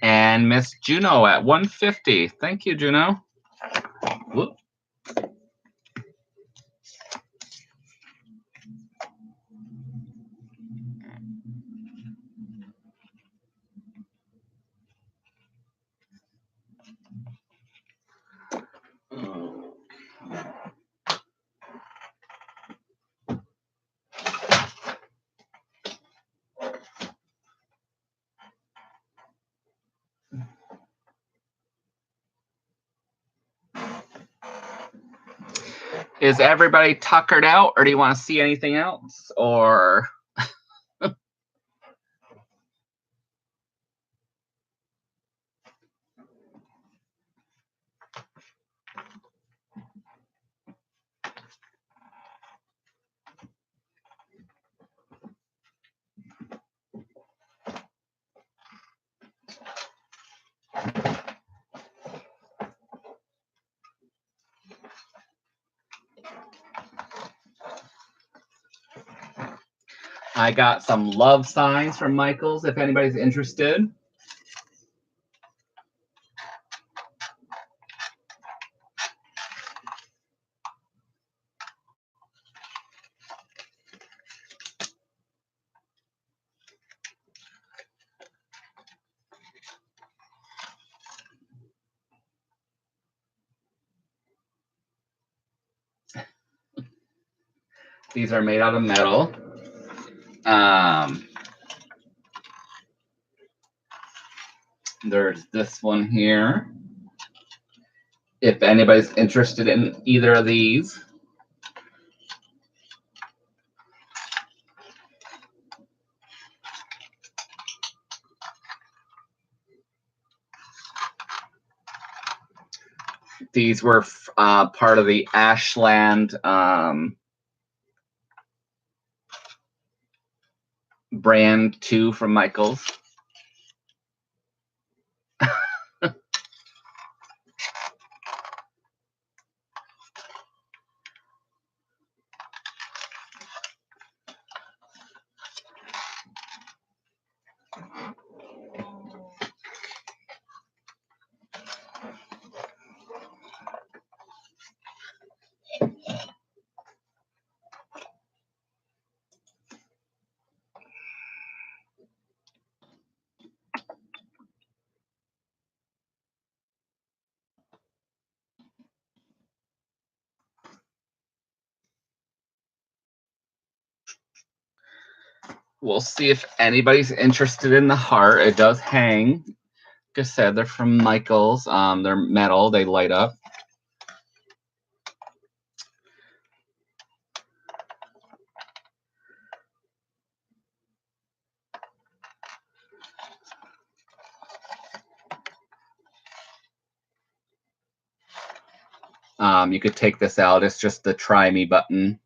And Miss Juno at $150. Thank you, Juno. Whoop. Is everybody tuckered out, or do you want to see anything else? Or I got some love signs from Michaels if anybody's interested. These are made out of metal. There's this one here. If anybody's interested in either of these. These were part of the Ashland brand 2 from Michaels. We'll see if anybody's interested in the heart. It does hang. Like I said, they're from Michaels. They're metal. They light up. You could take this out. It's just the try me button.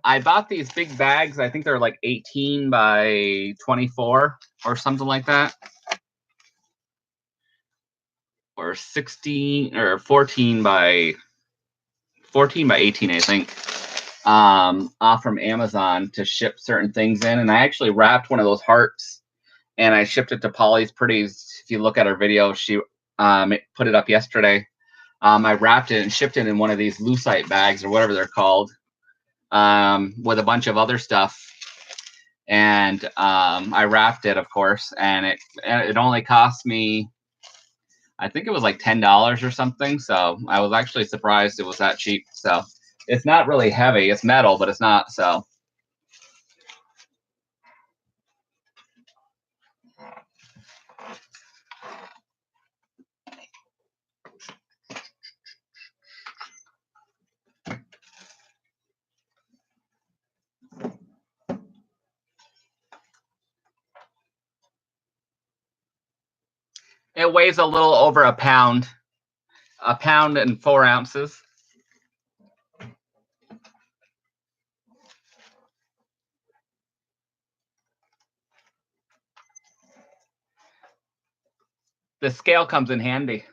I bought these big bags. I think they're like 18 by 24 or something like that. Or 16 or 14 by 18, I think. Off from Amazon to ship certain things in. And I actually wrapped one of those hearts and I shipped it to Polly's Pretties. If you look at her video, she put it up yesterday. I wrapped it and shipped it in one of these lucite bags or whatever they're called, with a bunch of other stuff. And I wrapped it, of course, and it only cost me, I think it was like $10 or something. So I was actually surprised it was that cheap. So it's not really heavy. It's metal, but it's not. So it weighs a little over a pound and 4 ounces. The scale comes in handy.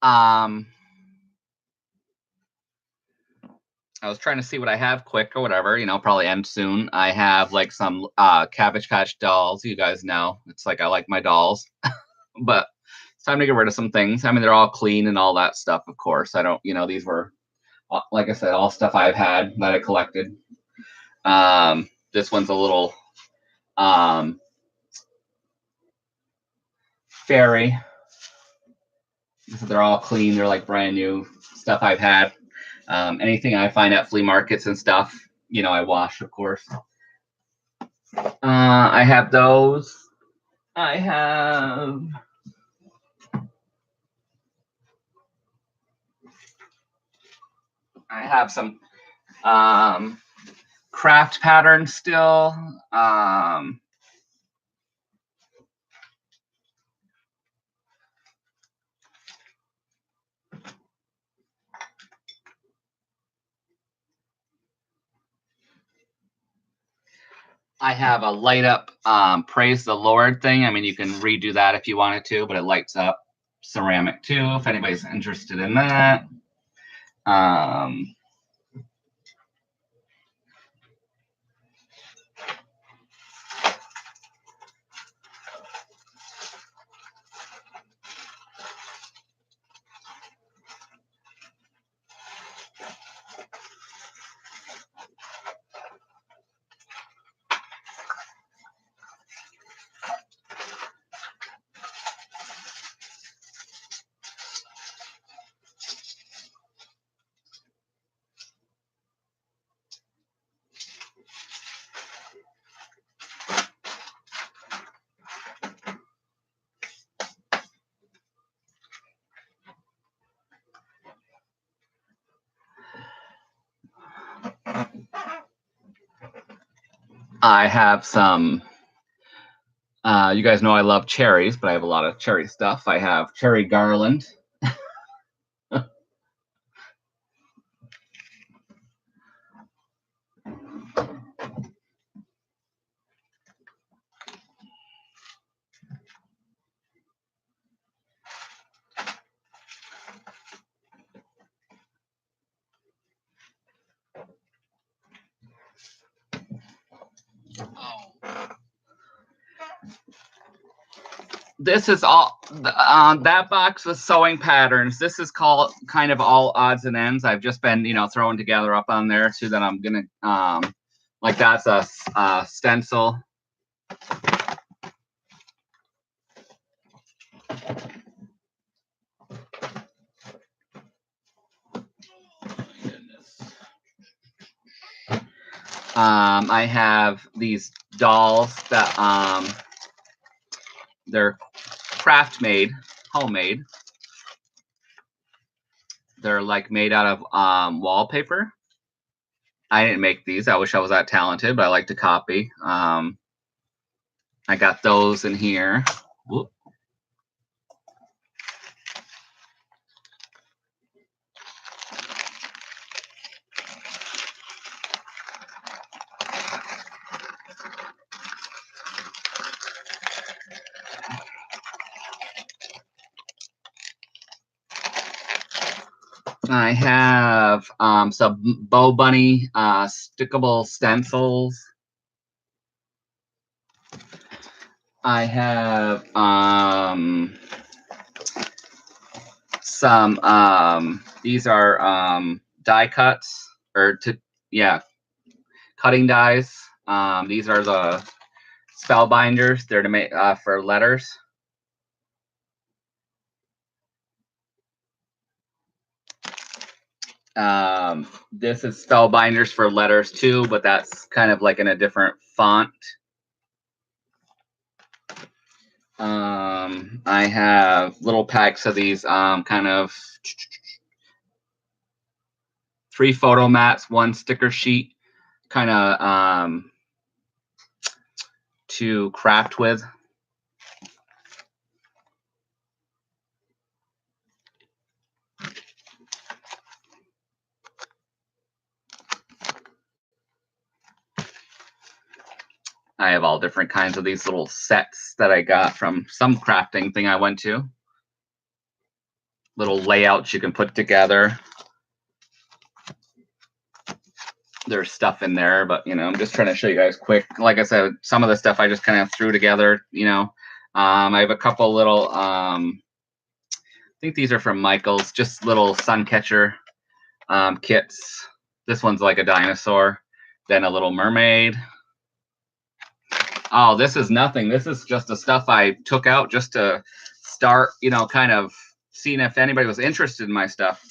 I was trying to see what I have quick or whatever, you know, probably end soon. I have like some Cabbage Patch dolls. You guys know it's like I like my dolls, but it's time to get rid of some things. I mean, they're all clean and all that stuff, of course. I don't, you know, these were, like I said, all stuff I've had that I collected. This one's a little fairy. They're all clean. They're like brand new stuff I've had. Anything I find at flea markets and stuff, you know, I wash, of course. I have those. I have some craft patterns still. I have a light up praise the Lord thing. I mean, you can redo that if you wanted to, but it lights up ceramic too, if anybody's interested in that. I have some, you guys know I love cherries, but I have a lot of cherry stuff. I have cherry garland. This is all, that box was sewing patterns. This is called kind of all odds and ends. I've just been, you know, throwing together up on there too that I'm going to, like that's a stencil. I have these dolls that they're craft made, homemade. They're like made out of wallpaper. I didn't make these. I wish I was that talented, but I like to copy. I got those in here. Whoop. I have some Bo Bunny stickable stencils. I have some these are die cuts or cutting dies. These are the spellbinders. They're to make for letters. This is spellbinders for letters too, but that's kind of like in a different font. I have little packs of these kind of 3 photo mats, 1 sticker sheet, kind of to craft with. I have all different kinds of these little sets that I got from some crafting thing I went to. little layouts you can put together. There's stuff in there, but I'm just trying to show you guys quick. Like I said, some of the stuff I just kind of threw together. I have a couple little. I think these are from Michaels, just little sun catcher kits. This one's like a dinosaur, then a little mermaid. Oh, this is nothing. This is just the stuff I took out just to start, kind of seeing if anybody was interested in my stuff.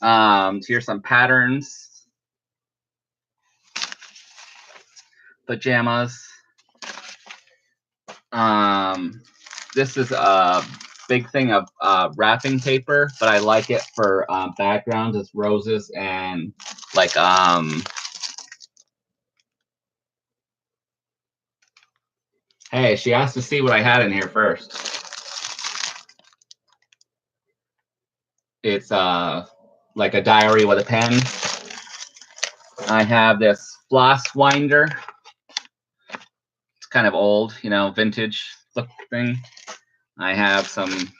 So here's some patterns. Pajamas. This is a big thing of wrapping paper, but I like it for backgrounds. It's roses and like hey, she asked to see what I had in here first. It's like a diary with a pen. I have this floss winder. It's kind of old, vintage look thing. I have some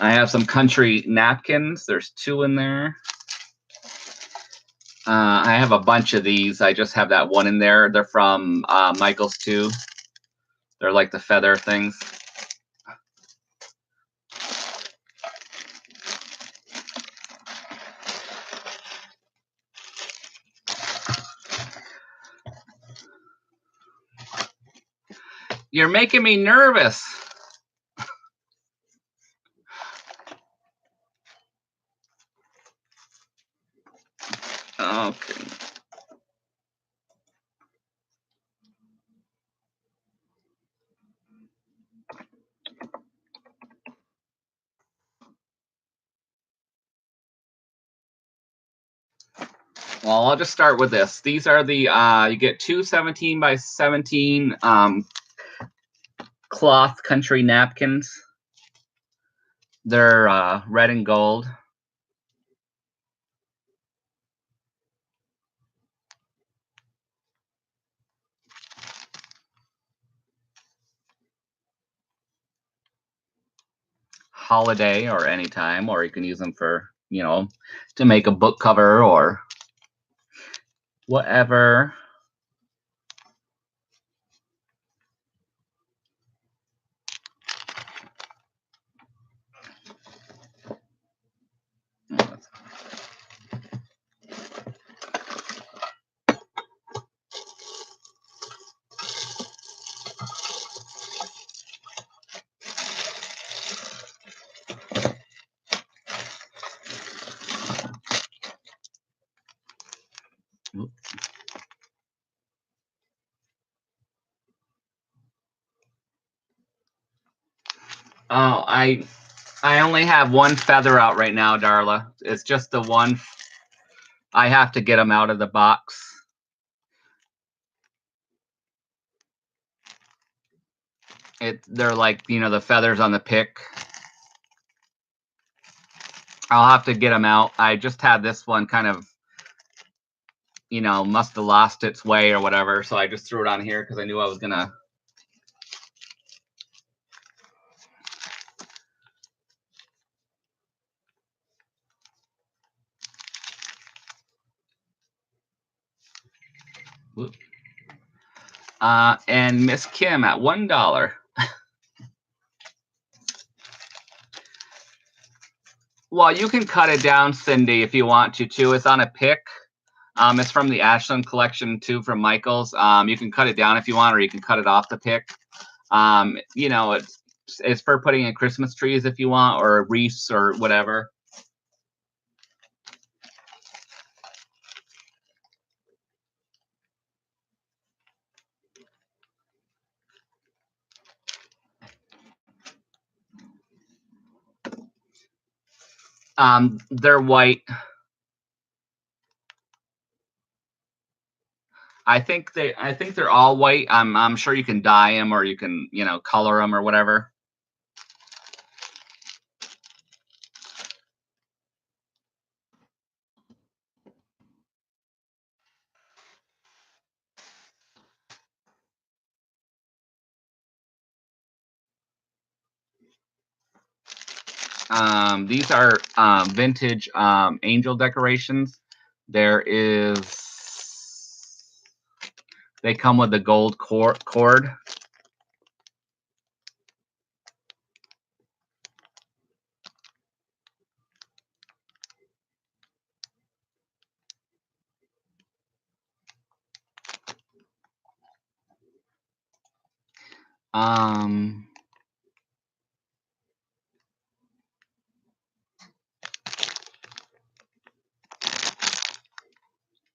I have some country napkins. There's 2 in there. I have a bunch of these. I just have that one in there. They're from Michaels too. They're like the feather things. You're making me nervous. Okay. Well, I'll just start with this. These are the, you get 2 17 by 17 cloth country napkins. They're red and gold. Holiday or anytime, or you can use them for, to make a book cover or whatever. Oh, I only have one feather out right now, Darla. It's just the one. I have to get them out of the box. They're like, the feathers on the pick. I'll have to get them out. I just had this one kind of, must have lost its way or whatever. So I just threw it on here because I knew I was going to. And Miss Kim at $1. Well, you can cut it down, Cindy, if you want to, too. It's on a pick. It's from the Ashland collection, too, from Michaels. You can cut it down if you want, or you can cut it off the pick. It's for putting in Christmas trees if you want, or wreaths or whatever. They're white. I think they're all white. I'm sure you can dye them or you can, color them or whatever. These are vintage angel decorations. There is, they come with the gold cord.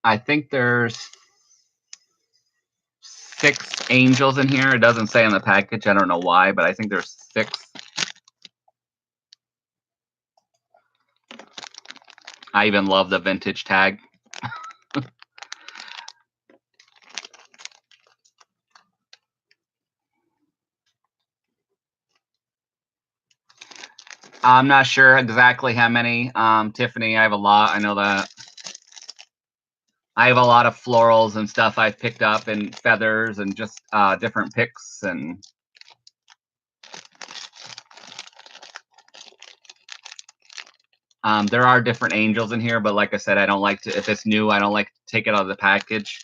I think there's 6 angels in here. It doesn't say on the package. I don't know why, but I think there's 6. I even love the vintage tag. I'm not sure exactly how many, Tiffany. I have a lot. I know that. I have a lot of florals and stuff I've picked up, and feathers, and just different picks. And there are different angels in here, but like I said, I don't like to, if it's new, I don't like to take it out of the package.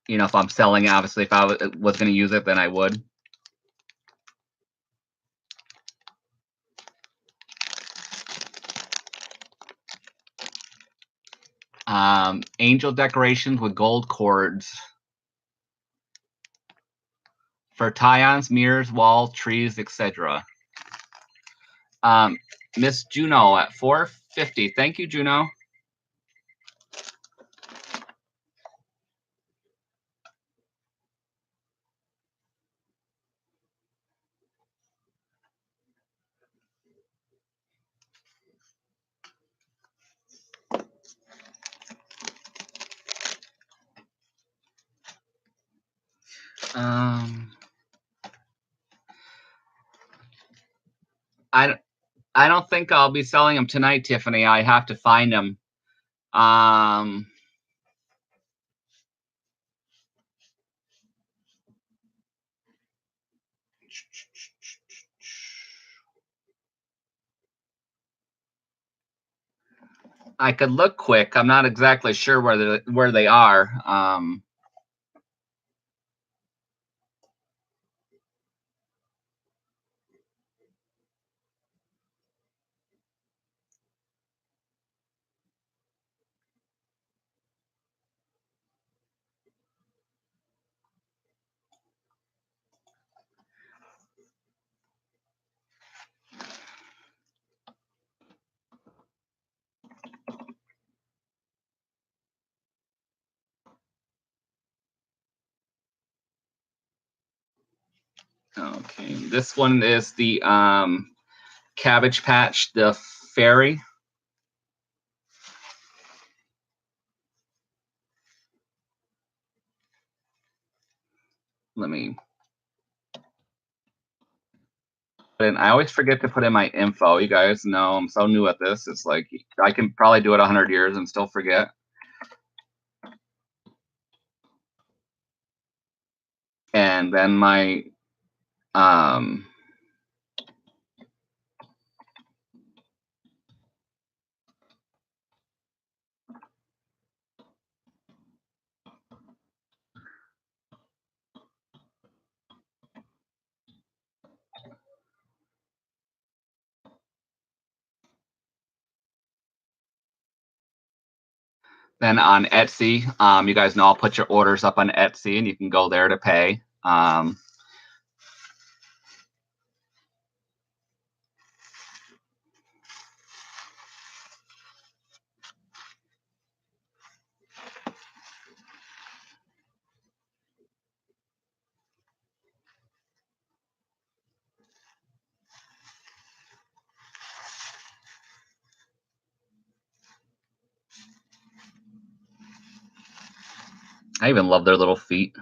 You know, if I'm selling it, obviously, if I was going to use it, then I would. Angel decorations with gold cords for tie-ons, mirrors, wall, trees, etc. Miss Juno at $4.50. Thank you, Juno. I don't think I'll be selling them tonight, Tiffany. I have to find them. I could look quick. I'm not exactly sure where they are. Okay, this one is the Cabbage Patch, the fairy. Let me. And I always forget to put in my info. You guys know I'm so new at this. It's like I can probably do it 100 years and still forget. And then my then on Etsy, you guys know I'll put your orders up on Etsy, and you can go there to pay. I even love their little feet.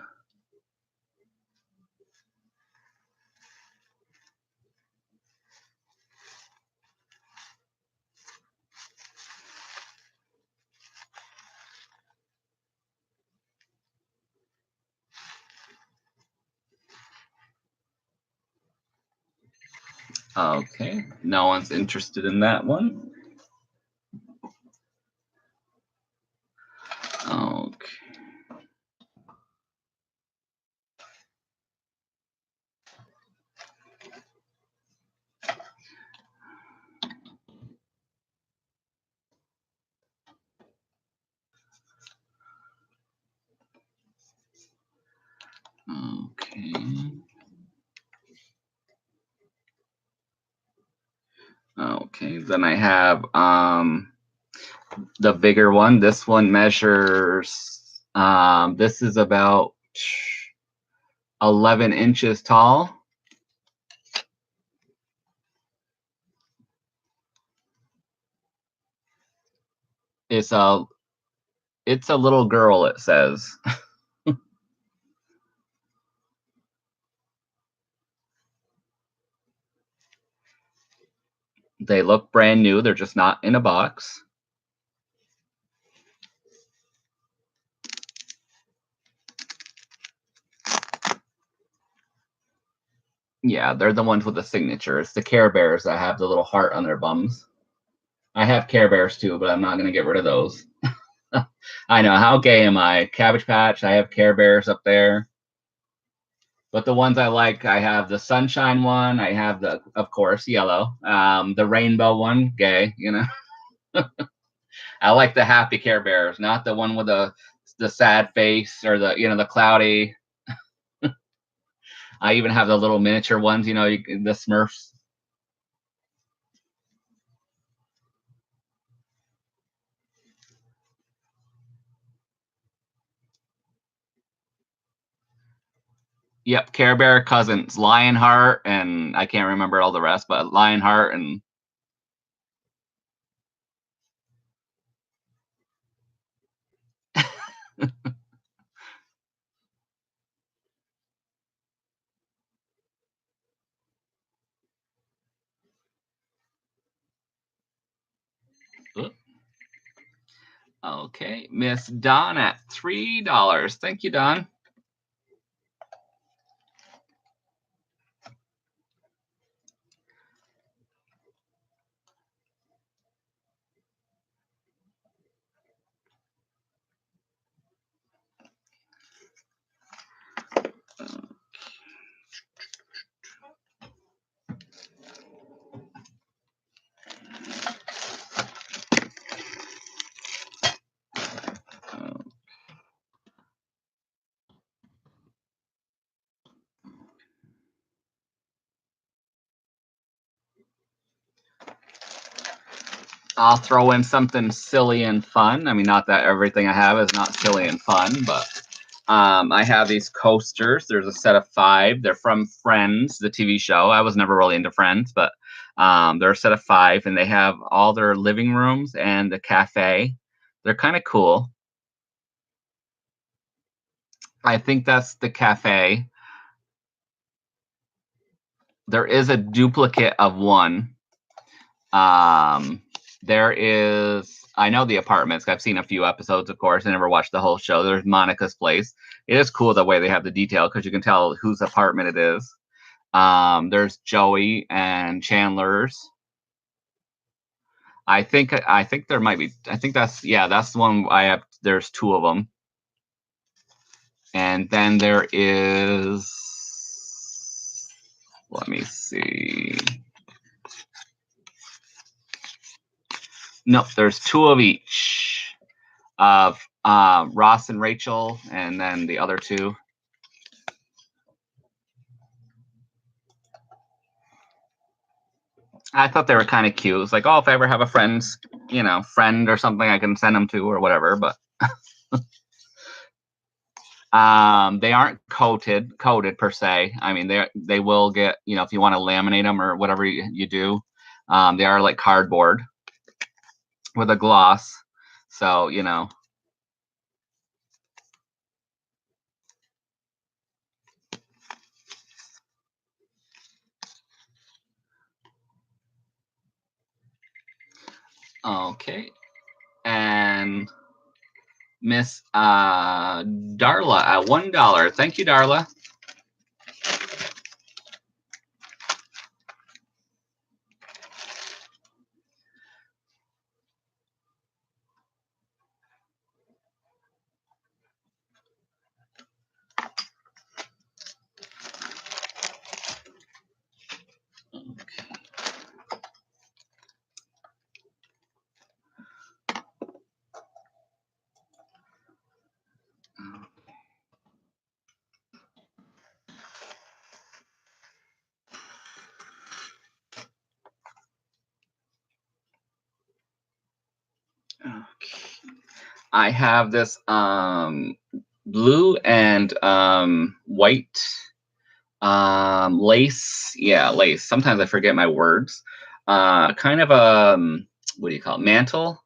Okay, no one's interested in that one. Okay. Okay. Okay, then I have the bigger one. This one measures this is about 11 inches tall. It's a little girl, it says. They look brand new. They're just not in a box. Yeah, they're the ones with the signature. It's the Care Bears that have the little heart on their bums. I have Care Bears too, but I'm not going to get rid of those. I know. How gay am I? Cabbage Patch, I have Care Bears up there. But the ones I like, I have the sunshine one. I have the, of course, yellow. The rainbow one, gay. You know, I like the happy Care Bears, not the one with the sad face or the the cloudy. I even have the little miniature ones. You know, the Smurfs. Yep, Care Bear cousins, Lionheart, and I can't remember all the rest, but Lionheart and okay, Miss Dawn at $3. Thank you, Dawn. I'll throw in something silly and fun. I mean, not that everything I have is not silly and fun, but I have these coasters. There's a set of 5. They're from Friends, the TV show. I was never really into Friends, but they're a set of 5, and they have all their living rooms and the cafe. They're kind of cool. I think that's the cafe. There is a duplicate of one. There is. I know the apartments. I've seen a few episodes, of course. I never watched the whole show. There's Monica's place. It is cool the way they have the detail because you can tell whose apartment it is. There's Joey and Chandler's. I think there might be. I think that's that's the one I have. There's 2 of them, and then there is. Let me see. No, there's 2 of each of Ross and Rachel, and then the other 2. I thought they were kind of cute. It's like, oh, if I ever have a friend or something, I can send them to or whatever. But they aren't coated per se. I mean, they will get if you want to laminate them or whatever you do. They are like cardboard with a gloss. So Okay. And Miss Darla at $1. Thank you, Darla. I have this blue and white lace. Yeah, lace. Sometimes I forget my words. Kind of what do you call it? Mantle.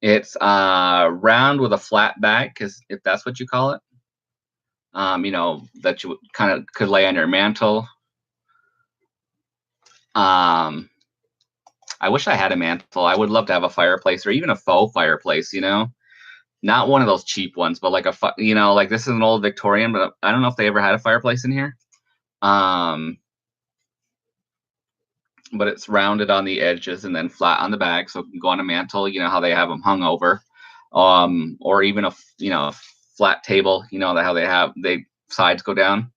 It's round with a flat back, because if that's what you call it. That you kind of could lay on your mantle. I wish I had a mantle. I would love to have a fireplace, or even a faux fireplace, not one of those cheap ones, but like like this is an old Victorian, but I don't know if they ever had a fireplace in here. But it's rounded on the edges and then flat on the back, so it can go on a mantle. You know how they have them hung over, or even a flat table. How they sides go down.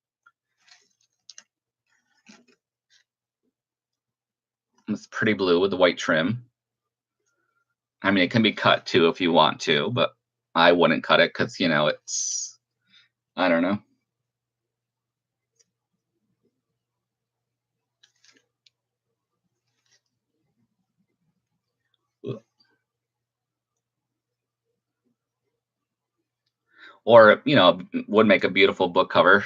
It's pretty blue with the white trim. I mean, it can be cut too if you want to, but I wouldn't cut it because it's, I don't know. Or would make a beautiful book cover.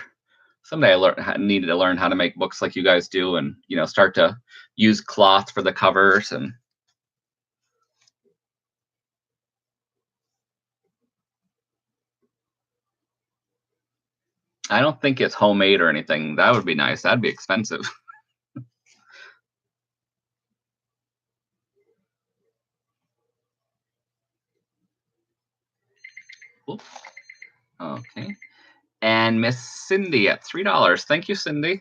Someday needed to learn how to make books like you guys do, and start to use cloth for the covers. And I don't think it's homemade or anything. That would be nice. That'd be expensive. Oops. Okay. And Miss Cindy at $3. Thank you, Cindy.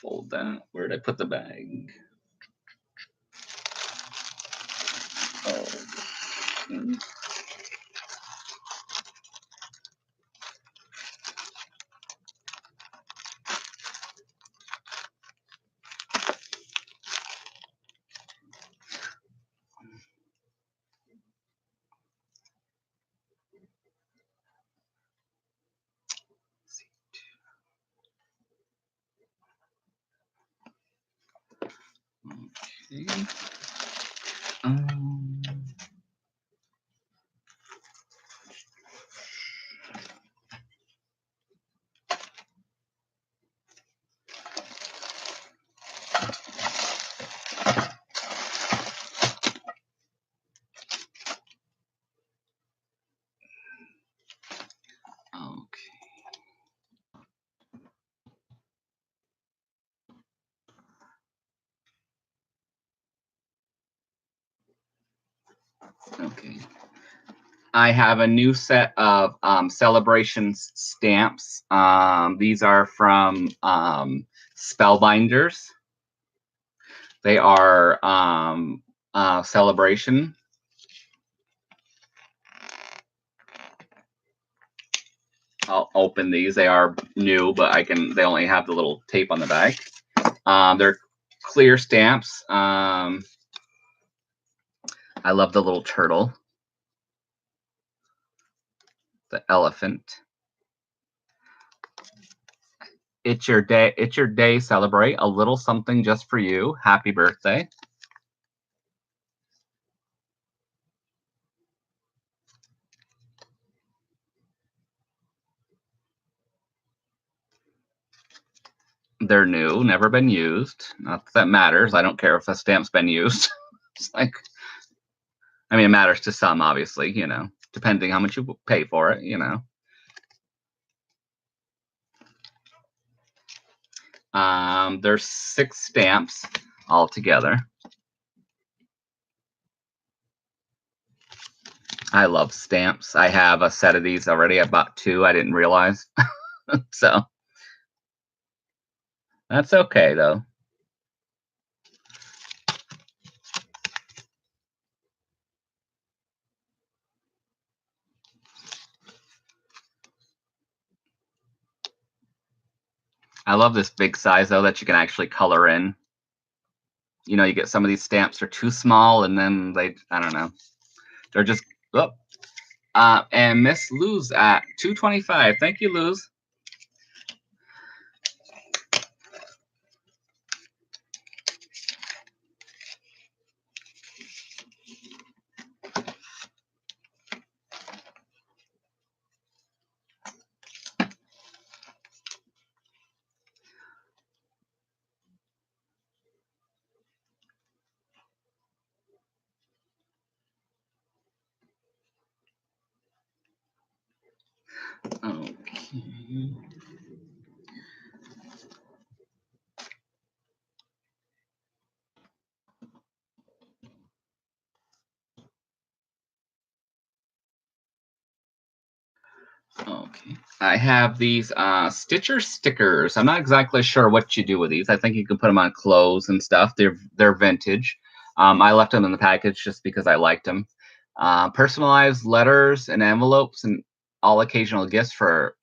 Fold that. Where did I put the bag? Oh. Okay. Okay. I have a new set of celebration stamps. These are from Spellbinders. They are celebration. I'll open these. They are new, but they only have the little tape on the back. They're clear stamps. I love the little turtle. The elephant. It's your day. It's your day. Celebrate a little something just for you. Happy birthday. They're new, never been used. Not that that matters. I don't care if a stamp's been used. It's like, I mean, it matters to some, obviously, depending how much you pay for it, There's 6 stamps altogether. I love stamps. I have a set of these already. I bought 2. I didn't realize. So that's okay, though. I love this big size, though, that you can actually color in. You get some of these stamps are too small, and then I don't know. They're just, oh. And Miss Luz at $2.25. Thank you, Luz. Okay. Okay. I have these Stitcher stickers. I'm not exactly sure what you do with these. I think you can put them on clothes and stuff. They're vintage. I left them in the package just because I liked them. Personalized letters and envelopes and all occasional gifts for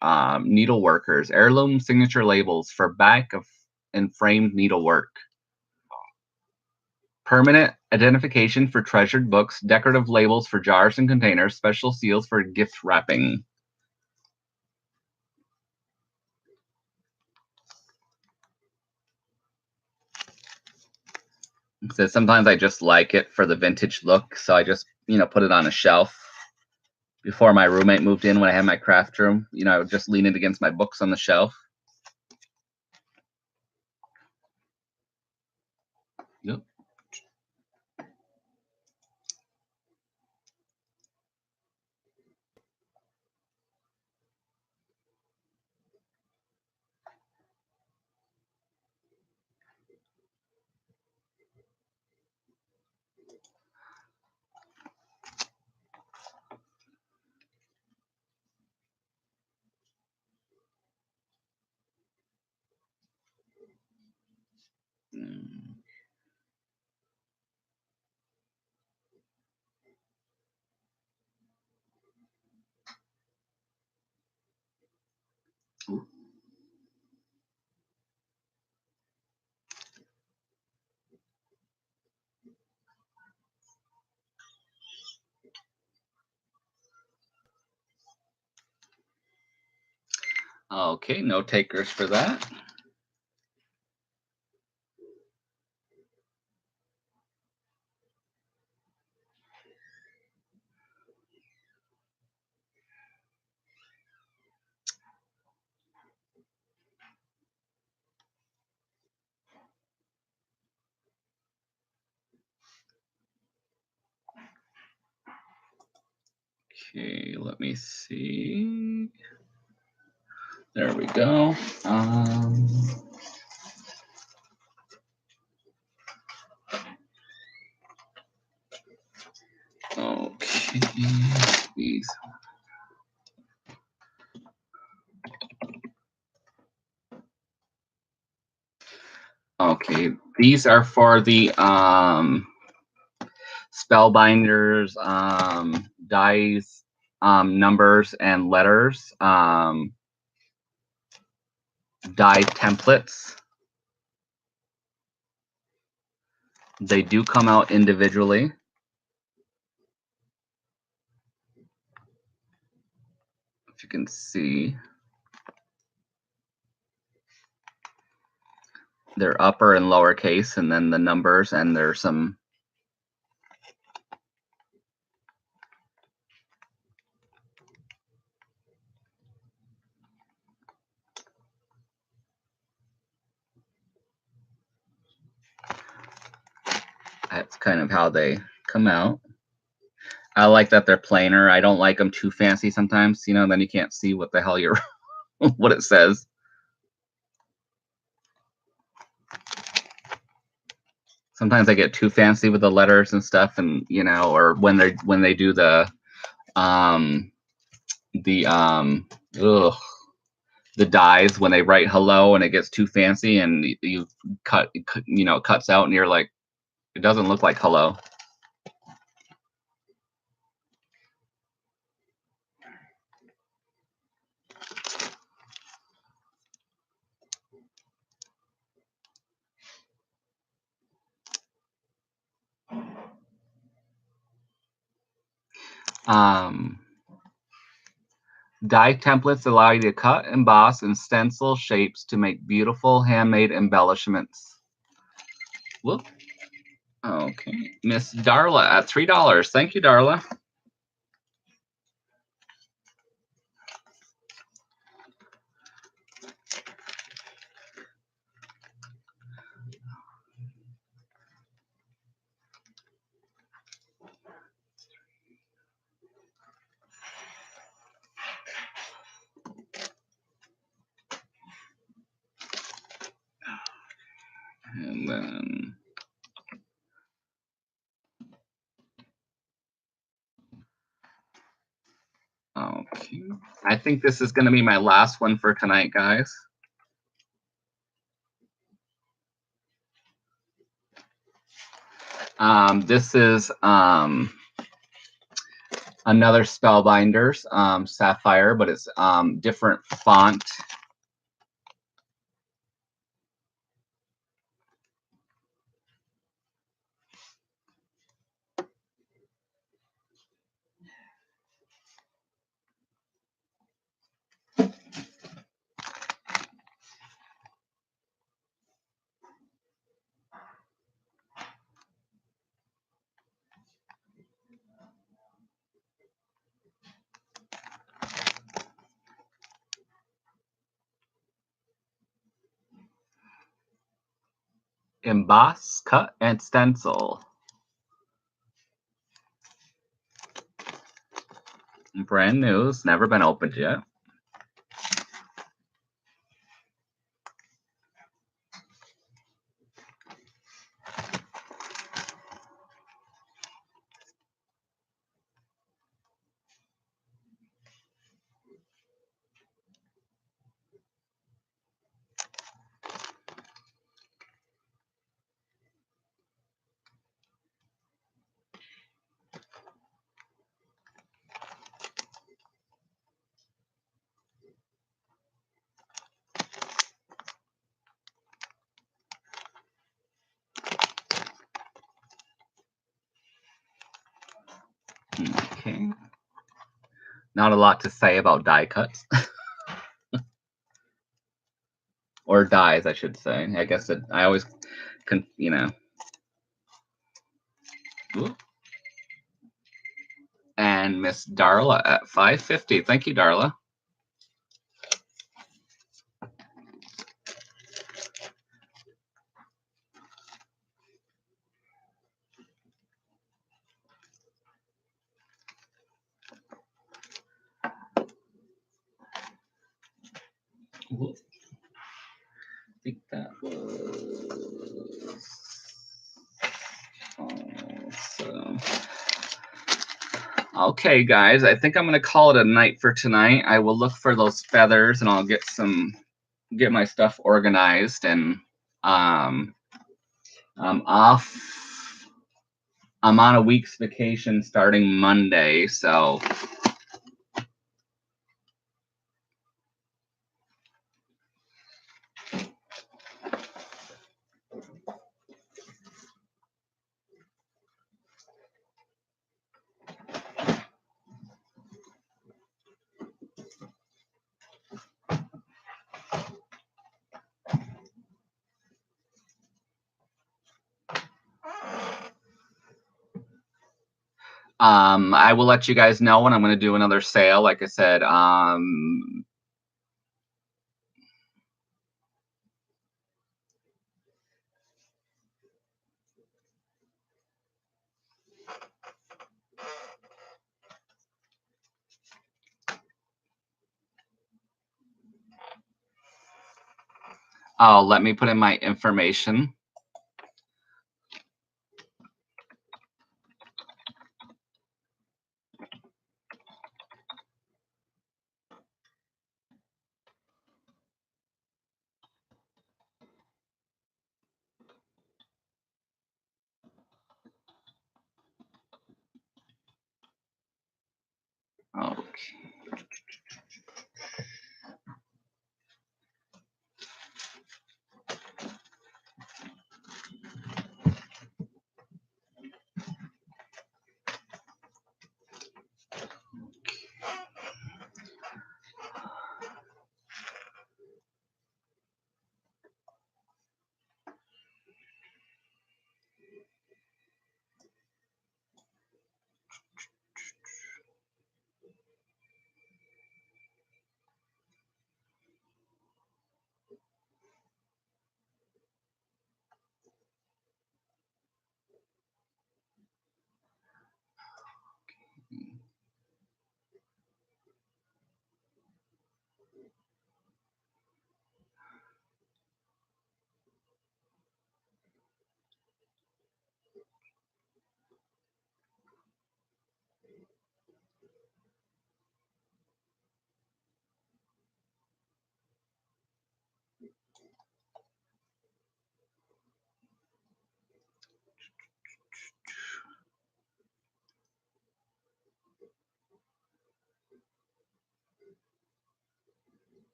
needle workers. Heirloom signature labels for back of and framed needlework. Permanent identification for treasured books. Decorative labels for jars and containers. Special seals for gift wrapping. So sometimes I just like it for the vintage look, so I just put it on a shelf. Before my roommate moved in, when I had my craft room, I would just lean it against my books on the shelf. Yep. Mm. Okay, no takers for that. Okay, let me see. There we go. Okay, these. Okay, these are for the spellbinders, dice, numbers, and letters, die templates. They do come out individually. If you can see, they're upper and lowercase, and then the numbers, and there's some. That's kind of how they come out. I like that they're plainer. I don't like them too fancy sometimes, then you can't see what the hell you're what it says. Sometimes I get too fancy with the letters and stuff, and or when they do the ugh, the dies when they write hello and it gets too fancy and you it cuts out and you're like, it doesn't look like hello. Die templates allow you to cut, emboss, and stencil shapes to make beautiful handmade embellishments. Whoop. Okay, Miss Darla at $3. Thank you, Darla. then okay. I think this is going to be my last one for tonight, guys. This is another Spellbinders Sapphire, but it's different font. Emboss, cut, and stencil. Brand new. It's never been opened yet. Okay. Not a lot to say about die cuts. Or dies, I should say. I guess I always can, you know. Ooh. And Miss Darla at $5.50. Thank you, Darla. Ooh. I think that was awesome. Okay, guys, I think I'm gonna call it a night for tonight. I will look for those feathers and I'll get my stuff organized, and I'm off. I'm on a week's vacation starting Monday, so I will let you guys know when I'm going to do another sale. Like I said, let me put in my information. Okay.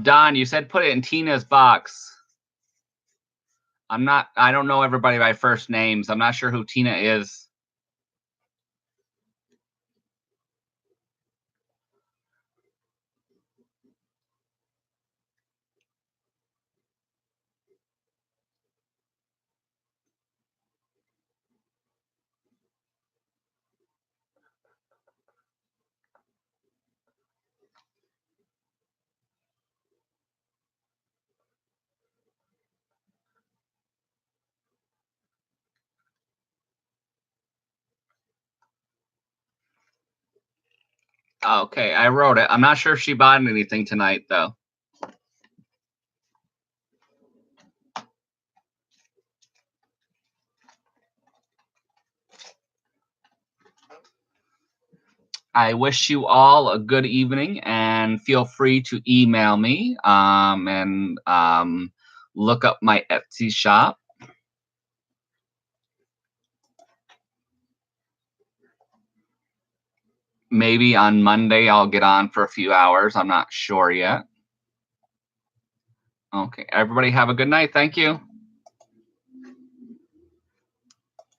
Don, you said put it in Tina's box. I don't know everybody by first names. I'm not sure who Tina is. Okay, I wrote it. I'm not sure if she bought anything tonight, though. I wish you all a good evening, and feel free to email me and look up my Etsy shop. Maybe on Monday I'll get on for a few hours. I'm not sure yet. Okay, everybody have a good night. Thank you.